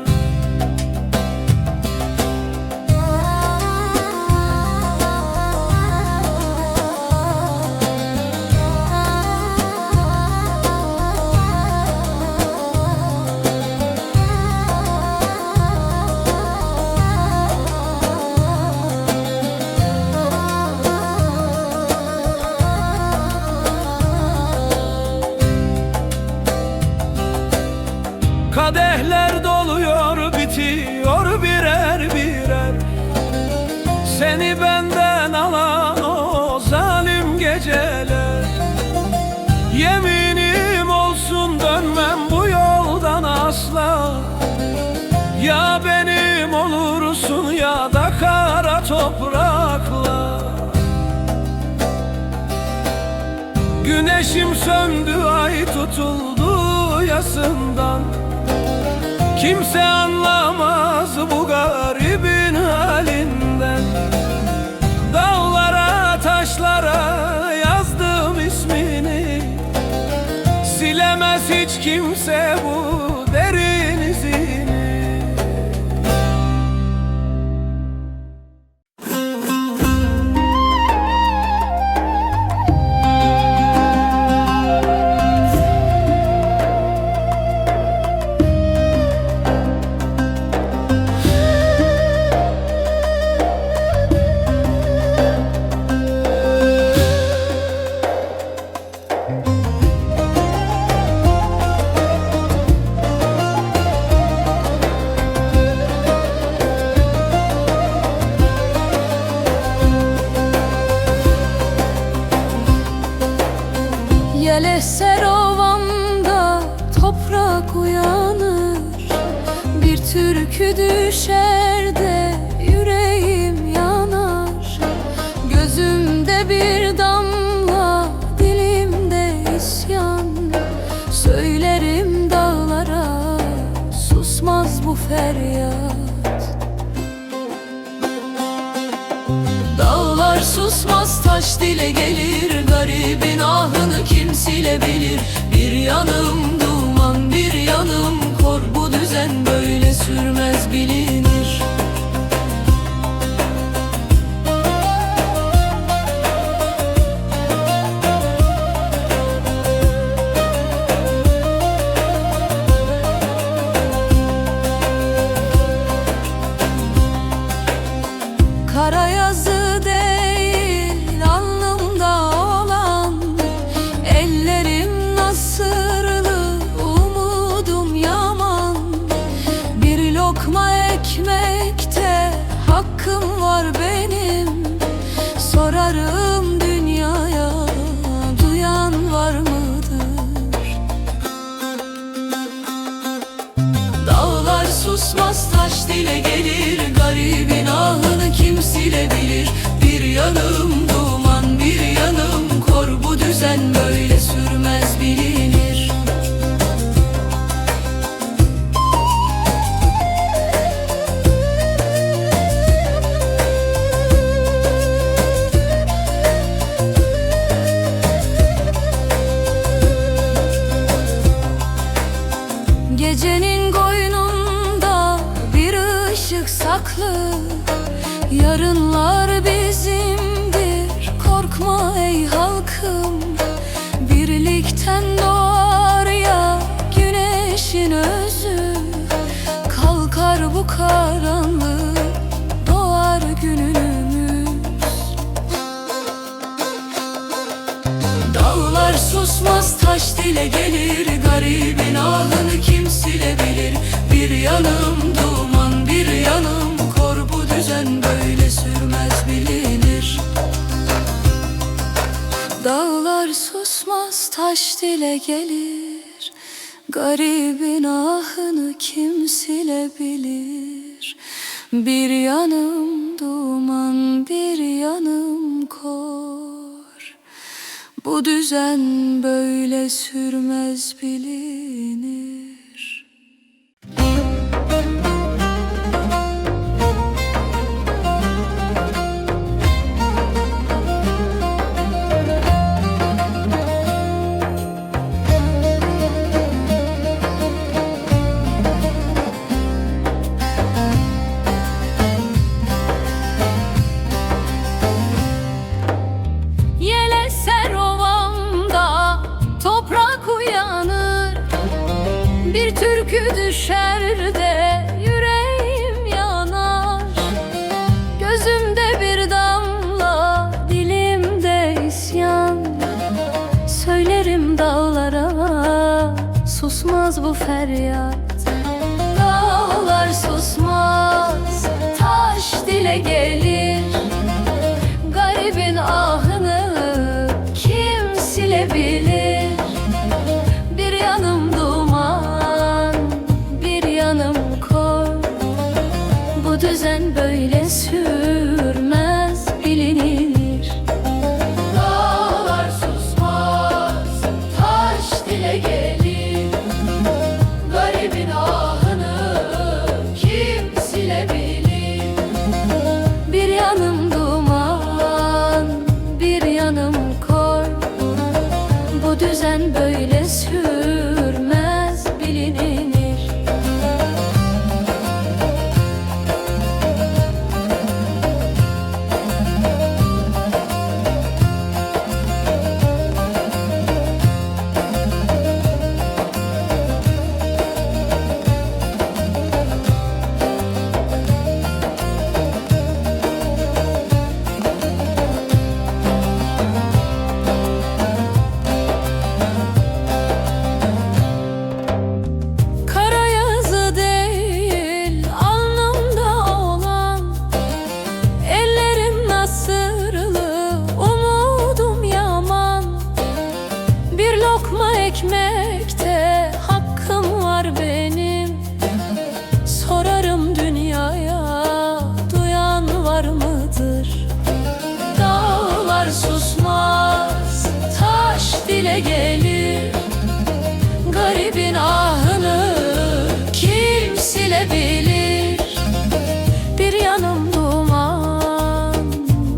F: Kadehler doluyor, bitiyor birer birer. Seni benden alan o zalim geceler. Yeminim olsun dönmem bu yoldan asla. Ya benim olursun ya da kara toprakla. Güneşim söndü, ay tutuldu yasından. Kimse anlamaz bu garibin halinden. Dağlara, taşlara yazdım ismini. Silemez hiç kimse bu derin izini.
B: Yel eser ovamda toprak uyanır. Bir türkü düşer de yüreğim yanar. Gözümde bir damla, dilimde isyan. Söylerim dağlara, susmaz bu feryat. Dağlar susmaz, taş dile gelir. Garibin ahını kim silebilir? Bir yanım duman, bir yanım kor. Bu düzen böyle sürmez bilinir. Kara yazı değil alnımda olan, ellerim nasırlı, umudum yaman. Bir lokma ekmekte hakkım var benim. Sorarım dünyaya, duyan var mıdır? Dağlar susmaz, taş dile gelir. Garibin ahını kim silebilir? Bir yanım duman, bir yanım kor. Bu düzen böyle sürmez bilinir. Gecenin koynunda bir ışık saklı. Yarınlar bizimdir, korkma ey halkım. Birlikten doğar ya güneşin özü. Kalkar bu karanlık, doğar günümüz. Dağlar susmaz, taş dile gelir. Garibin ahını kim silebilir? Bir yanım duman, bir yanım kor. Bu düzen böyle sürmez bilinir. Dağlar susmaz, taş dile gelir. Garibin ahını kim silebilir? Bir yanım duman, bir yanım kor. Bu düzen böyle sürmez bilinir. Yel eser ovamda toprak uyanır. Bir türkü düşer de yüreğim yanar. Gözümde bir damla, dilimde isyan. Söylerim dağlara, susmaz bu
C: feryat. Dağlar susmaz, taş dile gelir. Garibin ahını kim silebilir? Bir yanım duman, bir yanım kor. Bu düzen böyle sürmez, bilinir. Dağlar susmaz, taş dile gelir. Garibin ahını kim silebilir? Bir yanım duman, bir yanım kor. Bu düzen böyle sürmez, bilinir. Kara yazı değil, alnımda olan. Ellerim nasırlı, umudum yaman. Bir lokma ekmekte hakkım var benim. Sorarım dünyaya, duyan var mıdır? Dağlar susmaz, taş dile gelir. Garibin ahını kim silebilir? Bir yanım duman,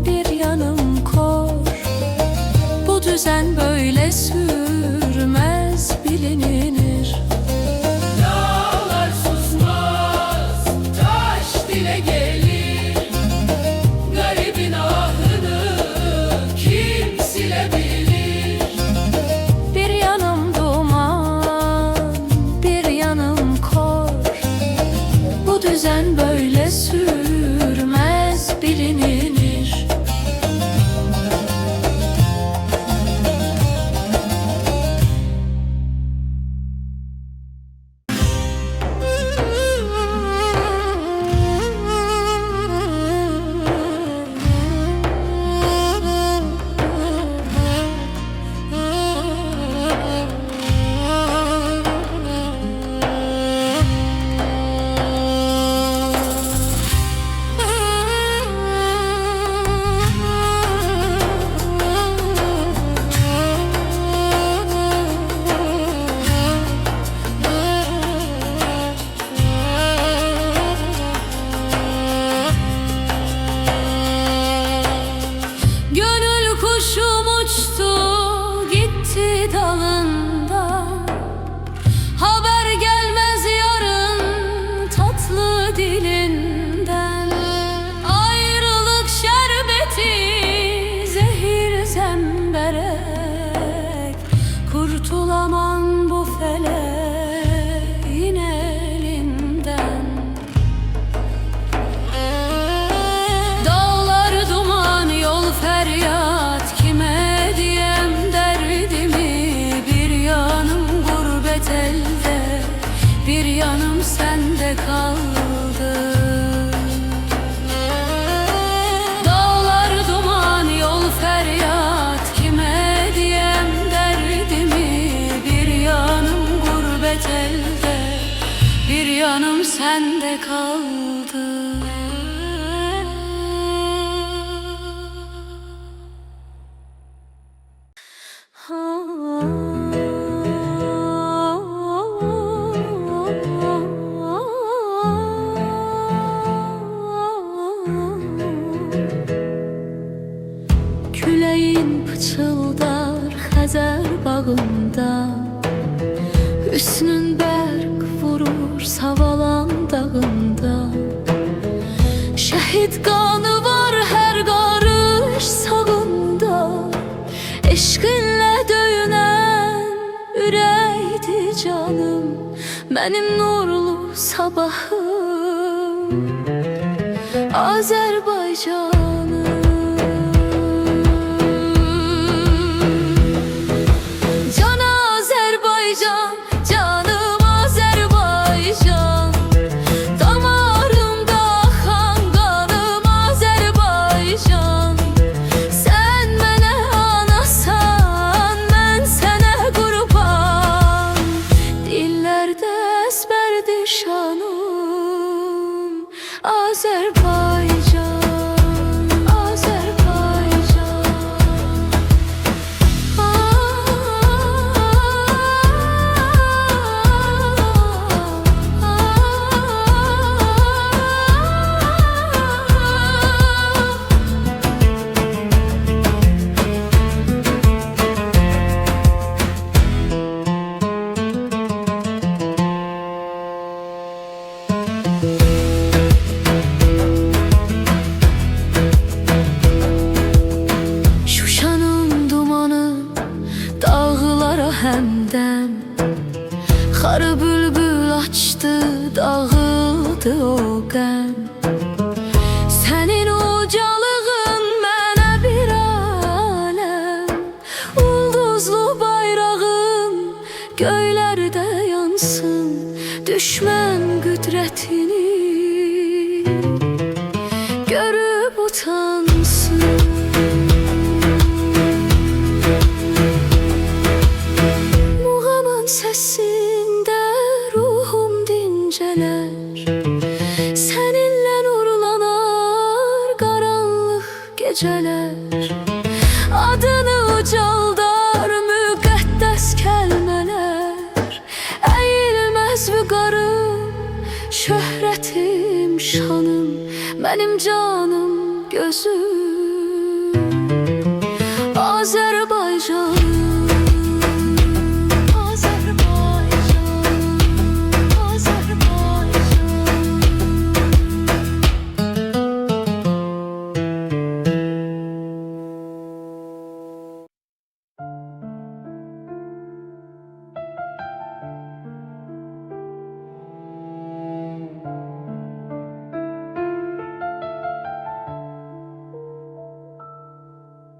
C: bir yanım kor. Bu düzen böyle sürmez, bilinir. Dağlar susmaz, taş dile gelir. Garibin ahını kim silebilir? Bir yanım duman, bir yanım kor. Bu düzen böyle sürmez, bilinir. Gönül kuşum uçtu gitti dalından. Haber gelmez yarın tatlı dilinden. Ayrılık şerbeti zehir zemberek. Kurtulamam bu feleğin elinden. Dağlar duman, yol feryat, kime diyem derdimi? Bir yanım gurbet elde, bir yanım sende kaldı. Dağlar duman, yol feryat, kime diyem derdimi? Bir yanım gurbet elde, bir yanım sende kaldı. Küleyin pıçıldar Xəzər bağında. Hüsnün bərq vurur Savalan dağında. Şəhid qanı var hər qarış sağında. Eşqinlə döyünən ürəkdi canım, mənim nurlu sabahım Azərbaycanım. Can Azərbaycan, canım Azərbaycan. açdı, dağıldı o qəm. Sənin ucalığın mənə bir aləm, ulduzlu bayrağın göylərdə yansın, düşmən qüdrətini görüb utansın. Muğamın səsində ruhum dincələr, səninlə nurlanar qaranlıq gecələr. Adını ucaldar müqəddəs kəlmələr, əyilməz vüqarım, şöhrətim, şanım, mənim canım, gözüm Azərbaycanım.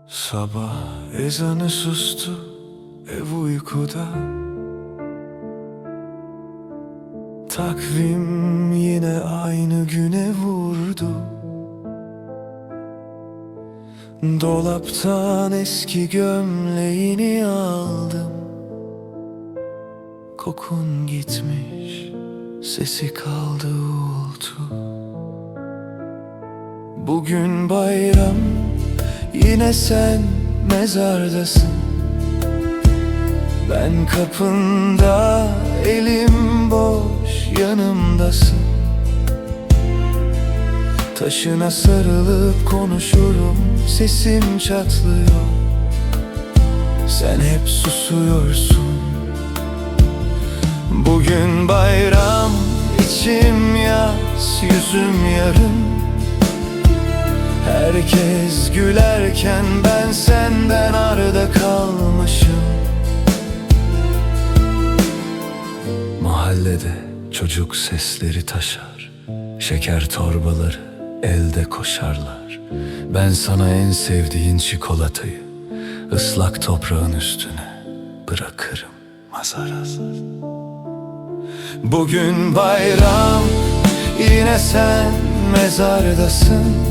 F: Sabah ezanı sustu, ev uykuda. Takvim yine aynı güne vurdu. Dolaptan eski gömleğini aldım. Kokun gitmiş, sesi kaldı uğultu. Bugün bayram, yine sen mezardasın. Ben kapında, elim boş, yanımdasın. Taşına sarılıp konuşurum, sesim çatlıyor. Sen hep susuyorsun. Bugün bayram, içim yaz, yüzüm yarım. Herkes gülerken ben senden arada kalmışım. Mahallede çocuk sesleri taşar, şeker torbaları elde koşarlar. Ben sana en sevdiğin çikolatayı ıslak toprağın üstüne bırakırım azar azar. Bugün bayram, yine sen mezardasın.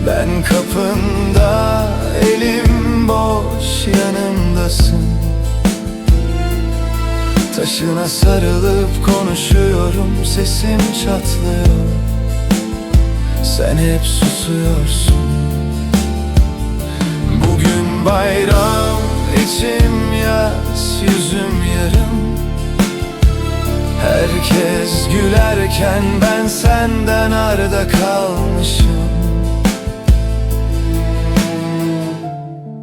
F: Ben kapında, elim boş, yanımdasın. Taşına sarılıp konuşuyorum, sesim çatlıyor. Sen hep susuyorsun. Bugün bayram, içim yaz, yüzüm yarım. Herkes gülerken ben senden arada kalmışım.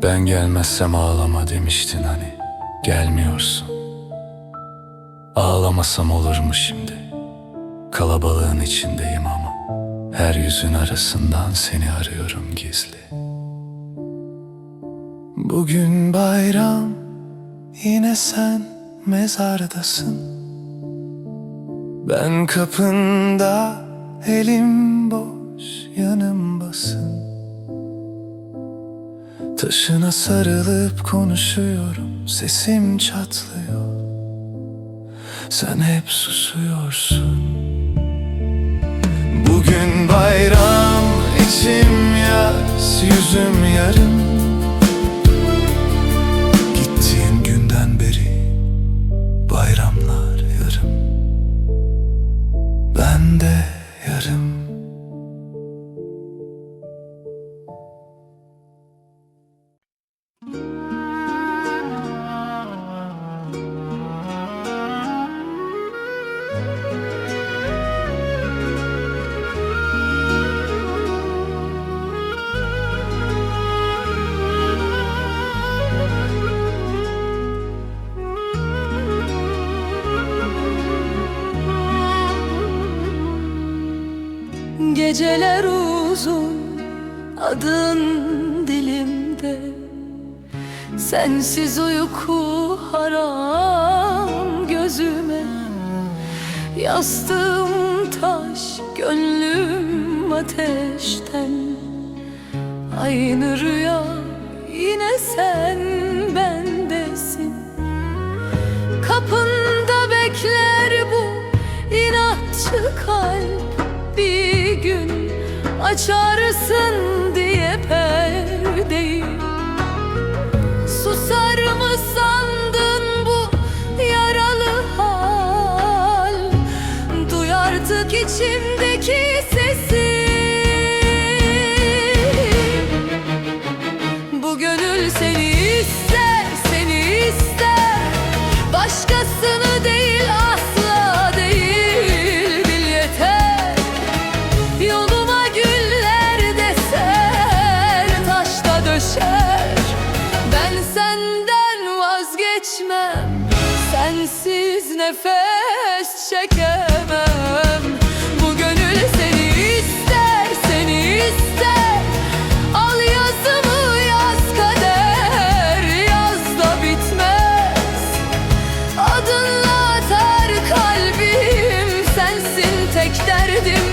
F: Ben gelmezsem ağlama demiştin hani, gelmiyorsun. Ağlamasam olur mu şimdi? Kalabalığın içindeyim ama her yüzün arasından seni arıyorum gizli. Bugün bayram, yine sen mezardasın. Ben kapında, elim boş, yanım basın. Taşına sarılıp konuşuyorum, sesim çatlıyor. Sen hep susuyorsun. Bugün bayram, içim yaz, yüzüm yarım. Gittiğin günden beri bayramlar yarım. Ben de yarım.
B: Geceler uzun, adın dilimde. Sensiz uyku haram gözüme.
C: Yastığım taş, gönlüm ateşten. Aynı rüya, yine sen bendesin. Kapında bekler bu inatçı kalp. Bir gün açarsın diye perdeyi. Susar mı sandın bu yaralı hal? Duy artık içimdeki sesi. Bu gönül seni ister, seni ister. Başkasını değil, asla değil. Bil yeter, yoluma güller deser, taşta döşer. Ben senden vazgeçmem, sensiz nefes çekemem. Bu gönül seni ister, seni ister. Al yazımı, yaz kader, yaz da bitmez. Adınla atar kalbim, sensin tek derdim.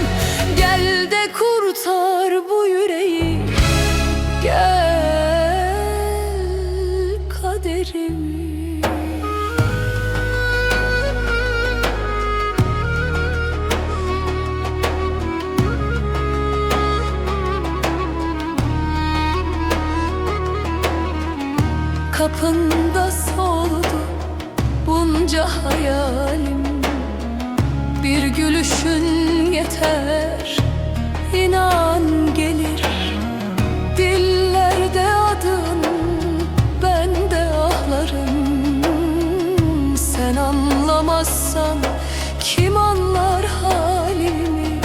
C: Gel de kurtar bu yüreği, gel kaderim. Kapında soldu bunca hayalim. Bir gülüşün yeter, inan gelir. Dillerde adın, ben de ahlarım. Sen anlamazsan kim anlar halimi?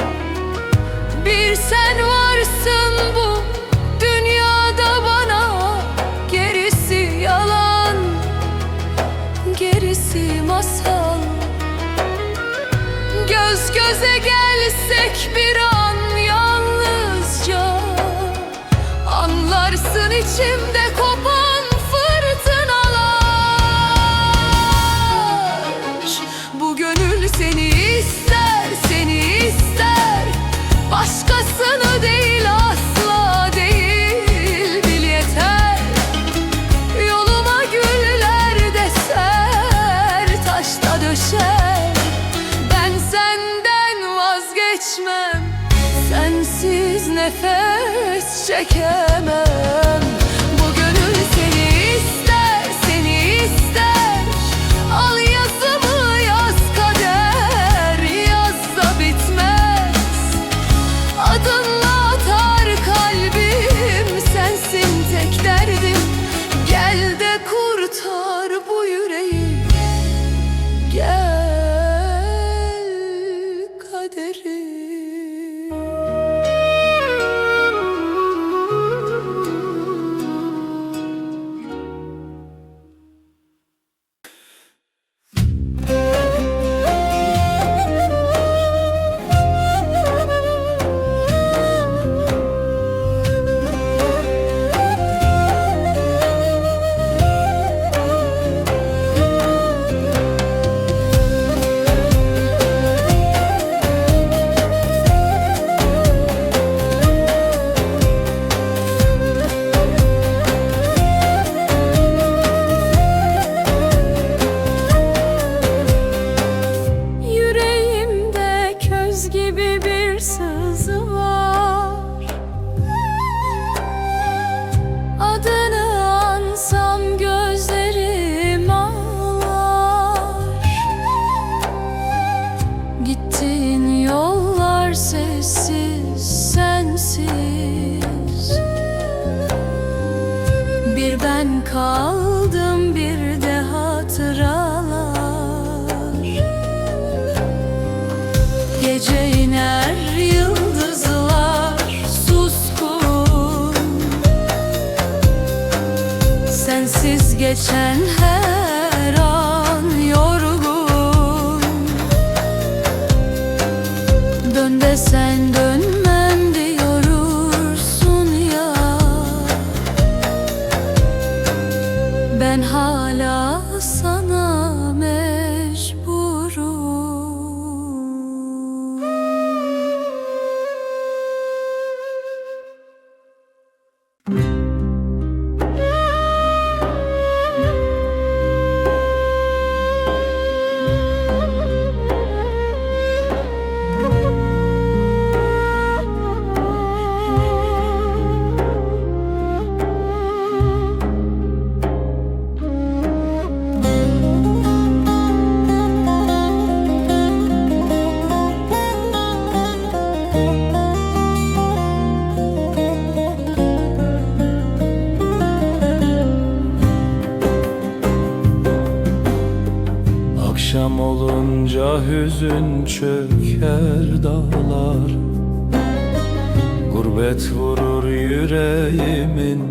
C: Bir sen varsın bu dünyada bana. Gerisi yalan, gerisi masal. Göz göze gelsek bir an yalnızca, anlarsın içimde kopan fırtınalar. Bu gönül seni ister, seni ister. Başkasını değil, asla değil. Bil yeter, yoluma güller deser, taşta döşer. Ben senden vazgeçmem, sensiz nefes çekemem. Bu gönül seni ister, seni ister. Al yazımı, yaz kader, yaz da bitmez. Adınla atar kalbim, sensin tek derdim. Gel de kurtar bu yüreği, gel kaderim. Yüreğimde köz gibi bir sızı var. Adını ansam gözlerim ağlar. Gittiğin yollar sessiz, sensiz. Bir ben kaldım, bir de hatıralar. Gece iner yıldızlar suskun. Sensiz geçen her an yorgun. Dön desen dönmem diyorsun ya. Ben hala sana mecburum.
G: olunca hüzün çöker dağlar. Gurbet vurur yüreğimin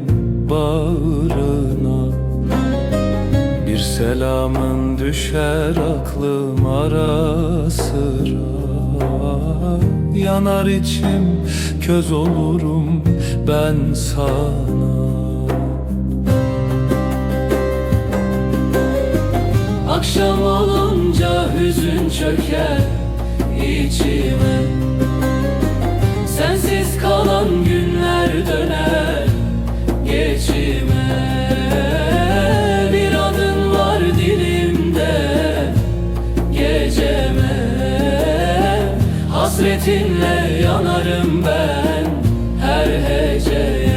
G: bağrına. Bir selamın düşer aklım ara sıra. Yanar içim, köz olurum ben sana.
B: Akşam olunca hüzün çöker içime. Sensiz kalan günler döner geçime. Bir adın var dilimde geceme. Hasretinle yanarım ben her heceye.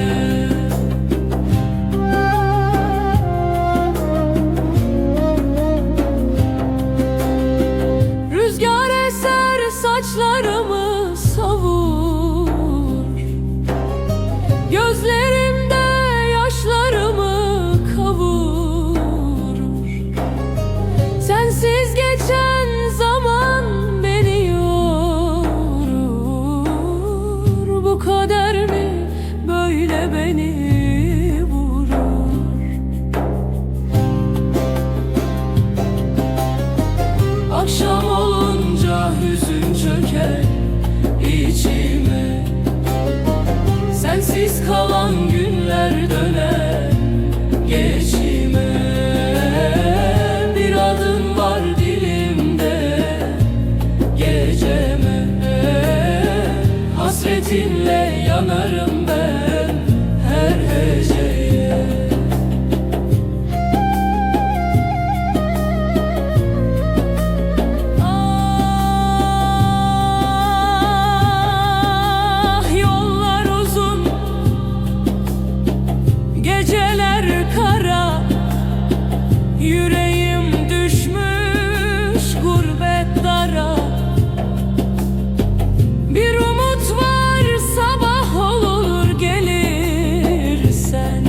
B: Rüzgar eser saçlarımı savur. Gözlerimde yaşlarımı kavurur. Sensiz geçen zaman beni yorur. Bu kader mi böyle beni vurur? Akşam olunca hüzün çöker içime. Sensiz kalan günler döner geçime. Bir adın var dilimde geceme. Hasretinle yanarım ben her heceye. Geceler kara, yüreğim düşmüş gurbet dara. Bir umut var, sabah olur gelirsen.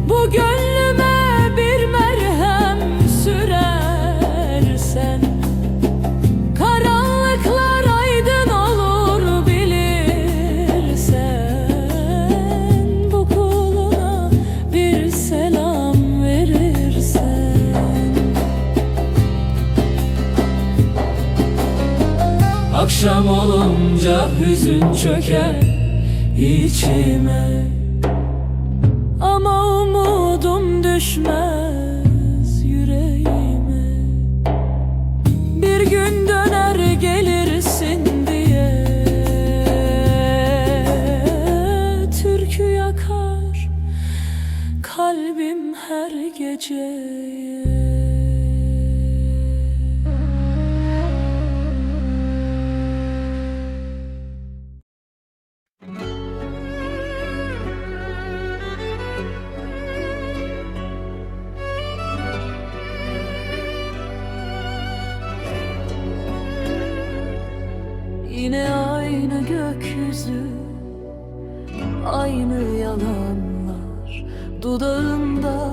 B: Bu gönlüme bir merhem sürersen. Karanlıklar aydın olur bilirsen. Akşam olunca hüzün çöker içime. Ama umudum düşmez yüreğime. Bir gün döner gelirsin diye. Türkü yakar kalbim her gece. Yine aynı gökyüzü, aynı yalanlar. Dudağında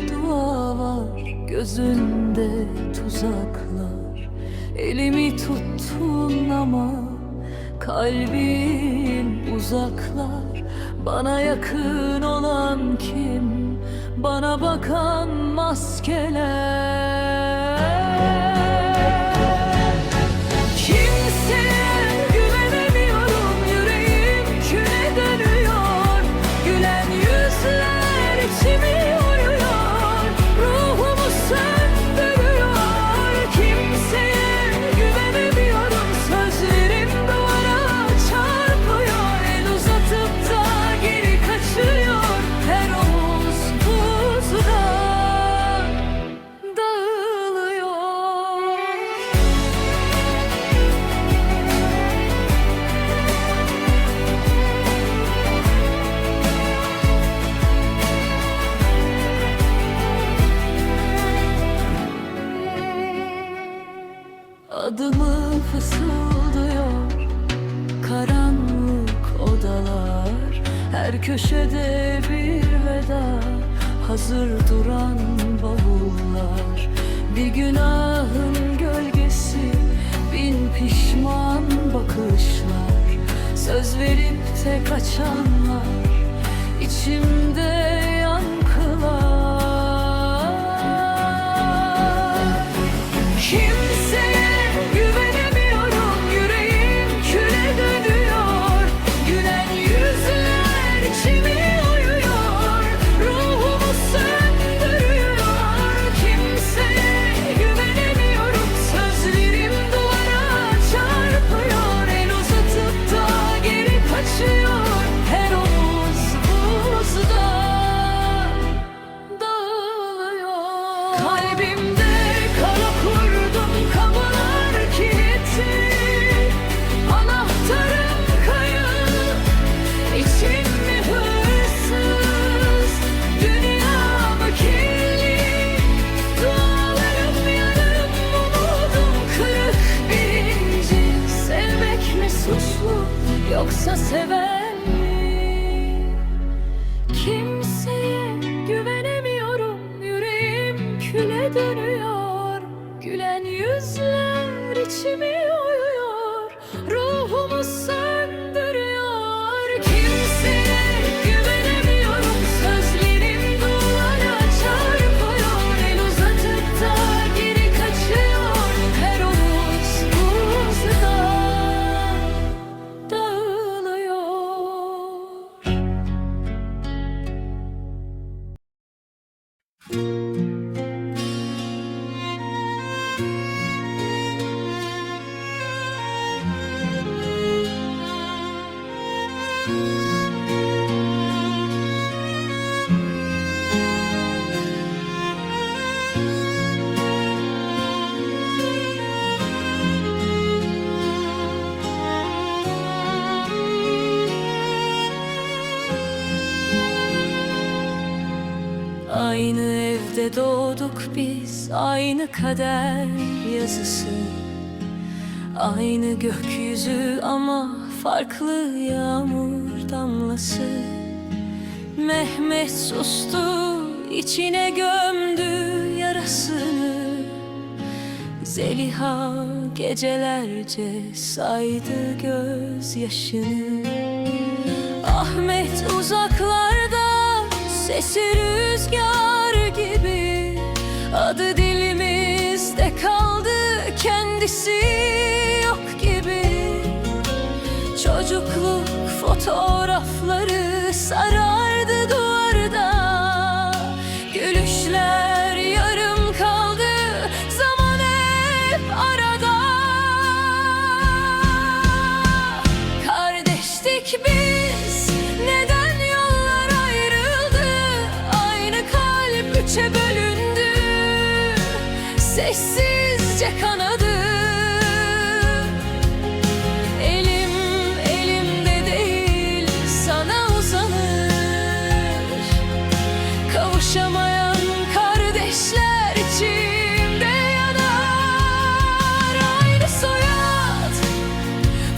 B: dua var, gözünde tuzaklar. Elimi tuttun ama kalbin uzaklar. Bana yakın olan kim? Bana bakan maskeler. Adımı fısıldıyor karanlık odalar. Her köşede bir veda, hazır duran bavullar. Bir günahın gölgesi hasrete kaçanlar, içimde yankılar. Kimseye güvenemiyorum, yüreğim küle dönüyor. Gülen yüzler içimi oyuyor, ruhumu söndürüyor. Kimseye güvenemiyorum, sözlerim duvara çarpıyor. El uzatıp da geri kaçıyor, her omuz buzda dağılıyor. Kalbimde kara kurdum, kapılar kilitli, anahtarım kayıp, içim mi hırsız, dünyam kirli, dualarım yarım, umudum kırık. Birinci sevmek mi suçlu, yoksa seven mi? Kimseye güvenemiyorum, yüreğim küle dönüyor. Gülen yüzler içimi oyuyor, ruhumu söndürüyor. Kimseye güvenemiyorum, sözlerim duvara çarpıyor. El uzatıp da geri kaçıyor, her omuz buzda dağılıyor. Aynı evde doğduk biz, aynı kader yazısı, aynı gökyüzü ama farklı yağmur damlası. Mehmet sustu, içine gömdü yarasını. Zeliha gecelerce saydı gözyaşını. Ahmet uzaklarda, sesi rüzgar gibi, adı dilimizde kaldı, kendisi yok gibi. Çocukluk fotoğrafları sarardı duvarda, gülüşler yarım kaldı, zaman hep arada. Kardeştik biz, neden yollar ayrıldı? Aynı kalp üçe bölündü, sessizce kanadı. Elim elimde değil, sana uzanır. Kavuşamayan kardeşler içimde yanar. Aynı soyad,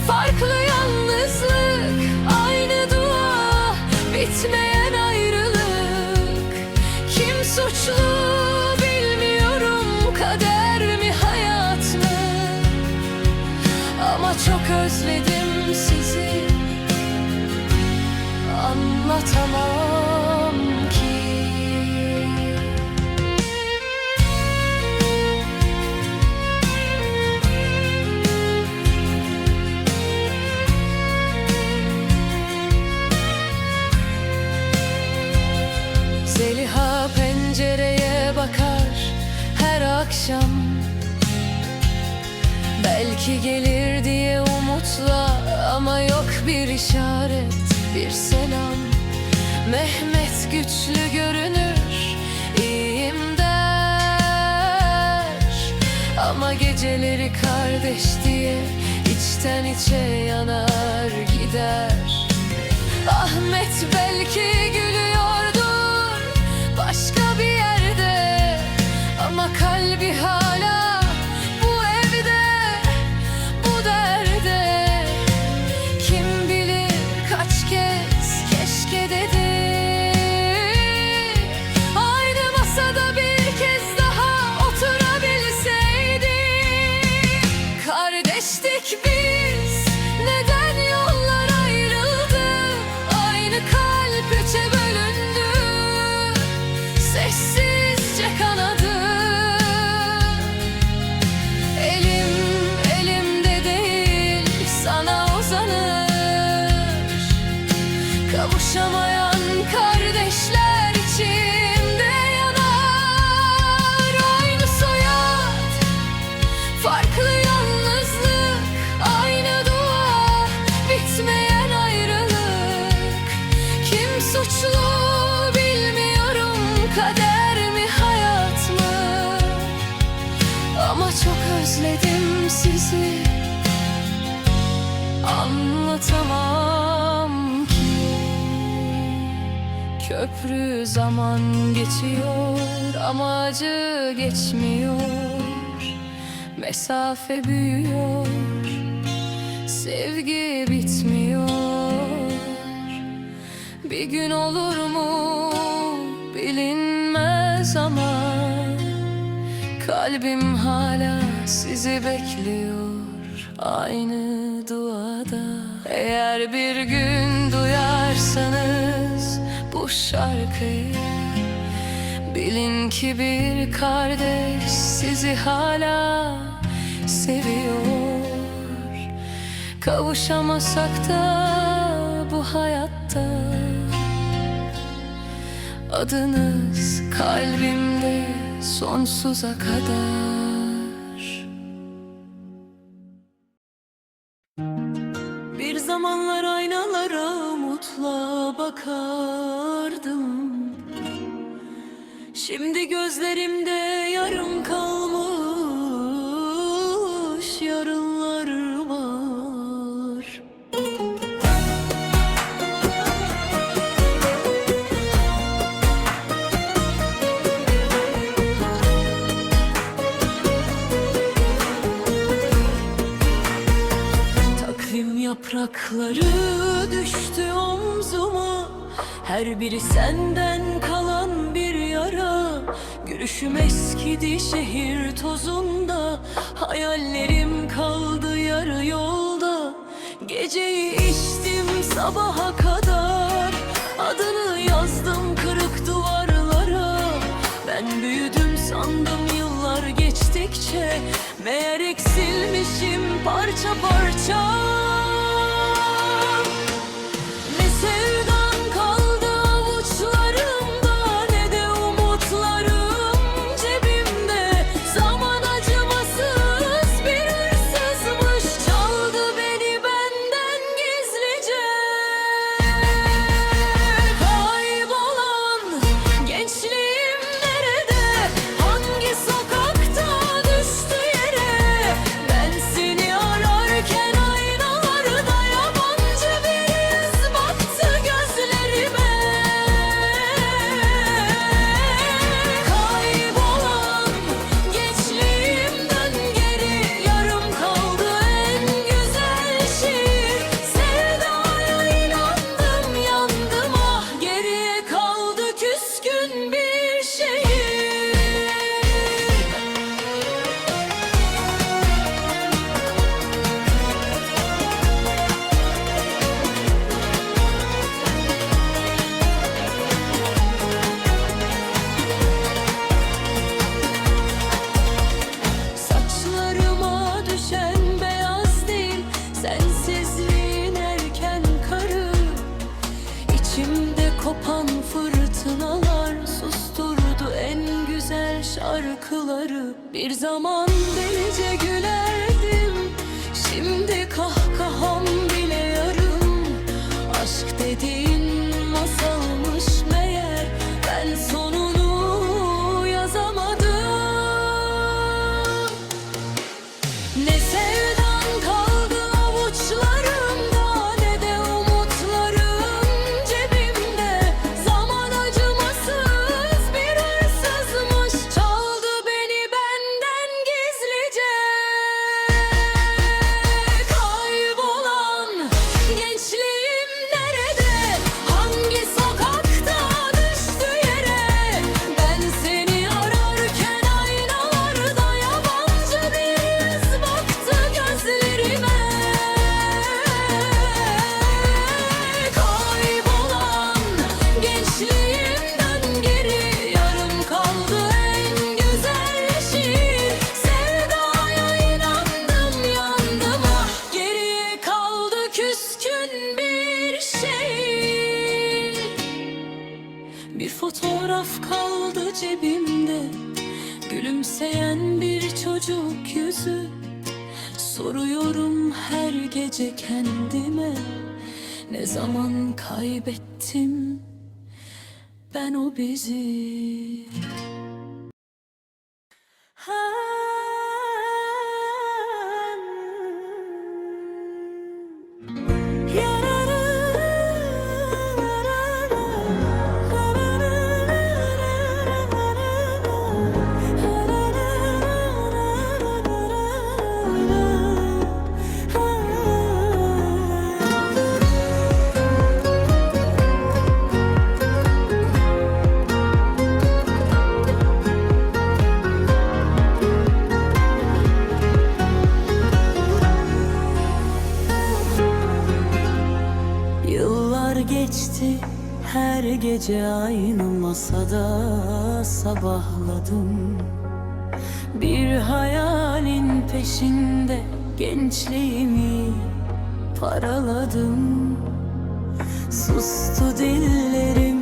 B: farklı yalnızlık, aynı dua, bitmeyen ayrılık. Kim suçlu bilmiyorum, kader mi hayat mı? Ama çok özledim sizi, anlatamam ki. Zeliha pencereye bakar her akşam, belki gelir diye umutla, ama yok bir işaret, bir selam. Mehmet güçlü görünür, iyiyim der, ama geceleri kardeş diye içten içe yanar gider. Ahmet belki gülüyordur başka bir yerde, ama kalbi hala bu evde, bu derde. Kim bilir kaç kez keşke dedi, aynı masada bir kez daha oturabilseydik. Kardeştik biz, neden
C: özledim sizi, anlatamam ki. Köprü zaman geçiyor ama acı geçmiyor. Mesafe büyüyor, sevgi bitmiyor. Bir gün olur mu bilinmez ama kalbim hala sizi bekliyor aynı duada. Eğer bir gün duyarsanız bu şarkıyı, bilin ki bir kardeş sizi hala seviyor. Kavuşamasak da bu hayatta adınız kalbimde sonsuza kadar.
B: Bir zamanlar aynalara umutla bakardım. Şimdi gözlerimde yarım kalmış yarınlar var. Takvim yaprakları düştü omzuma, her biri senden kalan bir yara. Gülüşüm eskidi şehir tozunda, hayallerim kaldı yarı yolda. Geceyi içtim sabaha kadar, adını yazdım kırık duvarlara. Ben büyüdüm sandım yıllar geçtikçe, meğer eksilmişim parça parça. Ne sevdan kaldı avuçlarımda, ne de umutlarım cebimde. Zaman acımasız bir hırsızmış, çaldı beni benden gizlice. Kaybolan gençliğim nerede? Hangi sokakta düştü yere? Ben seni ararken aynalarda yabancı bir yüz baktı gözlerime. Kaybolan gençliğimden geri yarım kaldı en güzel şiir. Sevdaya inandım yandım, ah geriye kaldı küskün bir şehir. Saçlarıma düşen beyaz değil, sensizliğin erken karı. İçimde kopan fırtınalar susturdu en güzel şarkıları. Bir zaman delice gülerdim, şimdi kahkaham bile yarım. Aşk dediğin masalmış meğer, ben sonunu yazamadım. Ne sevdan kaldı avuçlarımda, ne de umutlarım cebimde. Zaman acımasız bir hırsızmış, çaldı beni benden gizlice. Kaybolan gençliğim nerede? Hangi sokakta düştü yere? Ben seni ararken aynalarda yabancı bir yüz baktı gözlerime. Kaybolan gençliğimden geri yarım kaldı en güzel şiir. Sevdaya inandım yandım, ah geriye kaldı küskün bir şehir. Bir fotoğraf kaldı cebimde, gülümseyen bir çocuk yüzü. Soruyorum her gece kendime, ne zaman kaybettim ben o bizi? Ha
A: Her gece aynı masada sabahladım. Bir hayalin peşinde gençliğimi paraladım. Sustu dillerim,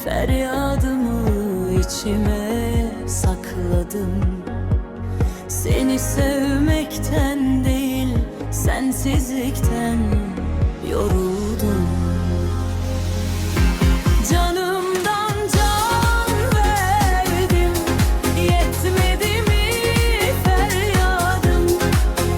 A: feryadımı içime sakladım. Seni sevmekten değil, sensizlikten yoruldum. Canımdan can verdim, yetmedi mi feryadım?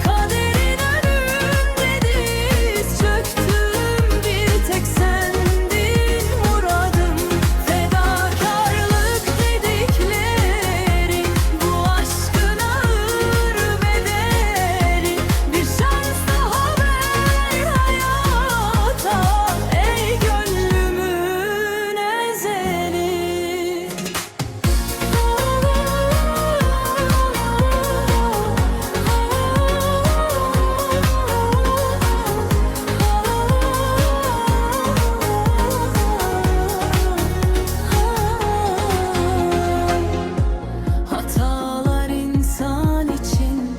A: Kaderin önünde diz çöktüm, bir tek sendin muradım. Fedakarlık dedikleri bu aşkın ağır bedeli. Bir şans daha ver hayata, ey gönlümün ezeli. Hatalar insan için,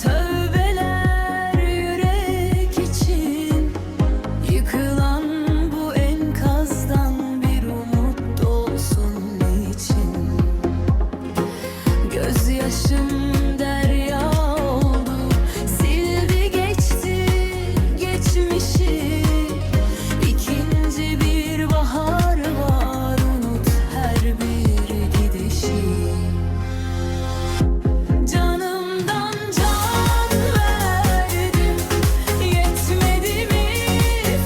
A: tövbeler yürek için. Yıkılan bu enkazdan bir umut doğsun için. Gözyaşım derya oldu, sildi geçti geçmişi. İkinci bir bahar var, unut her bir gidişi. Canımdan can verdim, yetmedi mi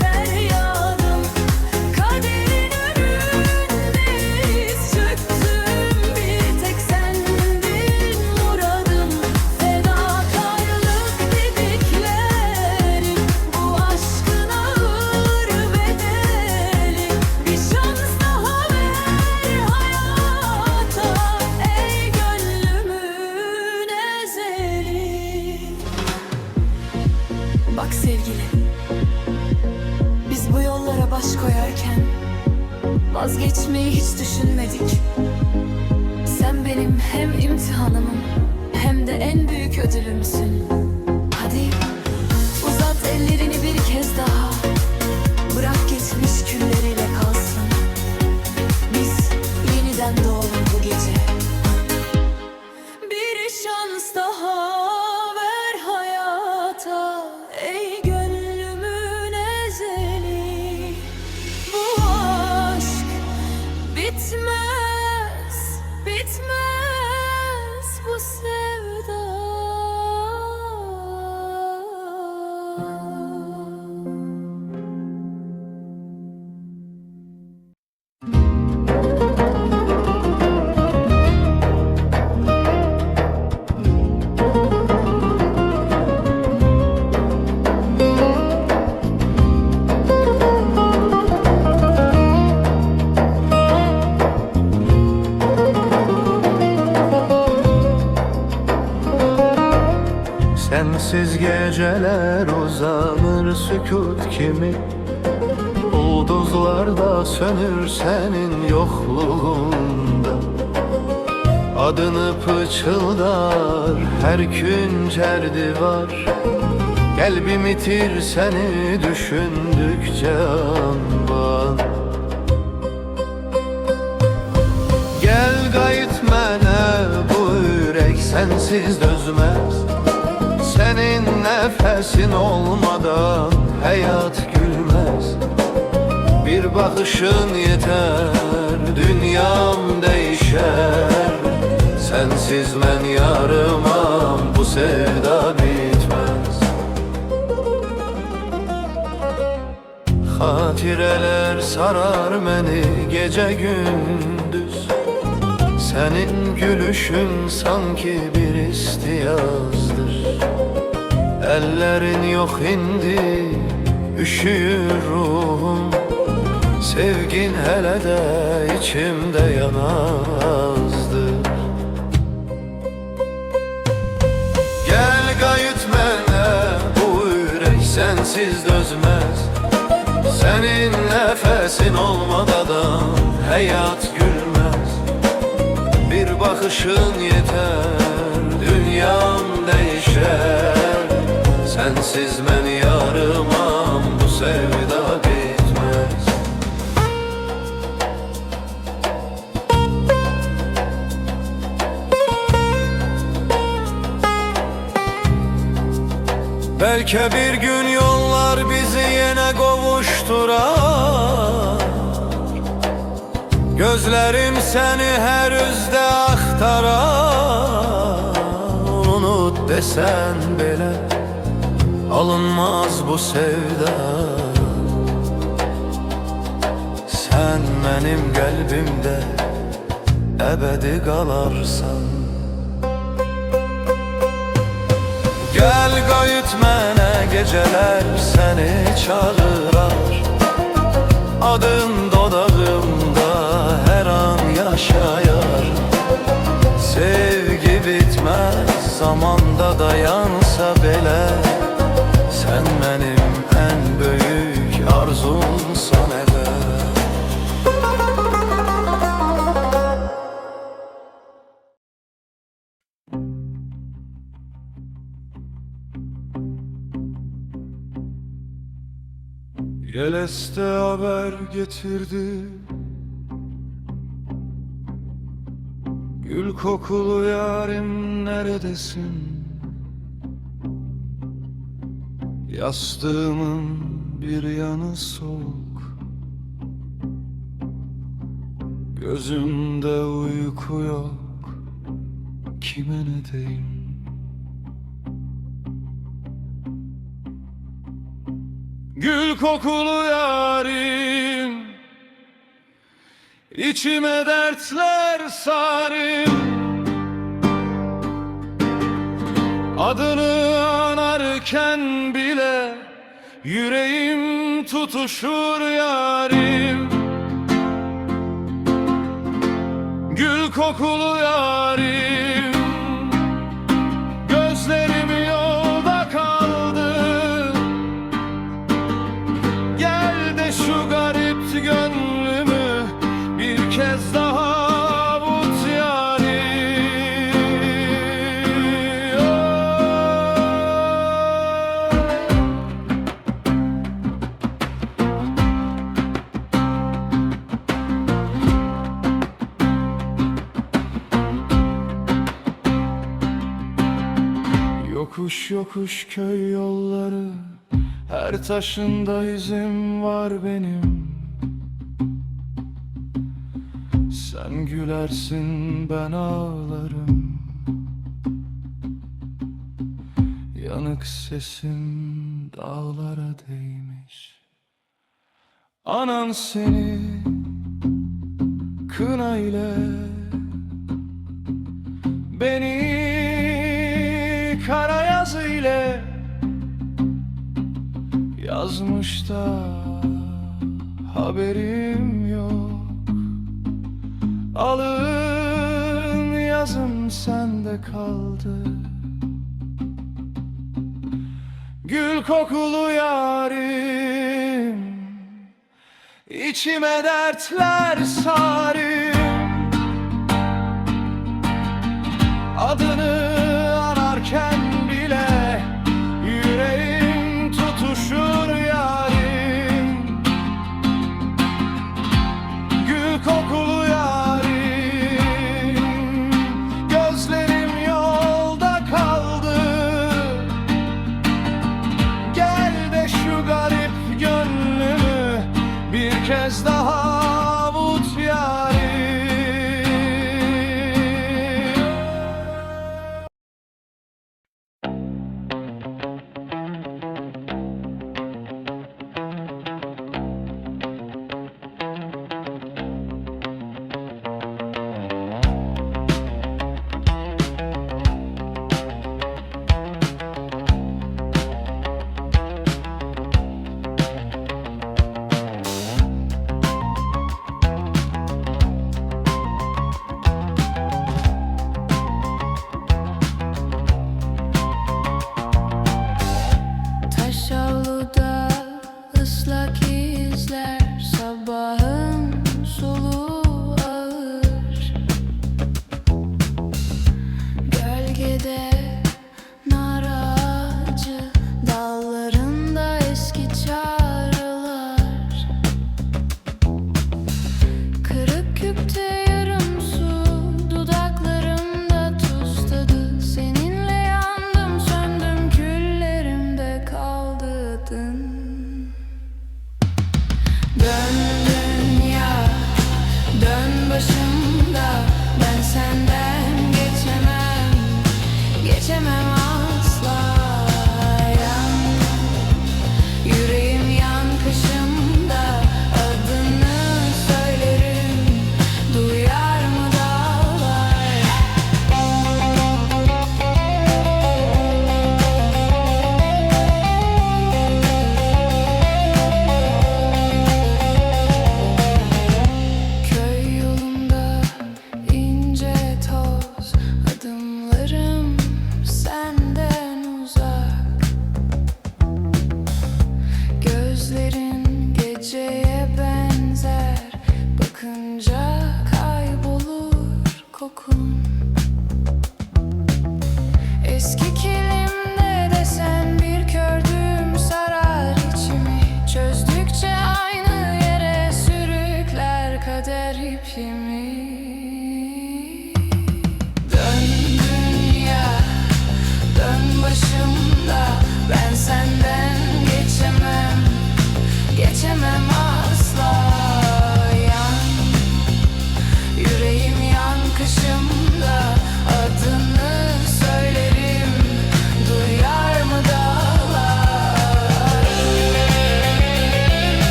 A: feryadım? Kaderin önünde diz çöktüm, bir tek sendin muradım. Fedakarlık dediklerim bu aşkın ağır bedeli. Bir şans daha ver hayata, ey gönlümün ezeli. Bak sevgilim, biz bu yollara baş koyarken vazgeçmeyi hiç düşünmedik. Sen benim hem imtihanımım hem de en büyük ödülümsün. Hadi uzat ellerini bir kez daha, bırak geçmiş külleriyle kalsın. Biz yeniden doğalım bu gece. Bir şans daha ver hayata, ey gönlümün ezeli. Bu aşk bitmez, bitmez bu sevda.
G: Sensiz geceler uzanır sükut kimi. Ulduzlarda sönür senin yokluğunda. Adını pıçıldar her gün cerdi var. Kalbim itir seni düşündükçe anban. Gel gayet mene bu yürek sensiz dözmez. Senin nefesin olmadan hayat gülmez. Bir bakışın yeter, dünyam değişer. Sensiz ben yarımam, bu sevda bitmez. Hatireler sarar beni gece gündüz. Senin gülüşün sanki bir istiyazdır. Ellerin yok indi, üşüyür ruhum. Sevgin hele de içimde yanazdı. Gel gayet mene bu yürek sensiz dözmez. Senin nefesin olmadan hayat gülmez. Bir bakışın yeter, dünyam değişer. Sensiz ben yarımam, bu sevda bitmez. Belki bir gün yollar bizi yine kavuşturar. Gözlerim seni her üzde aktarar. Unut desen bile alınmaz bu sevda. Sen benim kalbimde ebedi kalarsan. Gel qayıt mənə, geceler seni çağırar. Adın dodağımda her an yaşayar. Sevgi bitmez, zamanda dayansa bile. Sen benim en büyük arzumsan hele.
F: Yeleste haber getirdi, gül kokulu yarim neredesin? Yastığımın bir yanı soğuk, gözümde uyku yok, kime ne diyeyim? Gül kokulu yarim, içime dertler sarim. Adını anarken bile yüreğim tutuşur yarim. Gül kokulu yarim, gözlerim yolda kaldı. Gel de şu garip gönlümü bir kez daha avut yarim. Yokuş yokuş köy yolları, her taşında izim var benim. Sen gülersin, ben ağlarım. Yanık sesim dağlara değmiş. Anan seni kına ile, beni kara yazı ile yazmış da haberim yok. Alın yazım sende kaldı. Gül kokulu yarim, içime dertler sarim. Adını anarken bile yüreğim tutuşur yarim. Gül kokulu yarim, gözlerim yolda kaldı. Gel de şu garip gönlümü bir kez daha avut yarim.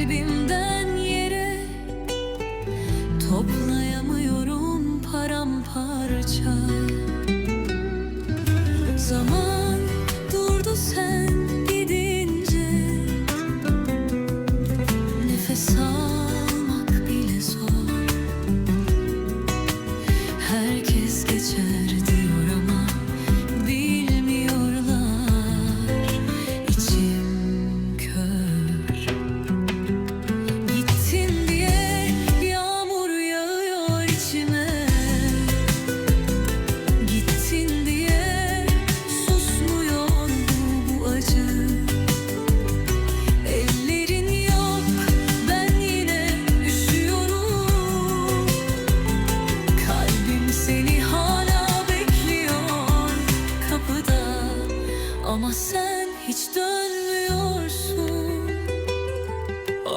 B: kalbimden yere. Toplayamıyorum paramparça. Zaman durdu sen gidince. Nefes almak bile zor. Herkes geçer diyor ama bilmiyorlar. İçim kör. Gittin diye yağmur yağıyor içime. Gittin diye susmuyor bu acı. Ellerin yok, ben yine üşüyorum. Kalbim seni hala bekliyor kapıda. Ama sen hiç dönmüyorsun.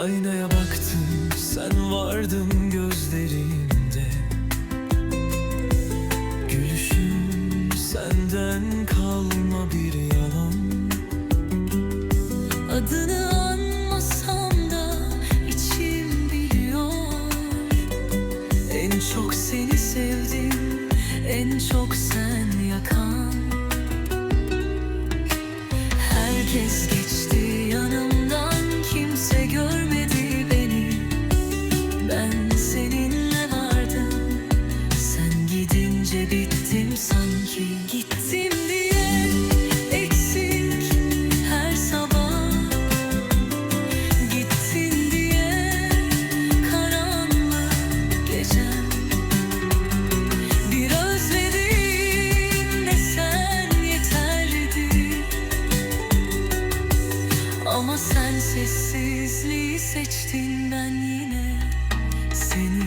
E: Aynaya baktım, sen vardın gözlerimde. Gülüşün senden kalma bir yalan.
B: Adını anmasam da içim biliyor. En çok seni sevdim, en çok sen yakan. Herkes geçti yanımdan, kimse görmedi beni. Ben seninle vardım, sen gidince bittim sanki. Gittim diye eksik her sabah. Gittin diye karanlık gecem. Bir özledim desen yeterdi. Ama sen sessizliği seçtin, ben yine seni.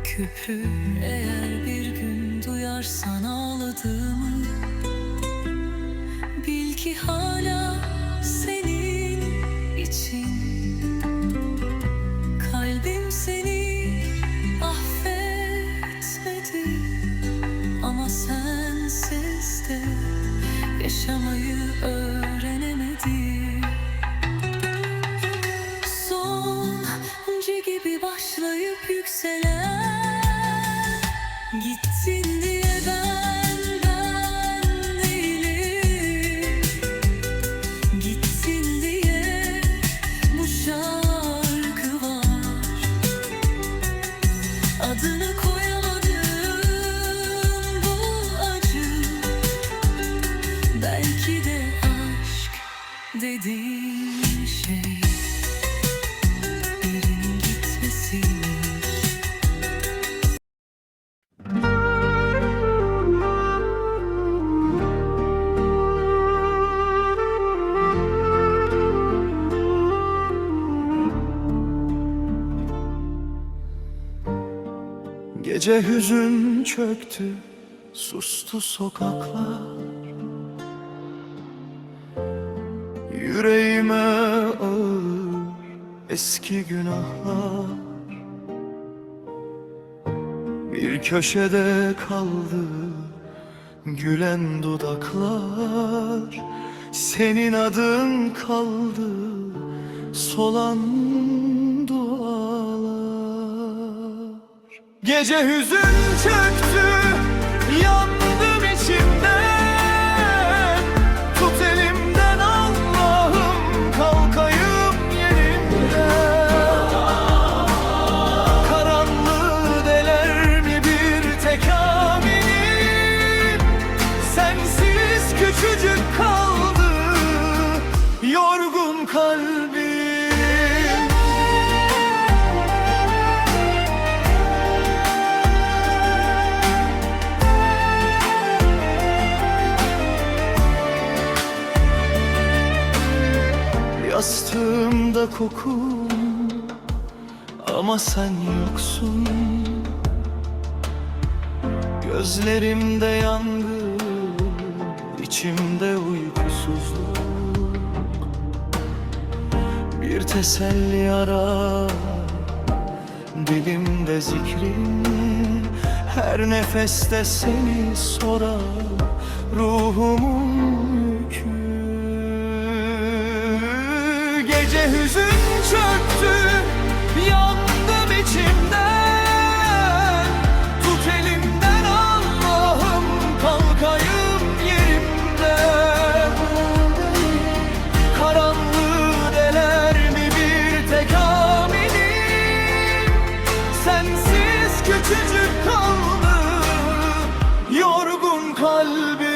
B: Küpür eğer bir gün duyarsan ağladığımı, bil ki hala senin için. Kalbim seni affetmedi. Ama sensiz de yaşamayı öğrenemedi. Sonuncu gibi başlayıp yükselen. Gittin diye ben değilim. Gittin diye bu şarkı var. Adını koyamadım bu acı. Belki de aşk dediğin şey birinin gitmesi.
E: Gece hüzün çöktü, sustu sokaklar. Yüreğime ağır eski günahlar. Bir köşede kaldı gülen dudaklar. Senin adın kaldı, solan dualar. Gece hüzün çöktü, yandım içimden. Tut elimden Allah'ım, kalkayım yerimden. Karanlığı deler mi bir tek aminim? Sensiz küçücük kaldı yorgun kalbim. Yastığımda kokun ama sen yoksun. Gözlerimde yangın, içimde uykusuzluk. Bir teselli arar, dilimde zikrin. Her nefeste seni sorar, ruhumun yükü. Gece hüzün çöktü, yandım içimden. Tut elimden Allah'ım, kalkayım yerimden. Karanlığı deler mi bir tek aminim? Sensiz küçücük kaldı yorgun kalbim.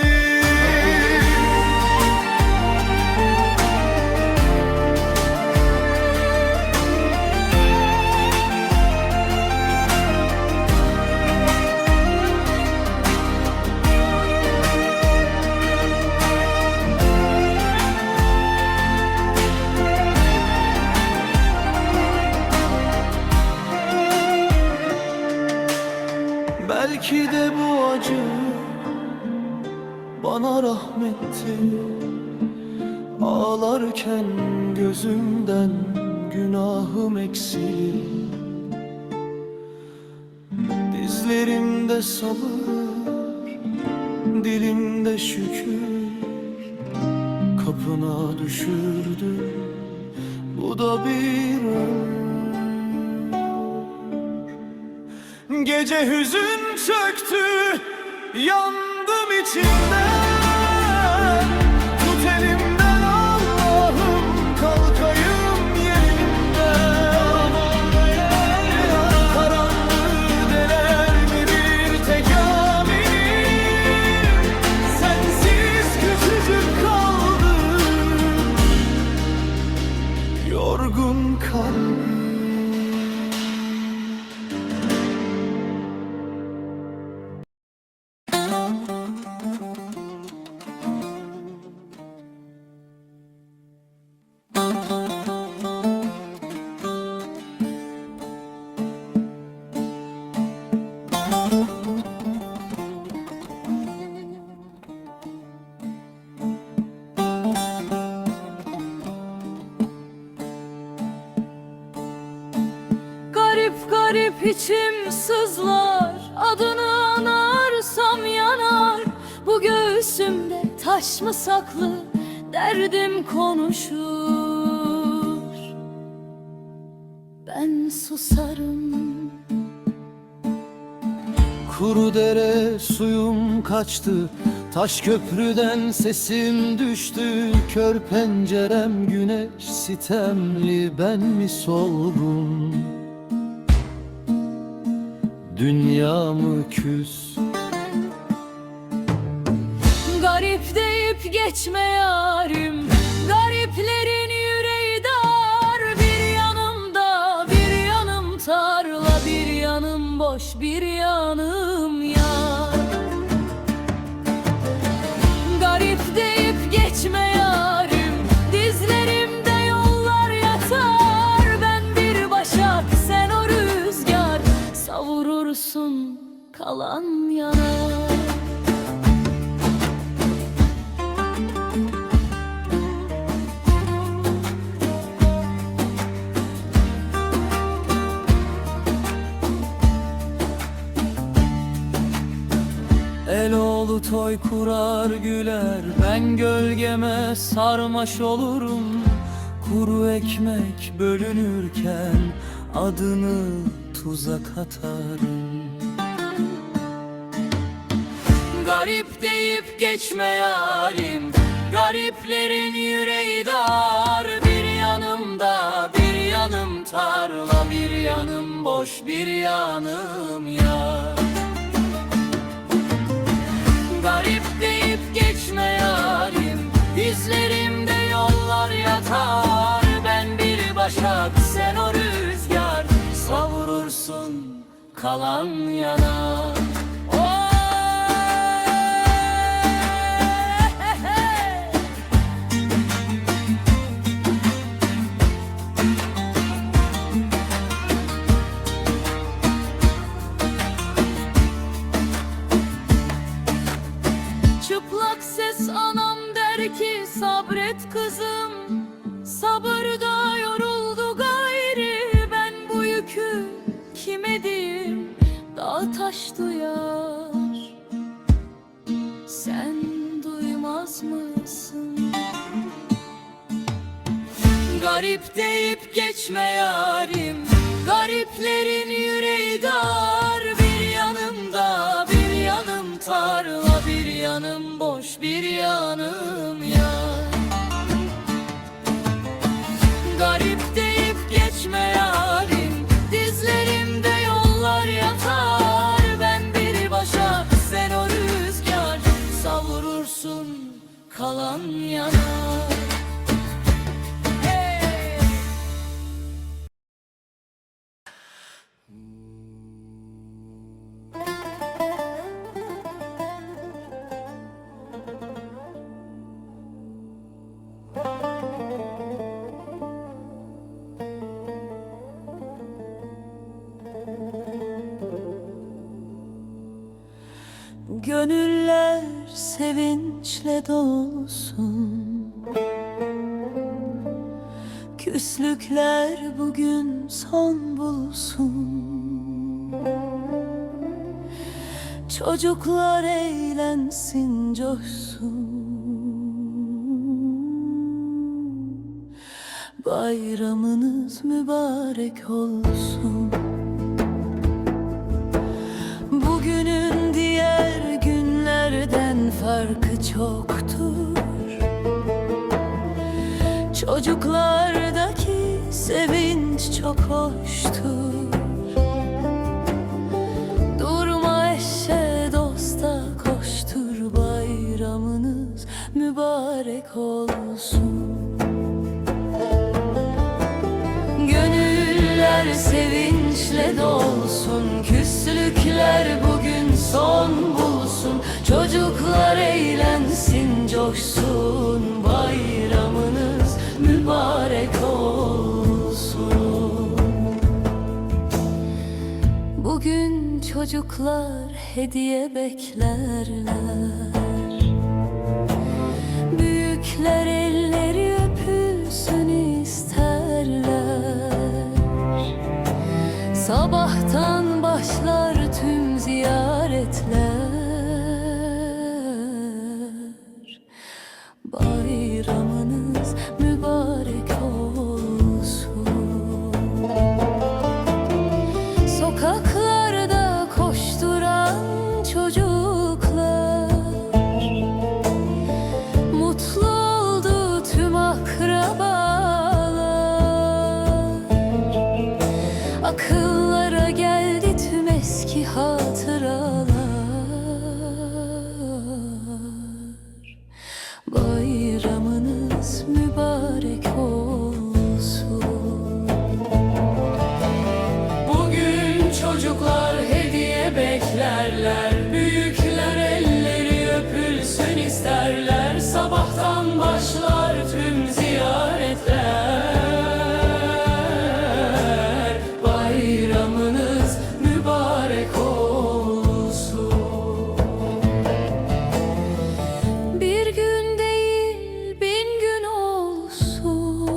E: Belki de bu acı bana rahmetti. Ağlarken gözümden günahım eksilir. Dizlerimde sabır, dilimde şükür. Kapına düşürdüm, bu da bir ömür. Gece hüzün çöktü, yandım içimden. Tut elimden Allah'ım, kalkayım yerimden. Karanlığı deler mi bir tek aminim? Sensiz küçücük kaldım yorgun kalbim.
B: Garip garip içim sızlar, adını anarsam yanar. Bu göğsümde taş mı saklı, derdim konuşur. Ben susarım.
E: Kuru dere suyum kaçtı, taş köprüden sesim düştü. Kör pencerem güneş sitemli, ben mi solgun? Dünya mı küs?
B: Garip deyip geçme yarim, gariplerin yüreği dar. Bir yanımda, bir yanım tarla, bir yanım boş, bir yanım yar. Garip deyip geçme yarim, dizlerimde yollar yatar. Ben bir başak, sen o rüzgar, savurursun kalan yanar.
E: Eloğlu toy kurar güler, ben gölgeme sarmaş olurum. Kuru ekmek bölünürken adını tuza katarım.
B: Garip deyip geçme yarim, gariplerin yüreği dar. Bir yanımda, bir yanım tarla, bir yanım boş, bir yanım yar. Garip deyip geçme yarim, dizlerimde yollar yatar. Ben bir başak, sen o rüzgar, savurursun kalan yanar.
A: yeter ki sabret kızım. Sabır da yoruldu gayri. Ben bu yükü kime diyeyim? Dağ taş duyar, sen duymaz mısın? Garip deyip geçme yarim, gariplerin yüreği dar. Bir yanımda bir yanım tarla, bir yanım boş, bir yanım yar. Garip deyip geçme yarim, dizlerimde yollar yatar. Ben bir başa, sen o rüzgar, savurursun kalan yanar.
B: Gönüller sevinçle dolsun, küslükler bugün son bulsun. Çocuklar eğlensin, coşsun. Bayramınız mübarek olsun. Bugünün diğer günlerden farkı çoktur. Çocuklardaki sevinç çok hoştur. Durma eşe dosta koştur. Bayramınız mübarek olsun. Gönüller sevinçle dolsun, küslükler bugün son bulsun. Çocuklar eğlensin, coşsun. Bayramınız mübarek olsun. Bugün çocuklar hediye beklerler. Büyükler elleri öpülsün isterler. Sabahtan başlar tüm ziyaretler. Bayramınız mübarek olsun. Sokaklarda koşturan çocuklar, mutlu oldu tüm akrabalar. Akıllara geldi tüm eski hatıralar. Bayramınız mübarek olsun. Bugün çocuklar hediye beklerler. Büyükler elleri öpülsün isterler. Sabahtan başlar tüm ziyaretler. Bayramınız mübarek olsun. Bir gün değil 1000 gün olsun.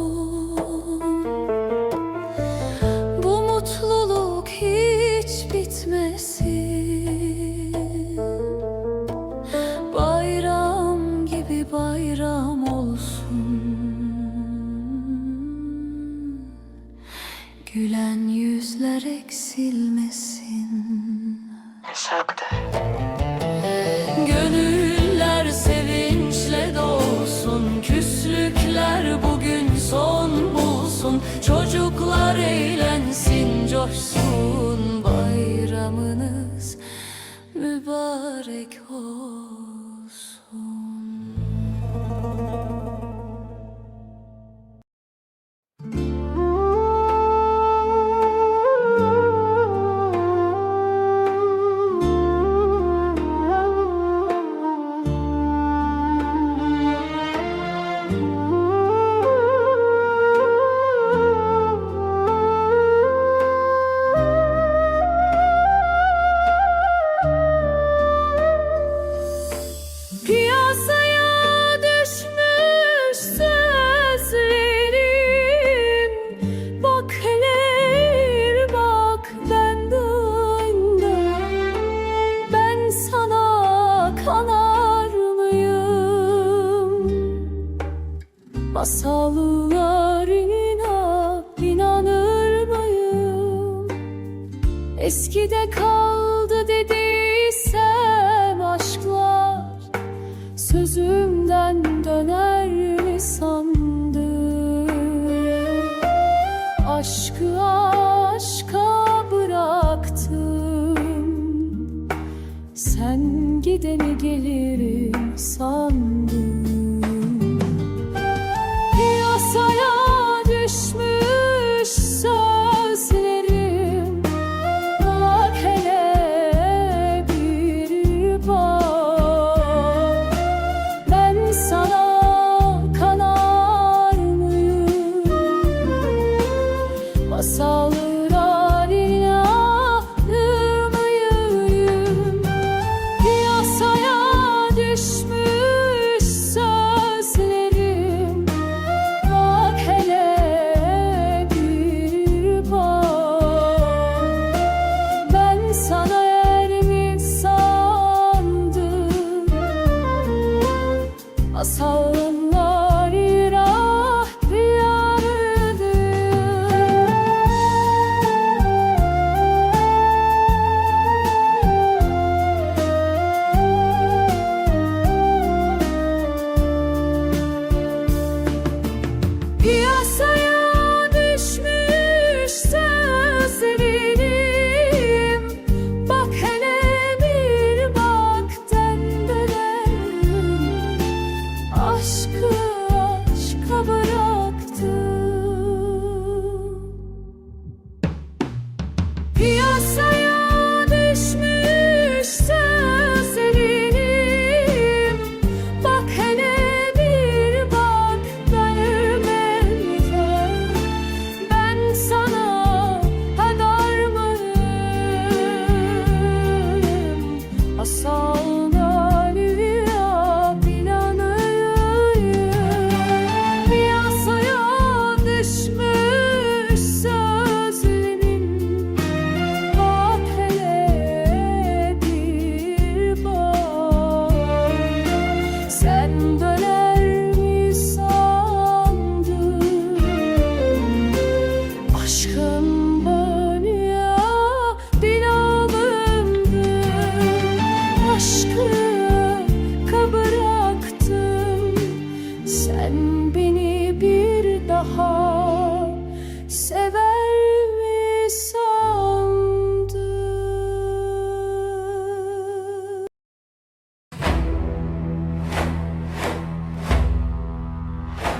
B: Bu mutluluk hiç bitmesin. Bayram gibi bayram olsun. Gülen yüzler eksilmesin. Gönüller sevinçle dolsun, küslükler bugün son bulsun. Çocuklar eğlensin, coşsun. Bayramınız mübarek olsun.
C: Masallarına inanır mıyım? Eskide kaldı dediysem aşklar, sözümden döner mi sandın? Aşkı aşka bıraktım, sen gideni gelirim sandım. Piyasaya düşmüş sözlerim, bak hele bir bak. Ben sana kanar mıyım? Masallara inanır mıyım? Piyasaya düşmüş sözlerim, bak hele bir bak. Ben sana er mi sandım? Masallarına yandım. Piyasaya düşmüş sözlerim, bak hele bir bak dönerim. Aşkı aşka bıraktım. Piyasaya düşmüş sözlerim, bak hele bir bak dönerim. Ben sana kadar mıyım? Masallarına inanayım. Piyasaya düşmüş sözlerim, bak hele bir bak. Sen döner mi sandın? Aşkın böyle binalımdı. Aşkı bıraktım, sen beni bir daha sever mi sandın?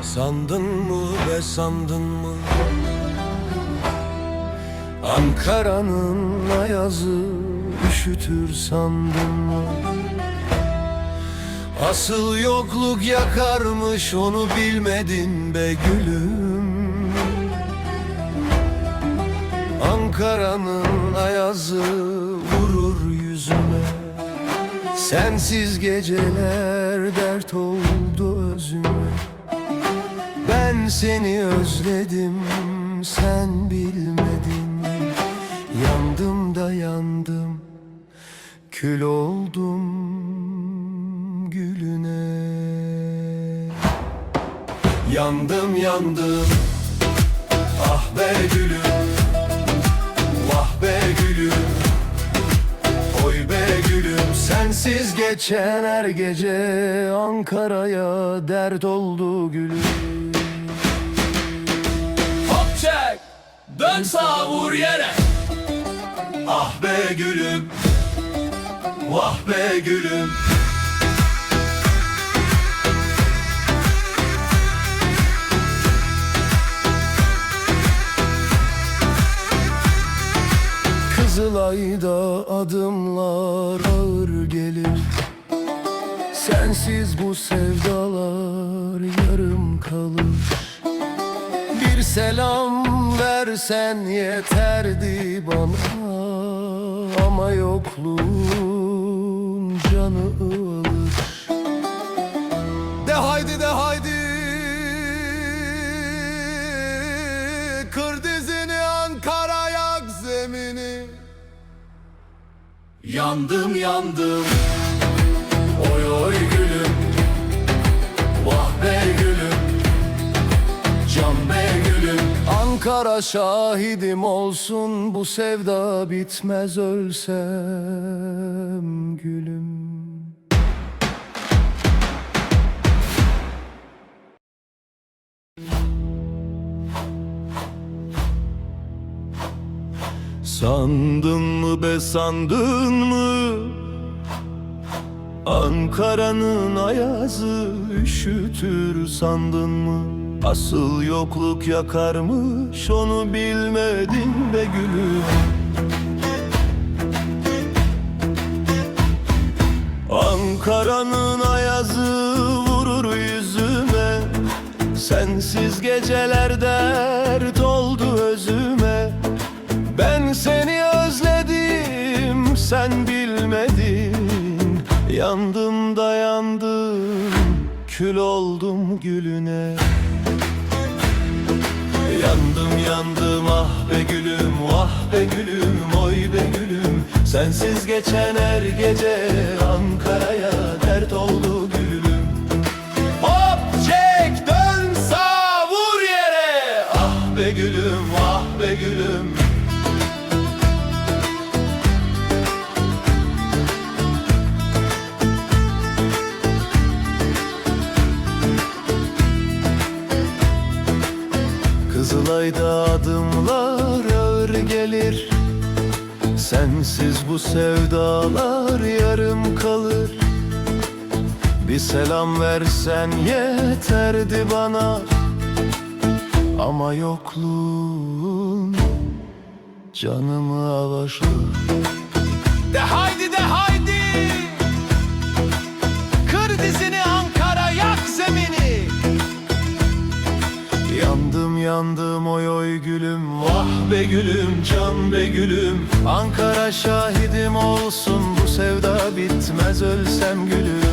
G: Sandın mı be sandın mı? Ankara'nın ayazı üşütür sandın mı? Asıl yokluk yakarmış, onu bilmedin be gülüm. Ankara'nın ayazı vurur yüzüme, sensiz geceler dert oldu özüme. Ben seni özledim, sen bilmedin. Yandım da yandım, kül oldum gülüne. Yandım yandım, ah be gülüm, vah be gülüm, oy be gülüm. Sensiz geçen her gece Ankara'ya dert oldu gülüm.
E: Hop çek, dön sağa vur yere.
G: Ah be gülüm, vah be gülüm. Kızılay'da adımlar ağır gelir, sensiz bu sevdalar yarım kalır. Bir selam versen yeterdi bana, ama yokluğun canı alır. De haydi de haydi, kır dizini Ankara, yak zemini. Yandım yandım, oy oy gülüm, vah be gülüm, Ankara şahidim olsun, bu sevda bitmez ölsem gülüm. Sandın mı be, sandın mı? Ankara'nın ayazı üşütür sandın mı? Asıl yokluk yakarmış, onu bilmedin be gülüm. Ankara'nın ayazı vurur yüzüme, sensiz geceler dert oldu özüme. Ben seni özledim, sen bilmedin. Yandım da yandım, kül oldum gülüne. Yandım yandım ah be gülüm, ah be gülüm, oy be gülüm. Sensiz geçen her gece Ankara'ya dert oldu gülüm. Hop çek, dön sağ, vur yere. Ah be gülüm, ah be gülüm. Kızılay'da adımlar ağır gelir, sensiz bu sevdalar yarım kalır. Bir selam versen yeterdi bana, ama yokluğun canımı avaşlar.
F: De haydi de haydi, kır dizini Ankara, yak zemini.
G: Yandım yandım oy oy gülüm, vah be gülüm, can be gülüm. Ankara şahidim olsun, bu sevda bitmez ölsem gülüm.